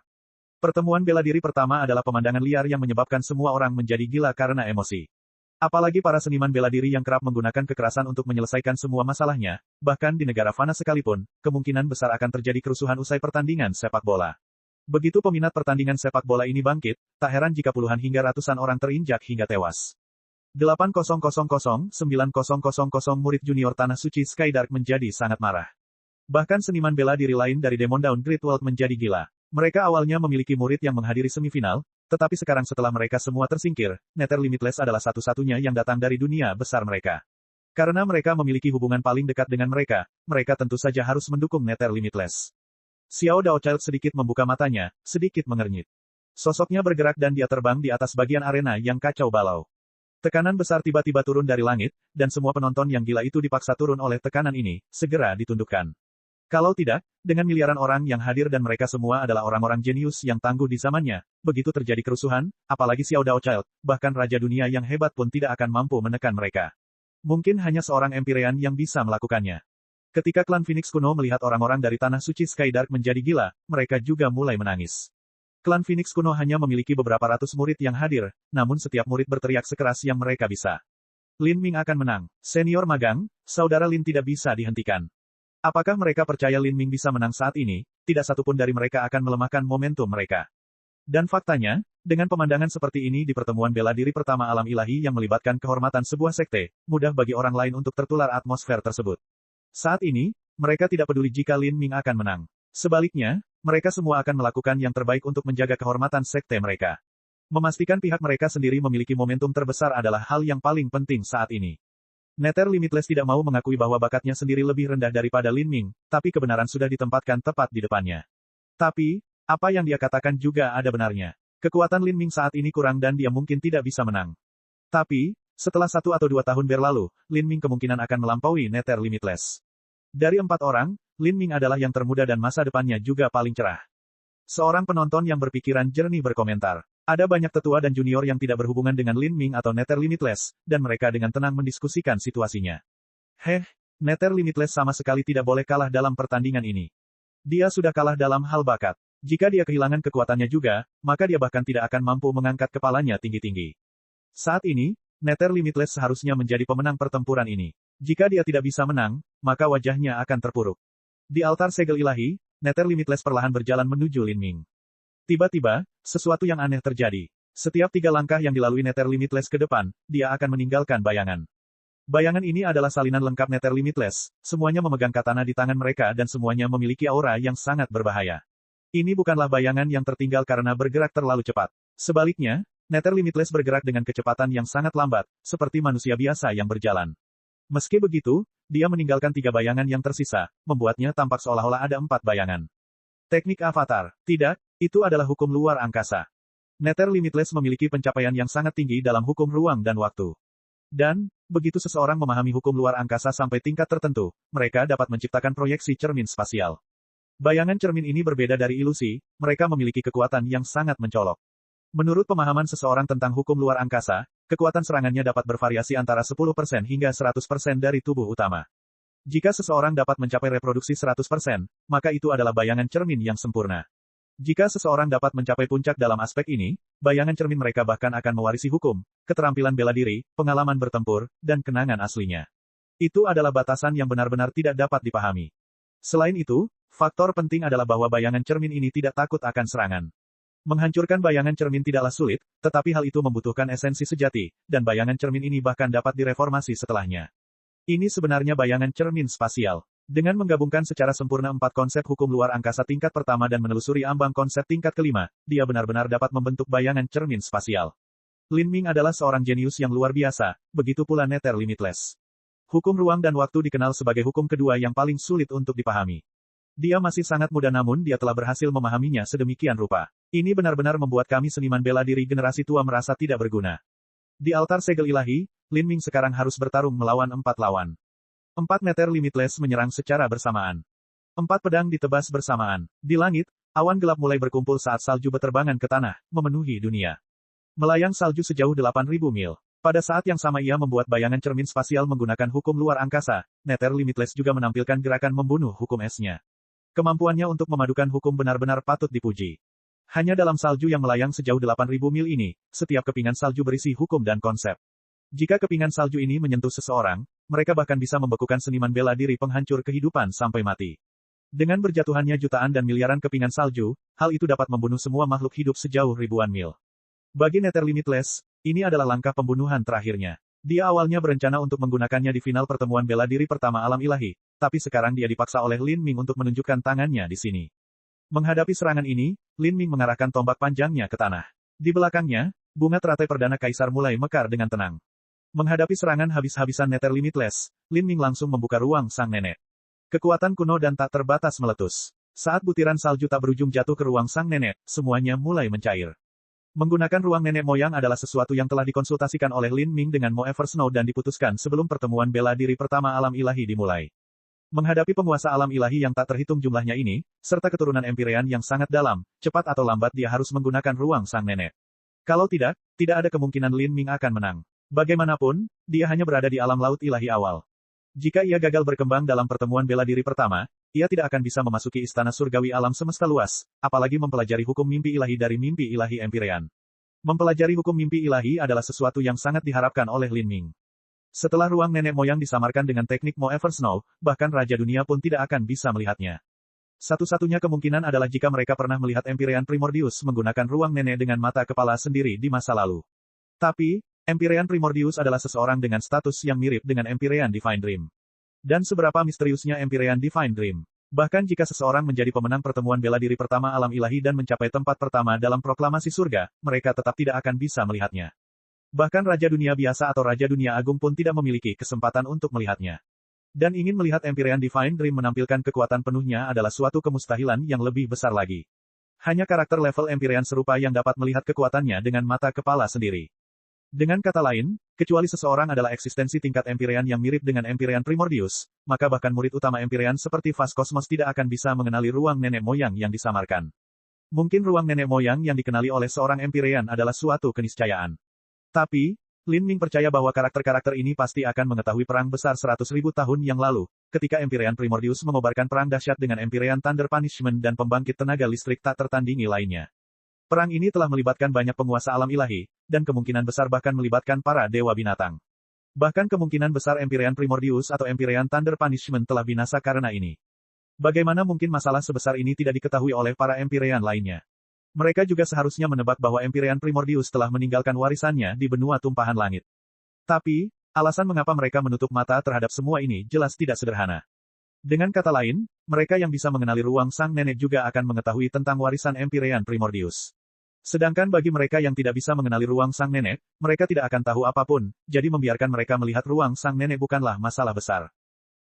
Pertemuan bela diri pertama adalah pemandangan liar yang menyebabkan semua orang menjadi gila karena emosi. Apalagi para seniman bela diri yang kerap menggunakan kekerasan untuk menyelesaikan semua masalahnya, bahkan di negara fana sekalipun, kemungkinan besar akan terjadi kerusuhan usai pertandingan sepak bola. Begitu peminat pertandingan sepak bola ini bangkit, tak heran jika puluhan hingga ratusan orang terinjak hingga tewas. 8.000-9.000 murid junior Tanah Suci Skydark menjadi sangat marah. Bahkan seniman bela diri lain dari Demon Dawn Great World menjadi gila. Mereka awalnya memiliki murid yang menghadiri semifinal, tetapi sekarang setelah mereka semua tersingkir, Nether Limitless adalah satu-satunya yang datang dari dunia besar mereka. Karena mereka memiliki hubungan paling dekat dengan mereka, mereka tentu saja harus mendukung Nether Limitless. Xiao Daochild sedikit membuka matanya, sedikit mengernyit. Sosoknya bergerak dan dia terbang di atas bagian arena yang kacau balau. Tekanan besar tiba-tiba turun dari langit, dan semua penonton yang gila itu dipaksa turun oleh tekanan ini, segera ditundukkan. Kalau tidak, dengan miliaran orang yang hadir dan mereka semua adalah orang-orang jenius yang tangguh di zamannya, begitu terjadi kerusuhan, apalagi Xiao Daochild, bahkan Raja Dunia yang hebat pun tidak akan mampu menekan mereka. Mungkin hanya seorang Empyrean yang bisa melakukannya. Ketika klan Phoenix kuno melihat orang-orang dari Tanah Suci Skydark menjadi gila, mereka juga mulai menangis. Klan Phoenix kuno hanya memiliki beberapa ratus murid yang hadir, namun setiap murid berteriak sekeras yang mereka bisa. Lin Ming akan menang. Senior magang, saudara Lin tidak bisa dihentikan. Apakah mereka percaya Lin Ming bisa menang saat ini? Tidak satupun dari mereka akan melemahkan momentum mereka. Dan faktanya, dengan pemandangan seperti ini di pertemuan bela diri pertama alam ilahi yang melibatkan kehormatan sebuah sekte, mudah bagi orang lain untuk tertular atmosfer tersebut. Saat ini, mereka tidak peduli jika Lin Ming akan menang. Sebaliknya, mereka semua akan melakukan yang terbaik untuk menjaga kehormatan sekte mereka. Memastikan pihak mereka sendiri memiliki momentum terbesar adalah hal yang paling penting saat ini. Nether Limitless tidak mau mengakui bahwa bakatnya sendiri lebih rendah daripada Lin Ming, tapi kebenaran sudah ditempatkan tepat di depannya. Tapi, apa yang dia katakan juga ada benarnya. Kekuatan Lin Ming saat ini kurang dan dia mungkin tidak bisa menang. Tapi, setelah 1 atau 2 tahun berlalu, Lin Ming kemungkinan akan melampaui Nether Limitless. Dari 4 orang, Lin Ming adalah yang termuda dan masa depannya juga paling cerah. Seorang penonton yang berpikiran jernih berkomentar. Ada banyak tetua dan junior yang tidak berhubungan dengan Lin Ming atau Nether Limitless, dan mereka dengan tenang mendiskusikan situasinya. Nether Limitless sama sekali tidak boleh kalah dalam pertandingan ini. Dia sudah kalah dalam hal bakat. Jika dia kehilangan kekuatannya juga, maka dia bahkan tidak akan mampu mengangkat kepalanya tinggi-tinggi. Saat ini, Nether Limitless seharusnya menjadi pemenang pertempuran ini. Jika dia tidak bisa menang, maka wajahnya akan terpuruk. Di altar segel ilahi, Nether Limitless perlahan berjalan menuju Lin Ming. Tiba-tiba, sesuatu yang aneh terjadi. Setiap 3 langkah yang dilalui Nether Limitless ke depan, dia akan meninggalkan bayangan. Bayangan ini adalah salinan lengkap Nether Limitless, semuanya memegang katana di tangan mereka dan semuanya memiliki aura yang sangat berbahaya. Ini bukanlah bayangan yang tertinggal karena bergerak terlalu cepat. Sebaliknya, Nether Limitless bergerak dengan kecepatan yang sangat lambat, seperti manusia biasa yang berjalan. Meski begitu, dia meninggalkan 3 bayangan yang tersisa, membuatnya tampak seolah-olah ada 4 bayangan. Teknik avatar. Tidak, itu adalah hukum luar angkasa. Nether Limitless memiliki pencapaian yang sangat tinggi dalam hukum ruang dan waktu. Dan, begitu seseorang memahami hukum luar angkasa sampai tingkat tertentu, mereka dapat menciptakan proyeksi cermin spasial. Bayangan cermin ini berbeda dari ilusi, mereka memiliki kekuatan yang sangat mencolok. Menurut pemahaman seseorang tentang hukum luar angkasa, kekuatan serangannya dapat bervariasi antara 10% hingga 100% dari tubuh utama. Jika seseorang dapat mencapai reproduksi 100%, maka itu adalah bayangan cermin yang sempurna. Jika seseorang dapat mencapai puncak dalam aspek ini, bayangan cermin mereka bahkan akan mewarisi hukum, keterampilan bela diri, pengalaman bertempur, dan kenangan aslinya. Itu adalah batasan yang benar-benar tidak dapat dipahami. Selain itu, faktor penting adalah bahwa bayangan cermin ini tidak takut akan serangan. Menghancurkan bayangan cermin tidaklah sulit, tetapi hal itu membutuhkan esensi sejati, dan bayangan cermin ini bahkan dapat direformasi setelahnya. Ini sebenarnya bayangan cermin spasial. Dengan menggabungkan secara sempurna 4 konsep hukum luar angkasa tingkat pertama dan menelusuri ambang konsep tingkat kelima, dia benar-benar dapat membentuk bayangan cermin spasial. Lin Ming adalah seorang jenius yang luar biasa, begitu pula Nether Limitless. Hukum ruang dan waktu dikenal sebagai hukum kedua yang paling sulit untuk dipahami. Dia masih sangat muda namun dia telah berhasil memahaminya sedemikian rupa. Ini benar-benar membuat kami seniman bela diri generasi tua merasa tidak berguna. Di altar segel ilahi, Lin Ming sekarang harus bertarung melawan 4 lawan. 4 Nether Limitless menyerang secara bersamaan. 4 pedang ditebas bersamaan. Di langit, awan gelap mulai berkumpul saat salju berterbangan ke tanah, memenuhi dunia. Melayang salju sejauh 8.000 mil. Pada saat yang sama ia membuat bayangan cermin spasial menggunakan hukum luar angkasa, Nether Limitless juga menampilkan gerakan membunuh hukum esnya. Kemampuannya untuk memadukan hukum benar-benar patut dipuji. Hanya dalam salju yang melayang sejauh 8.000 mil ini, setiap kepingan salju berisi hukum dan konsep. Jika kepingan salju ini menyentuh seseorang, mereka bahkan bisa membekukan seniman bela diri penghancur kehidupan sampai mati. Dengan berjatuhannya jutaan dan miliaran kepingan salju, hal itu dapat membunuh semua makhluk hidup sejauh ribuan mil. Bagi Nether Limitless, ini adalah langkah pembunuhan terakhirnya. Dia awalnya berencana untuk menggunakannya di final pertemuan bela diri pertama alam ilahi, tapi sekarang dia dipaksa oleh Lin Ming untuk menunjukkan tangannya di sini. Menghadapi serangan ini, Lin Ming mengarahkan tombak panjangnya ke tanah. Di belakangnya, bunga teratai perdana kaisar mulai mekar dengan tenang. Menghadapi serangan habis-habisan Nether Limitless, Lin Ming langsung membuka ruang sang nenek. Kekuatan kuno dan tak terbatas meletus. Saat butiran salju tak berujung jatuh ke ruang sang nenek, semuanya mulai mencair. Menggunakan ruang nenek moyang adalah sesuatu yang telah dikonsultasikan oleh Lin Ming dengan Mo Eversnow dan diputuskan sebelum pertemuan bela diri pertama alam ilahi dimulai. Menghadapi penguasa alam ilahi yang tak terhitung jumlahnya ini, serta keturunan Empyrean yang sangat dalam, cepat atau lambat dia harus menggunakan ruang sang nenek. Kalau tidak, tidak ada kemungkinan Lin Ming akan menang. Bagaimanapun, dia hanya berada di alam laut ilahi awal. Jika ia gagal berkembang dalam pertemuan bela diri pertama, ia tidak akan bisa memasuki istana surgawi alam semesta luas, apalagi mempelajari hukum mimpi ilahi dari mimpi ilahi Empyrean. Mempelajari hukum mimpi ilahi adalah sesuatu yang sangat diharapkan oleh Lin Ming. Setelah ruang nenek moyang disamarkan dengan teknik Mo Eversnow, bahkan Raja Dunia pun tidak akan bisa melihatnya. Satu-satunya kemungkinan adalah jika mereka pernah melihat Empyrean Primordius menggunakan ruang nenek dengan mata kepala sendiri di masa lalu. Tapi, Empyrean Primordius adalah seseorang dengan status yang mirip dengan Empyrean Divine Dream. Dan seberapa misteriusnya Empyrean Divine Dream. Bahkan jika seseorang menjadi pemenang pertemuan bela diri pertama alam ilahi dan mencapai tempat pertama dalam proklamasi surga, mereka tetap tidak akan bisa melihatnya. Bahkan Raja Dunia Biasa atau Raja Dunia Agung pun tidak memiliki kesempatan untuk melihatnya. Dan ingin melihat Empyrean Divine Dream menampilkan kekuatan penuhnya adalah suatu kemustahilan yang lebih besar lagi. Hanya karakter level Empyrean serupa yang dapat melihat kekuatannya dengan mata kepala sendiri. Dengan kata lain, kecuali seseorang adalah eksistensi tingkat Empyrean yang mirip dengan Empyrean Primordius, maka bahkan murid utama Empyrean seperti Vas Cosmos tidak akan bisa mengenali ruang nenek moyang yang disamarkan. Mungkin ruang nenek moyang yang dikenali oleh seorang Empyrean adalah suatu keniscayaan. Tapi, Lin Ming percaya bahwa karakter-karakter ini pasti akan mengetahui perang besar 100.000 tahun yang lalu, ketika Empyrean Primordius mengobarkan perang dahsyat dengan Empyrean Thunder Punishment dan pembangkit tenaga listrik tak tertandingi lainnya. Perang ini telah melibatkan banyak penguasa alam ilahi, dan kemungkinan besar bahkan melibatkan para dewa binatang. Bahkan kemungkinan besar Empyrean Primordius atau Empyrean Thunder Punishment telah binasa karena ini. Bagaimana mungkin masalah sebesar ini tidak diketahui oleh para Empyrean lainnya? Mereka juga seharusnya menebak bahwa Empyrean Primordius telah meninggalkan warisannya di benua tumpahan langit. Tapi, alasan mengapa mereka menutup mata terhadap semua ini jelas tidak sederhana. Dengan kata lain, mereka yang bisa mengenali ruang sang nenek juga akan mengetahui tentang warisan Empyrean Primordius. Sedangkan bagi mereka yang tidak bisa mengenali ruang sang nenek, mereka tidak akan tahu apapun, jadi membiarkan mereka melihat ruang sang nenek bukanlah masalah besar.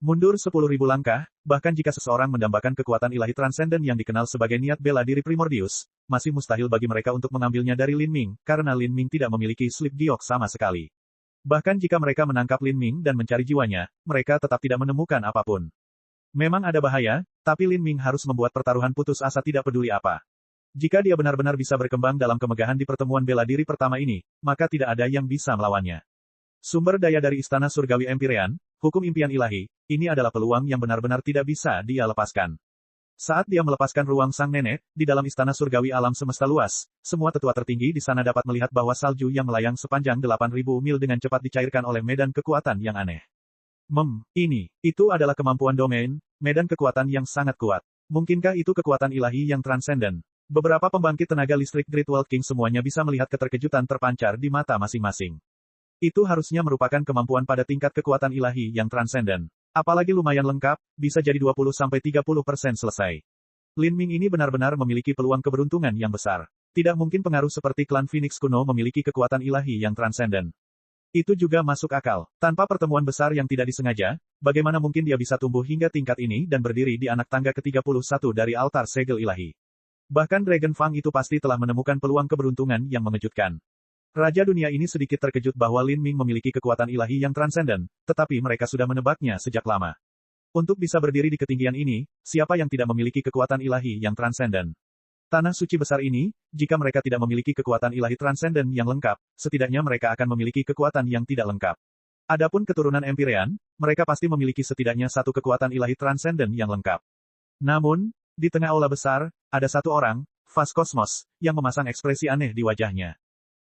Mundur 10.000 langkah, bahkan jika seseorang mendambakan kekuatan ilahi transenden yang dikenal sebagai niat bela diri Primordius, masih mustahil bagi mereka untuk mengambilnya dari Lin Ming, karena Lin Ming tidak memiliki slip giok sama sekali. Bahkan jika mereka menangkap Lin Ming dan mencari jiwanya, mereka tetap tidak menemukan apapun. Memang ada bahaya, tapi Lin Ming harus membuat pertaruhan putus asa tidak peduli apa. Jika dia benar-benar bisa berkembang dalam kemegahan di pertemuan bela diri pertama ini, maka tidak ada yang bisa melawannya. Sumber daya dari Istana Surgawi Empyrean, hukum impian ilahi, ini adalah peluang yang benar-benar tidak bisa dia lepaskan. Saat dia melepaskan ruang sang nenek, di dalam Istana Surgawi alam semesta luas, semua tetua tertinggi di sana dapat melihat bahwa salju yang melayang sepanjang 8.000 mil dengan cepat dicairkan oleh medan kekuatan yang aneh. Itu adalah kemampuan domain, medan kekuatan yang sangat kuat. Mungkinkah itu kekuatan ilahi yang transenden? Beberapa pembangkit tenaga listrik Great World King semuanya bisa melihat keterkejutan terpancar di mata masing-masing. Itu harusnya merupakan kemampuan pada tingkat kekuatan ilahi yang transenden. Apalagi lumayan lengkap, bisa jadi 20-30% selesai. Lin Ming ini benar-benar memiliki peluang keberuntungan yang besar. Tidak mungkin pengaruh seperti klan Phoenix kuno memiliki kekuatan ilahi yang transenden. Itu juga masuk akal. Tanpa pertemuan besar yang tidak disengaja, bagaimana mungkin dia bisa tumbuh hingga tingkat ini dan berdiri di anak tangga ke-31 dari altar segel ilahi. Bahkan Dragon Fang itu pasti telah menemukan peluang keberuntungan yang mengejutkan. Raja dunia ini sedikit terkejut bahwa Lin Ming memiliki kekuatan ilahi yang transenden, tetapi mereka sudah menebaknya sejak lama. Untuk bisa berdiri di ketinggian ini, siapa yang tidak memiliki kekuatan ilahi yang transenden? Tanah suci besar ini, jika mereka tidak memiliki kekuatan ilahi transenden yang lengkap, setidaknya mereka akan memiliki kekuatan yang tidak lengkap. Adapun keturunan Empyrean, mereka pasti memiliki setidaknya satu kekuatan ilahi transenden yang lengkap. Namun, di tengah aula besar, ada satu orang, Vas Kosmos, yang memasang ekspresi aneh di wajahnya.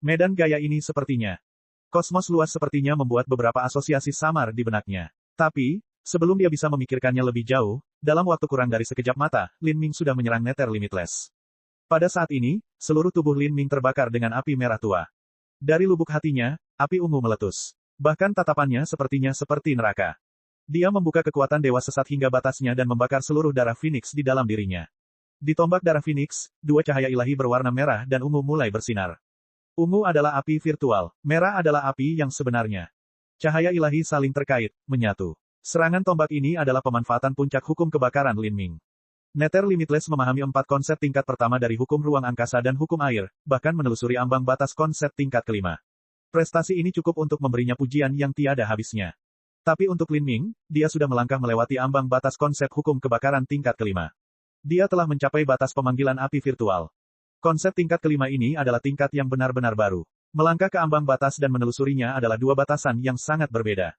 Medan gaya ini sepertinya. Kosmos luas sepertinya membuat beberapa asosiasi samar di benaknya. Tapi, sebelum dia bisa memikirkannya lebih jauh, dalam waktu kurang dari sekejap mata, Lin Ming sudah menyerang Nether Limitless. Pada saat ini, seluruh tubuh Lin Ming terbakar dengan api merah tua. Dari lubuk hatinya, api ungu meletus. Bahkan tatapannya sepertinya seperti neraka. Dia membuka kekuatan dewa sesat hingga batasnya dan membakar seluruh darah Phoenix di dalam dirinya. Di tombak darah Phoenix, dua cahaya ilahi berwarna merah dan ungu mulai bersinar. Ungu adalah api virtual, merah adalah api yang sebenarnya. Cahaya ilahi saling terkait, menyatu. Serangan tombak ini adalah pemanfaatan puncak hukum kebakaran Lin Ming. Nether Limitless memahami 4 konsep tingkat pertama dari hukum ruang angkasa dan hukum air, bahkan menelusuri ambang batas konsep tingkat kelima. Prestasi ini cukup untuk memberinya pujian yang tiada habisnya. Tapi untuk Lin Ming, dia sudah melangkah melewati ambang batas konsep hukum kebakaran tingkat kelima. Dia telah mencapai batas pemanggilan api virtual. Konsep tingkat kelima ini adalah tingkat yang benar-benar baru. Melangkah ke ambang batas dan menelusurinya adalah dua batasan yang sangat berbeda.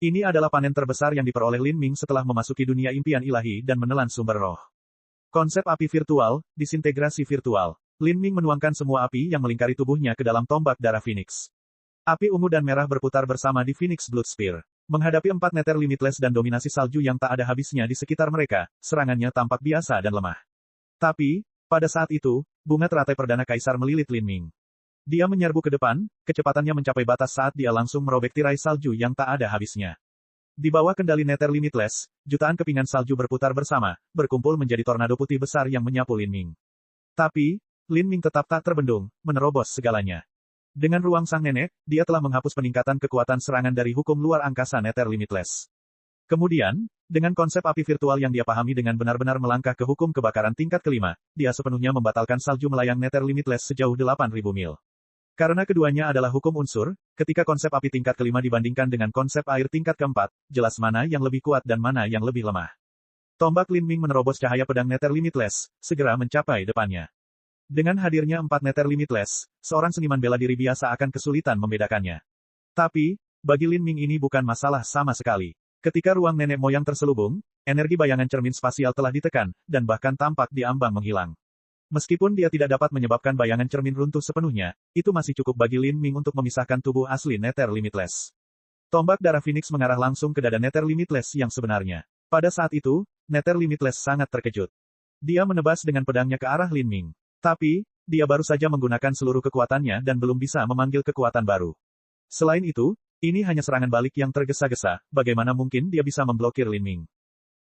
Ini adalah panen terbesar yang diperoleh Lin Ming setelah memasuki dunia impian ilahi dan menelan sumber roh. Konsep api virtual, disintegrasi virtual. Lin Ming menuangkan semua api yang melingkari tubuhnya ke dalam tombak darah Phoenix. Api ungu dan merah berputar bersama di Phoenix Blood Spear. Menghadapi 4 Nether Limitless dan dominasi salju yang tak ada habisnya di sekitar mereka, serangannya tampak biasa dan lemah. Tapi, pada saat itu, bunga teratai perdana kaisar melilit Lin Ming. Dia menyerbu ke depan, kecepatannya mencapai batas saat dia langsung merobek tirai salju yang tak ada habisnya. Di bawah kendali Nether Limitless, jutaan kepingan salju berputar bersama, berkumpul menjadi tornado putih besar yang menyapu Lin Ming. Tapi, Lin Ming tetap tak terbendung, menerobos segalanya. Dengan ruang sang nenek, dia telah menghapus peningkatan kekuatan serangan dari hukum luar angkasa Nether Limitless. Kemudian, dengan konsep api virtual yang dia pahami dengan benar-benar melangkah ke hukum kebakaran tingkat kelima, dia sepenuhnya membatalkan salju melayang Nether Limitless sejauh 8.000 mil. Karena keduanya adalah hukum unsur, ketika konsep api tingkat kelima dibandingkan dengan konsep air tingkat keempat, jelas mana yang lebih kuat dan mana yang lebih lemah. Tombak Lin Ming menerobos cahaya pedang Nether Limitless, segera mencapai depannya. Dengan hadirnya 4 Nether Limitless, seorang seniman bela diri biasa akan kesulitan membedakannya. Tapi, bagi Lin Ming ini bukan masalah sama sekali. Ketika ruang nenek moyang terselubung, energi bayangan cermin spasial telah ditekan, dan bahkan tampak di ambang menghilang. Meskipun dia tidak dapat menyebabkan bayangan cermin runtuh sepenuhnya, itu masih cukup bagi Lin Ming untuk memisahkan tubuh asli Nether Limitless. Tombak darah Phoenix mengarah langsung ke dada Nether Limitless yang sebenarnya. Pada saat itu, Nether Limitless sangat terkejut. Dia menebas dengan pedangnya ke arah Lin Ming. Tapi, dia baru saja menggunakan seluruh kekuatannya dan belum bisa memanggil kekuatan baru. Selain itu, ini hanya serangan balik yang tergesa-gesa, bagaimana mungkin dia bisa memblokir Lin Ming.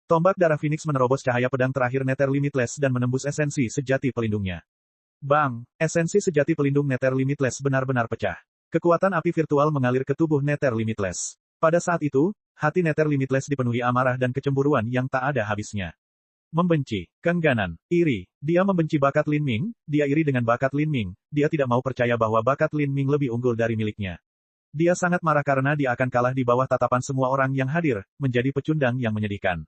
Tombak darah Phoenix menerobos cahaya pedang terakhir Nether Limitless dan menembus esensi sejati pelindungnya. Bang! Esensi sejati pelindung Nether Limitless benar-benar pecah. Kekuatan api virtual mengalir ke tubuh Nether Limitless. Pada saat itu, hati Nether Limitless dipenuhi amarah dan kecemburuan yang tak ada habisnya. Membenci, keengganan, iri. Dia membenci bakat Lin Ming, dia iri dengan bakat Lin Ming, dia tidak mau percaya bahwa bakat Lin Ming lebih unggul dari miliknya. Dia sangat marah karena dia akan kalah di bawah tatapan semua orang yang hadir, menjadi pecundang yang menyedihkan.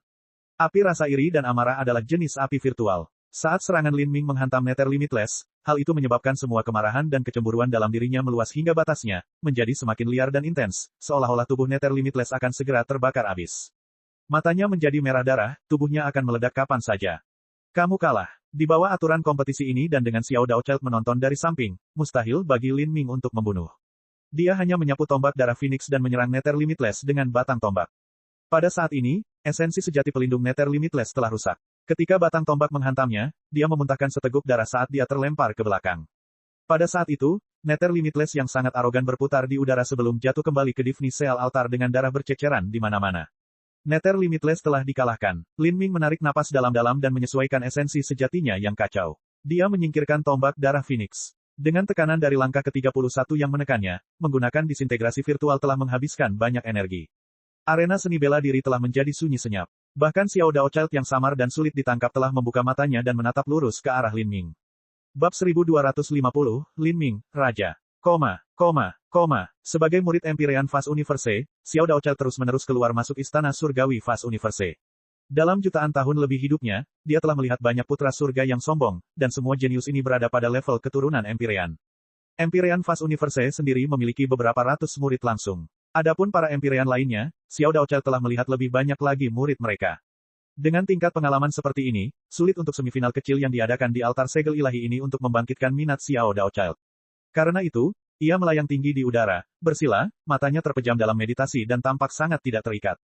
Api rasa iri dan amarah adalah jenis api virtual. Saat serangan Lin Ming menghantam Nether Limitless, hal itu menyebabkan semua kemarahan dan kecemburuan dalam dirinya meluas hingga batasnya, menjadi semakin liar dan intens, seolah-olah tubuh Nether Limitless akan segera terbakar habis. Matanya menjadi merah darah, tubuhnya akan meledak kapan saja. Kamu kalah. Di bawah aturan kompetisi ini dan dengan Xiao Daochild menonton dari samping, mustahil bagi Lin Ming untuk membunuh. Dia hanya menyapu tombak darah Phoenix dan menyerang Nether Limitless dengan batang tombak. Pada saat ini, esensi sejati pelindung Nether Limitless telah rusak. Ketika batang tombak menghantamnya, dia memuntahkan seteguk darah saat dia terlempar ke belakang. Pada saat itu, Nether Limitless yang sangat arogan berputar di udara sebelum jatuh kembali ke Divni Seal Altar dengan darah berceceran di mana-mana. Nether Limitless telah dikalahkan. Lin Ming menarik napas dalam-dalam dan menyesuaikan esensi sejatinya yang kacau. Dia menyingkirkan tombak darah Phoenix. Dengan tekanan dari langkah ke-31 yang menekannya, menggunakan disintegrasi virtual telah menghabiskan banyak energi. Arena seni bela diri telah menjadi sunyi senyap. Bahkan Xiao Daochild yang samar dan sulit ditangkap telah membuka matanya dan menatap lurus ke arah Lin Ming. Bab 1250, Lin Ming, Raja. Sebagai murid Empyrean Fast Universe, Xiao Daochild terus-menerus keluar masuk istana surgawi Fast Universe. Dalam jutaan tahun lebih hidupnya, dia telah melihat banyak putra surga yang sombong, dan semua jenius ini berada pada level keturunan Empyrean. Empyrean Fast Universe sendiri memiliki beberapa ratus murid langsung. Adapun para Empyrean lainnya, Xiao Daochild telah melihat lebih banyak lagi murid mereka. Dengan tingkat pengalaman seperti ini, sulit untuk semifinal kecil yang diadakan di altar segel ilahi ini untuk membangkitkan minat Xiao Daochild. Karena itu, ia melayang tinggi di udara, bersila, matanya terpejam dalam meditasi dan tampak sangat tidak terikat.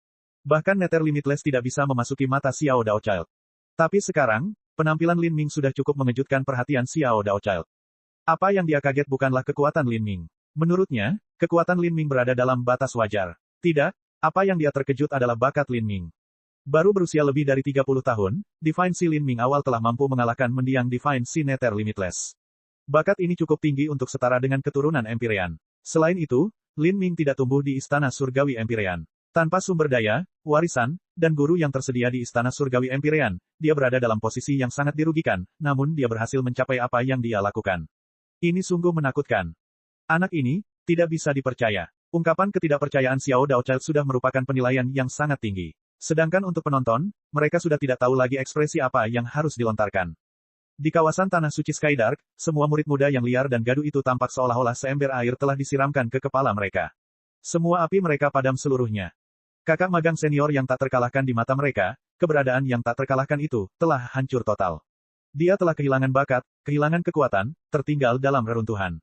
Bahkan Nether Limitless tidak bisa memasuki mata Xiao Daochild. Tapi sekarang, penampilan Lin Ming sudah cukup mengejutkan perhatian Xiao Daochild. Apa yang dia kaget bukanlah kekuatan Lin Ming. Menurutnya, kekuatan Lin Ming berada dalam batas wajar. Tidak, apa yang dia terkejut adalah bakat Lin Ming. Baru berusia lebih dari 30 tahun, Divine Sea Lin Ming awal telah mampu mengalahkan mendiang Divine Sea Nether Limitless. Bakat ini cukup tinggi untuk setara dengan keturunan Empyrean. Selain itu, Lin Ming tidak tumbuh di istana surgawi Empyrean. Tanpa sumber daya, warisan, dan guru yang tersedia di istana surgawi Empyrean, dia berada dalam posisi yang sangat dirugikan, namun dia berhasil mencapai apa yang dia lakukan. Ini sungguh menakutkan. Anak ini, tidak bisa dipercaya. Ungkapan ketidakpercayaan Xiao Daochild sudah merupakan penilaian yang sangat tinggi. Sedangkan untuk penonton, mereka sudah tidak tahu lagi ekspresi apa yang harus dilontarkan. Di kawasan Tanah Suci Skydark, semua murid muda yang liar dan gaduh itu tampak seolah-olah seember air telah disiramkan ke kepala mereka. Semua api mereka padam seluruhnya. Kakak magang senior yang tak terkalahkan di mata mereka, keberadaan yang tak terkalahkan itu, telah hancur total. Dia telah kehilangan bakat, kehilangan kekuatan, tertinggal dalam reruntuhan.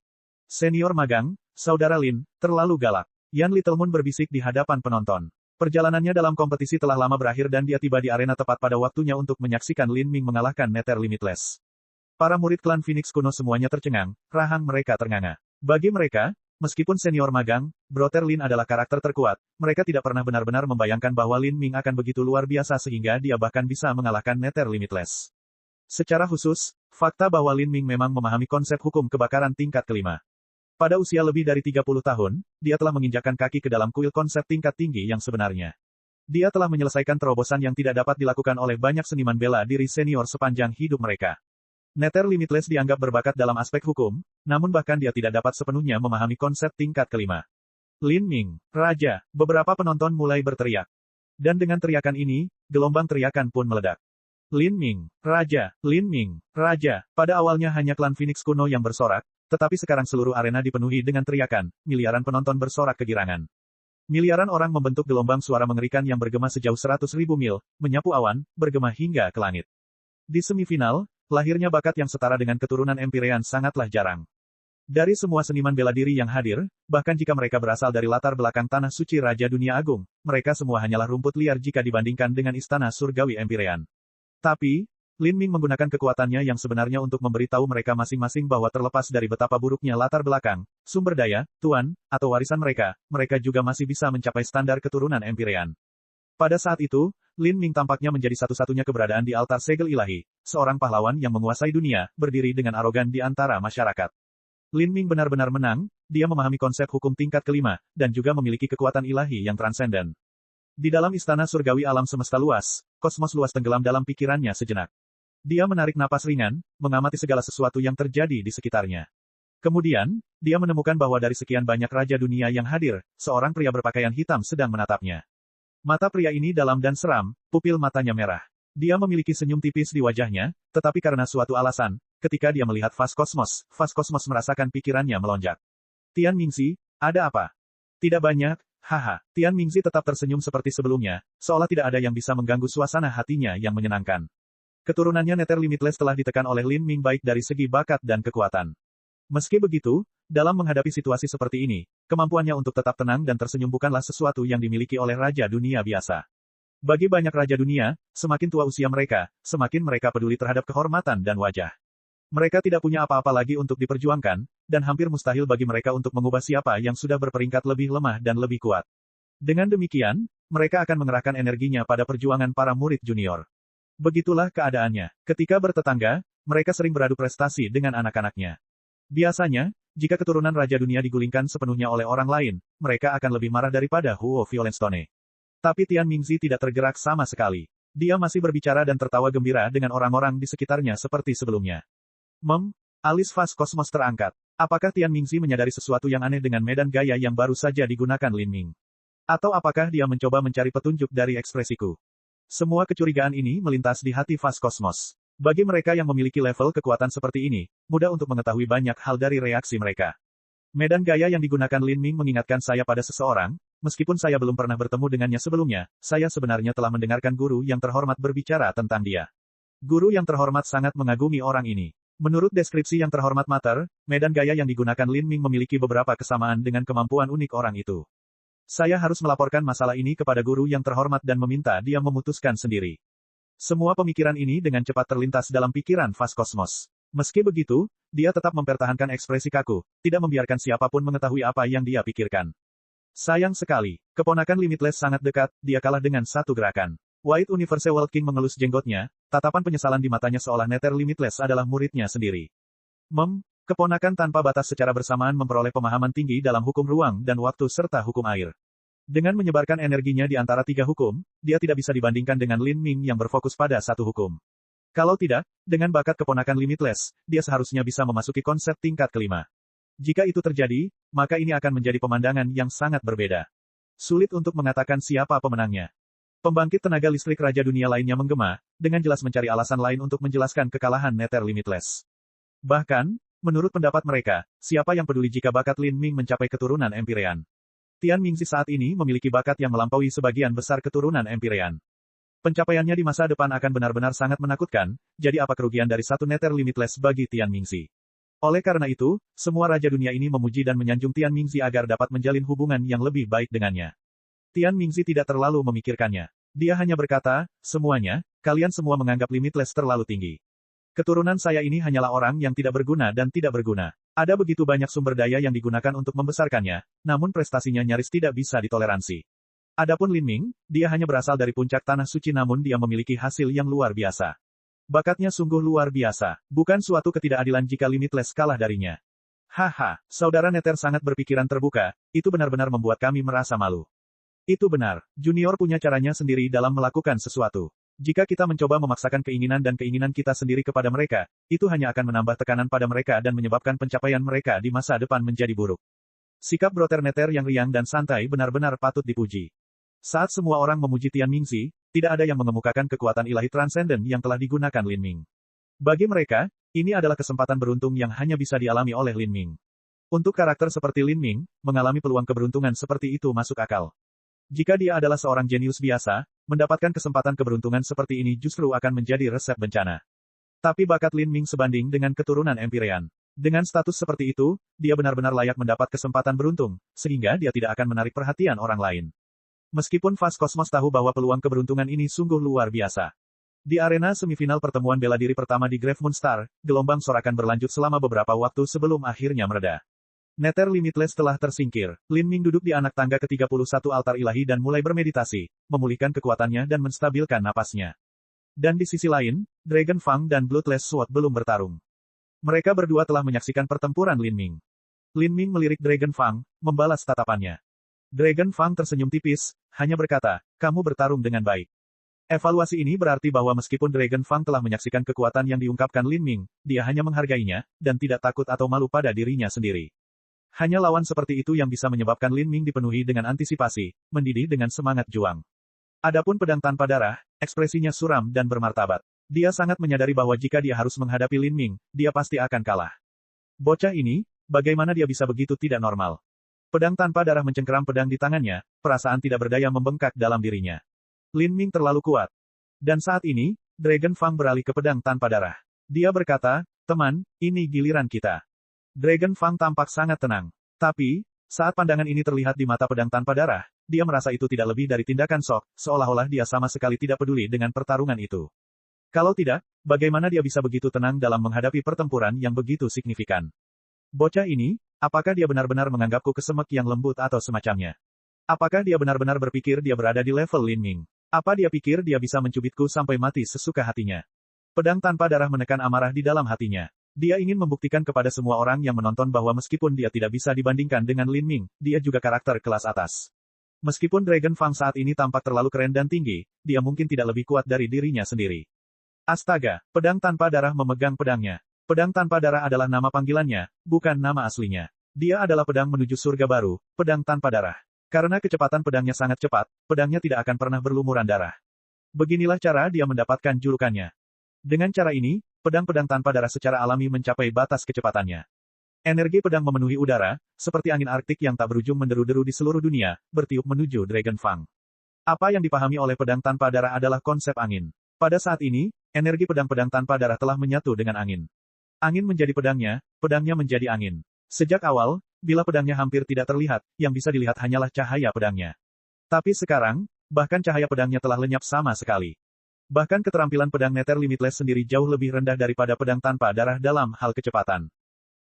Senior magang, Saudara Lin, terlalu galak. Yan Littlemoon berbisik di hadapan penonton. Perjalanannya dalam kompetisi telah lama berakhir dan dia tiba di arena tepat pada waktunya untuk menyaksikan Lin Ming mengalahkan Nether Limitless. Para murid klan Phoenix kuno semuanya tercengang, rahang mereka ternganga. Bagi mereka, meskipun senior magang, Brother Lin adalah karakter terkuat, mereka tidak pernah benar-benar membayangkan bahwa Lin Ming akan begitu luar biasa sehingga dia bahkan bisa mengalahkan Nether Limitless. Secara khusus, fakta bahwa Lin Ming memang memahami konsep hukum kebakaran tingkat kelima. Pada usia lebih dari 30 tahun, dia telah menginjakkan kaki ke dalam kuil konsep tingkat tinggi yang sebenarnya. Dia telah menyelesaikan terobosan yang tidak dapat dilakukan oleh banyak seniman bela diri senior sepanjang hidup mereka. Nether Limitless dianggap berbakat dalam aspek hukum, namun bahkan dia tidak dapat sepenuhnya memahami konsep tingkat kelima. Lin Ming, Raja, beberapa penonton mulai berteriak. Dan dengan teriakan ini, gelombang teriakan pun meledak. Lin Ming, Raja, Lin Ming, Raja. Pada awalnya hanya klan Phoenix kuno yang bersorak, tetapi sekarang seluruh arena dipenuhi dengan teriakan, miliaran penonton bersorak kegirangan. Miliaran orang membentuk gelombang suara mengerikan yang bergema sejauh 100.000 mil, menyapu awan, bergema hingga ke langit. Di semifinal, lahirnya bakat yang setara dengan keturunan Empyrean sangatlah jarang. Dari semua seniman bela diri yang hadir, bahkan jika mereka berasal dari latar belakang tanah suci Raja Dunia Agung, mereka semua hanyalah rumput liar jika dibandingkan dengan istana surgawi Empyrean. Tapi, Lin Ming menggunakan kekuatannya yang sebenarnya untuk memberitahu mereka masing-masing bahwa terlepas dari betapa buruknya latar belakang, sumber daya, tuan, atau warisan mereka, mereka juga masih bisa mencapai standar keturunan Empyrean. Pada saat itu, Lin Ming tampaknya menjadi satu-satunya keberadaan di altar segel ilahi, seorang pahlawan yang menguasai dunia, berdiri dengan arogan di antara masyarakat. Lin Ming benar-benar menang, dia memahami konsep hukum tingkat kelima, dan juga memiliki kekuatan ilahi yang transenden. Di dalam istana surgawi alam semesta luas, kosmos luas tenggelam dalam pikirannya sejenak. Dia menarik napas ringan, mengamati segala sesuatu yang terjadi di sekitarnya. Kemudian, dia menemukan bahwa dari sekian banyak raja dunia yang hadir, seorang pria berpakaian hitam sedang menatapnya. Mata pria ini dalam dan seram, pupil matanya merah. Dia memiliki senyum tipis di wajahnya, tetapi karena suatu alasan, ketika dia melihat Vas Kosmos merasakan pikirannya melonjak. Tian Mingzi, ada apa? Tidak banyak, haha. Tian Mingzi tetap tersenyum seperti sebelumnya, seolah tidak ada yang bisa mengganggu suasana hatinya yang menyenangkan. Keturunannya Nether Limitless telah ditekan oleh Lin Ming baik dari segi bakat dan kekuatan. Meski begitu, dalam menghadapi situasi seperti ini, kemampuannya untuk tetap tenang dan tersenyum bukanlah sesuatu yang dimiliki oleh Raja Dunia biasa. Bagi banyak Raja Dunia, semakin tua usia mereka, semakin mereka peduli terhadap kehormatan dan wajah. Mereka tidak punya apa-apa lagi untuk diperjuangkan, dan hampir mustahil bagi mereka untuk mengubah siapa yang sudah berperingkat lebih lemah dan lebih kuat. Dengan demikian, mereka akan mengerahkan energinya pada perjuangan para murid junior. Begitulah keadaannya. Ketika bertetangga, mereka sering beradu prestasi dengan anak-anaknya. Biasanya, jika keturunan Raja Dunia digulingkan sepenuhnya oleh orang lain, mereka akan lebih marah daripada Huo Violenstone. Tapi Tian Mingzi tidak tergerak sama sekali. Dia masih berbicara dan tertawa gembira dengan orang-orang di sekitarnya seperti sebelumnya. Alis Vas Kosmos terangkat. Apakah Tian Mingzi menyadari sesuatu yang aneh dengan medan gaya yang baru saja digunakan Lin Ming? Atau apakah dia mencoba mencari petunjuk dari ekspresiku? Semua kecurigaan ini melintas di hati Vas Kosmos. Bagi mereka yang memiliki level kekuatan seperti ini, mudah untuk mengetahui banyak hal dari reaksi mereka. Medan gaya yang digunakan Lin Ming mengingatkan saya pada seseorang, meskipun saya belum pernah bertemu dengannya sebelumnya, saya sebenarnya telah mendengarkan guru yang terhormat berbicara tentang dia. Guru yang terhormat sangat mengagumi orang ini. Menurut deskripsi yang terhormat Mater, medan gaya yang digunakan Lin Ming memiliki beberapa kesamaan dengan kemampuan unik orang itu. Saya harus melaporkan masalah ini kepada guru yang terhormat dan meminta dia memutuskan sendiri. Semua pemikiran ini dengan cepat terlintas dalam pikiran Vas Kosmos. Meski begitu, dia tetap mempertahankan ekspresi kaku, tidak membiarkan siapapun mengetahui apa yang dia pikirkan. Sayang sekali, keponakan Limitless sangat dekat, dia kalah dengan satu gerakan. White Universe World King mengelus jenggotnya, tatapan penyesalan di matanya seolah Nether Limitless adalah muridnya sendiri. Keponakan tanpa batas secara bersamaan memperoleh pemahaman tinggi dalam hukum ruang dan waktu serta hukum air. Dengan menyebarkan energinya di antara tiga hukum, dia tidak bisa dibandingkan dengan Lin Ming yang berfokus pada satu hukum. Kalau tidak, dengan bakat keponakan Limitless, dia seharusnya bisa memasuki konsep tingkat kelima. Jika itu terjadi, maka ini akan menjadi pemandangan yang sangat berbeda. Sulit untuk mengatakan siapa pemenangnya. Pembangkit tenaga listrik Raja Dunia lainnya menggema, dengan jelas mencari alasan lain untuk menjelaskan kekalahan Nether Limitless. Bahkan, menurut pendapat mereka, siapa yang peduli jika bakat Lin Ming mencapai keturunan Empyrean? Tian Mingzi saat ini memiliki bakat yang melampaui sebagian besar keturunan Empyrean. Pencapaiannya di masa depan akan benar-benar sangat menakutkan, jadi apa kerugian dari satu Nether Limitless bagi Tian Mingzi? Oleh karena itu, semua Raja Dunia ini memuji dan menyanjung Tian Mingzi agar dapat menjalin hubungan yang lebih baik dengannya. Tian Mingzi tidak terlalu memikirkannya. Dia hanya berkata, semuanya, kalian semua menganggap Limitless terlalu tinggi. Keturunan saya ini hanyalah orang yang tidak berguna dan tidak berguna. Ada begitu banyak sumber daya yang digunakan untuk membesarkannya, namun prestasinya nyaris tidak bisa ditoleransi. Adapun Lin Ming, dia hanya berasal dari puncak tanah suci namun dia memiliki hasil yang luar biasa. Bakatnya sungguh luar biasa, bukan suatu ketidakadilan jika Limitless kalah darinya. Haha, saudara Nether sangat berpikiran terbuka, itu benar-benar membuat kami merasa malu. Itu benar, junior punya caranya sendiri dalam melakukan sesuatu. Jika kita mencoba memaksakan keinginan dan keinginan kita sendiri kepada mereka, itu hanya akan menambah tekanan pada mereka dan menyebabkan pencapaian mereka di masa depan menjadi buruk. Sikap Brother Nether yang riang dan santai benar-benar patut dipuji. Saat semua orang memuji Tian Mingzi, tidak ada yang mengemukakan kekuatan ilahi transenden yang telah digunakan Lin Ming. Bagi mereka, Ini adalah kesempatan beruntung yang hanya bisa dialami oleh Lin Ming. Untuk karakter seperti Lin Ming, mengalami peluang keberuntungan seperti itu masuk akal. Jika dia adalah seorang jenius biasa, mendapatkan kesempatan keberuntungan seperti ini justru akan menjadi resep bencana. Tapi bakat Lin Ming sebanding dengan keturunan Empyrean. Dengan status seperti itu, dia benar-benar layak mendapat kesempatan beruntung, sehingga dia tidak akan menarik perhatian orang lain. Meskipun Fast Cosmos tahu bahwa peluang keberuntungan ini sungguh luar biasa. Di arena semifinal pertemuan bela diri pertama di Grave Moon Star, gelombang sorakan berlanjut selama beberapa waktu sebelum akhirnya mereda. Nether Limitless telah tersingkir. Lin Ming duduk di anak tangga ke-31 altar ilahi dan mulai bermeditasi, memulihkan kekuatannya dan menstabilkan napasnya. Dan di sisi lain, Dragon Fang dan Bloodless Sword belum bertarung. Mereka berdua telah menyaksikan pertempuran Lin Ming. Lin Ming melirik Dragon Fang, membalas tatapannya. Dragon Fang tersenyum tipis, hanya berkata, "Kamu bertarung dengan baik." Evaluasi ini berarti bahwa meskipun Dragon Fang telah menyaksikan kekuatan yang diungkapkan Lin Ming, dia hanya menghargainya, dan tidak takut atau malu pada dirinya sendiri. Hanya lawan seperti itu yang bisa menyebabkan Lin Ming dipenuhi dengan antisipasi, mendidih dengan semangat juang. Adapun pedang tanpa darah, ekspresinya suram dan bermartabat. Dia sangat menyadari bahwa jika dia harus menghadapi Lin Ming, dia pasti akan kalah. Bocah ini, bagaimana dia bisa begitu tidak normal? Pedang tanpa darah mencengkeram pedang di tangannya, perasaan tidak berdaya membengkak dalam dirinya. Lin Ming terlalu kuat. Dan saat ini, Dragon Fang beralih ke pedang tanpa darah. Dia berkata, "Teman, ini giliran kita." Dragon Fang tampak sangat tenang. Tapi, saat pandangan ini terlihat di mata pedang tanpa darah, dia merasa itu tidak lebih dari tindakan sok, seolah-olah dia sama sekali tidak peduli dengan pertarungan itu. Kalau tidak, bagaimana dia bisa begitu tenang dalam menghadapi pertempuran yang begitu signifikan? Bocah ini, apakah dia benar-benar menganggapku kesemek yang lembut atau semacamnya? Apakah dia benar-benar berpikir dia berada di level Lin Ming? Apa dia pikir dia bisa mencubitku sampai mati sesuka hatinya? Pedang tanpa darah menekan amarah di dalam hatinya. Dia ingin membuktikan kepada semua orang yang menonton bahwa meskipun dia tidak bisa dibandingkan dengan Lin Ming, dia juga karakter kelas atas. Meskipun Dragon Fang saat ini tampak terlalu keren dan tinggi, dia mungkin tidak lebih kuat dari dirinya sendiri. Astaga, pedang tanpa darah memegang pedangnya. Pedang tanpa darah adalah nama panggilannya, bukan nama aslinya. Dia adalah pedang menuju surga baru, pedang tanpa darah. Karena kecepatan pedangnya sangat cepat, pedangnya tidak akan pernah berlumuran darah. Beginilah cara dia mendapatkan julukannya. Dengan cara ini, pedang-pedang tanpa darah secara alami mencapai batas kecepatannya. Energi pedang memenuhi udara, seperti angin Arktik yang tak berujung menderu-deru di seluruh dunia, bertiup menuju Dragon Fang. Apa yang dipahami oleh pedang tanpa darah adalah konsep angin. Pada saat ini, energi pedang-pedang tanpa darah telah menyatu dengan angin. Angin menjadi pedangnya menjadi angin. Sejak awal, bila pedangnya hampir tidak terlihat, yang bisa dilihat hanyalah cahaya pedangnya. Tapi sekarang, bahkan cahaya pedangnya telah lenyap sama sekali. Bahkan keterampilan pedang Nether Limitless sendiri jauh lebih rendah daripada pedang tanpa darah dalam hal kecepatan.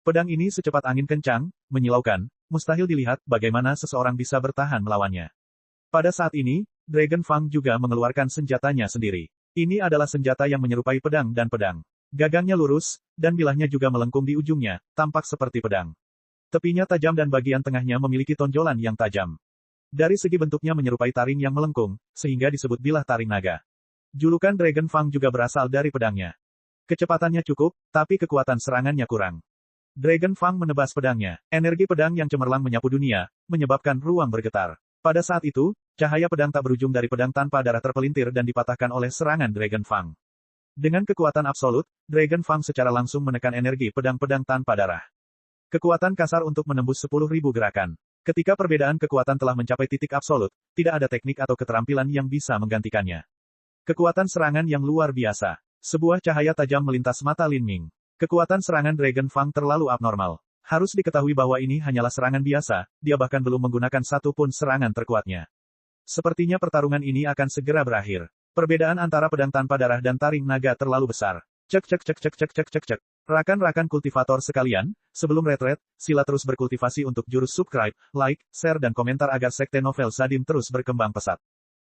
Pedang ini secepat angin kencang, menyilaukan, mustahil dilihat bagaimana seseorang bisa bertahan melawannya. Pada saat ini, Dragon Fang juga mengeluarkan senjatanya sendiri. Ini adalah senjata yang menyerupai pedang dan pedang. Gagangnya lurus, dan bilahnya juga melengkung di ujungnya, tampak seperti pedang. Tepinya tajam dan bagian tengahnya memiliki tonjolan yang tajam. Dari segi bentuknya menyerupai taring yang melengkung, sehingga disebut bilah taring naga. Julukan Dragon Fang juga berasal dari pedangnya. Kecepatannya cukup, tapi kekuatan serangannya kurang. Dragon Fang menebas pedangnya. Energi pedang yang cemerlang menyapu dunia, menyebabkan ruang bergetar. Pada saat itu, cahaya pedang tak berujung dari pedang tanpa darah terpelintir dan dipatahkan oleh serangan Dragon Fang. Dengan kekuatan absolut, Dragon Fang secara langsung menekan energi pedang-pedang tanpa darah. Kekuatan kasar untuk menembus 10.000 gerakan. Ketika perbedaan kekuatan telah mencapai titik absolut, tidak ada teknik atau keterampilan yang bisa menggantikannya. Kekuatan serangan yang luar biasa. Sebuah cahaya tajam melintas mata Lin Ming. Kekuatan serangan Dragon Fang terlalu abnormal. Harus diketahui bahwa ini hanyalah serangan biasa, dia bahkan belum menggunakan satu pun serangan terkuatnya. Sepertinya pertarungan ini akan segera berakhir. Perbedaan antara pedang tanpa darah dan taring naga terlalu besar. Cek cek cek cek cek cek cek cek. Rakan-rakan kultivator sekalian, sebelum retret, sila terus berkultivasi untuk jurus subscribe, like, share dan komentar agar sekte novel Sadim terus berkembang pesat.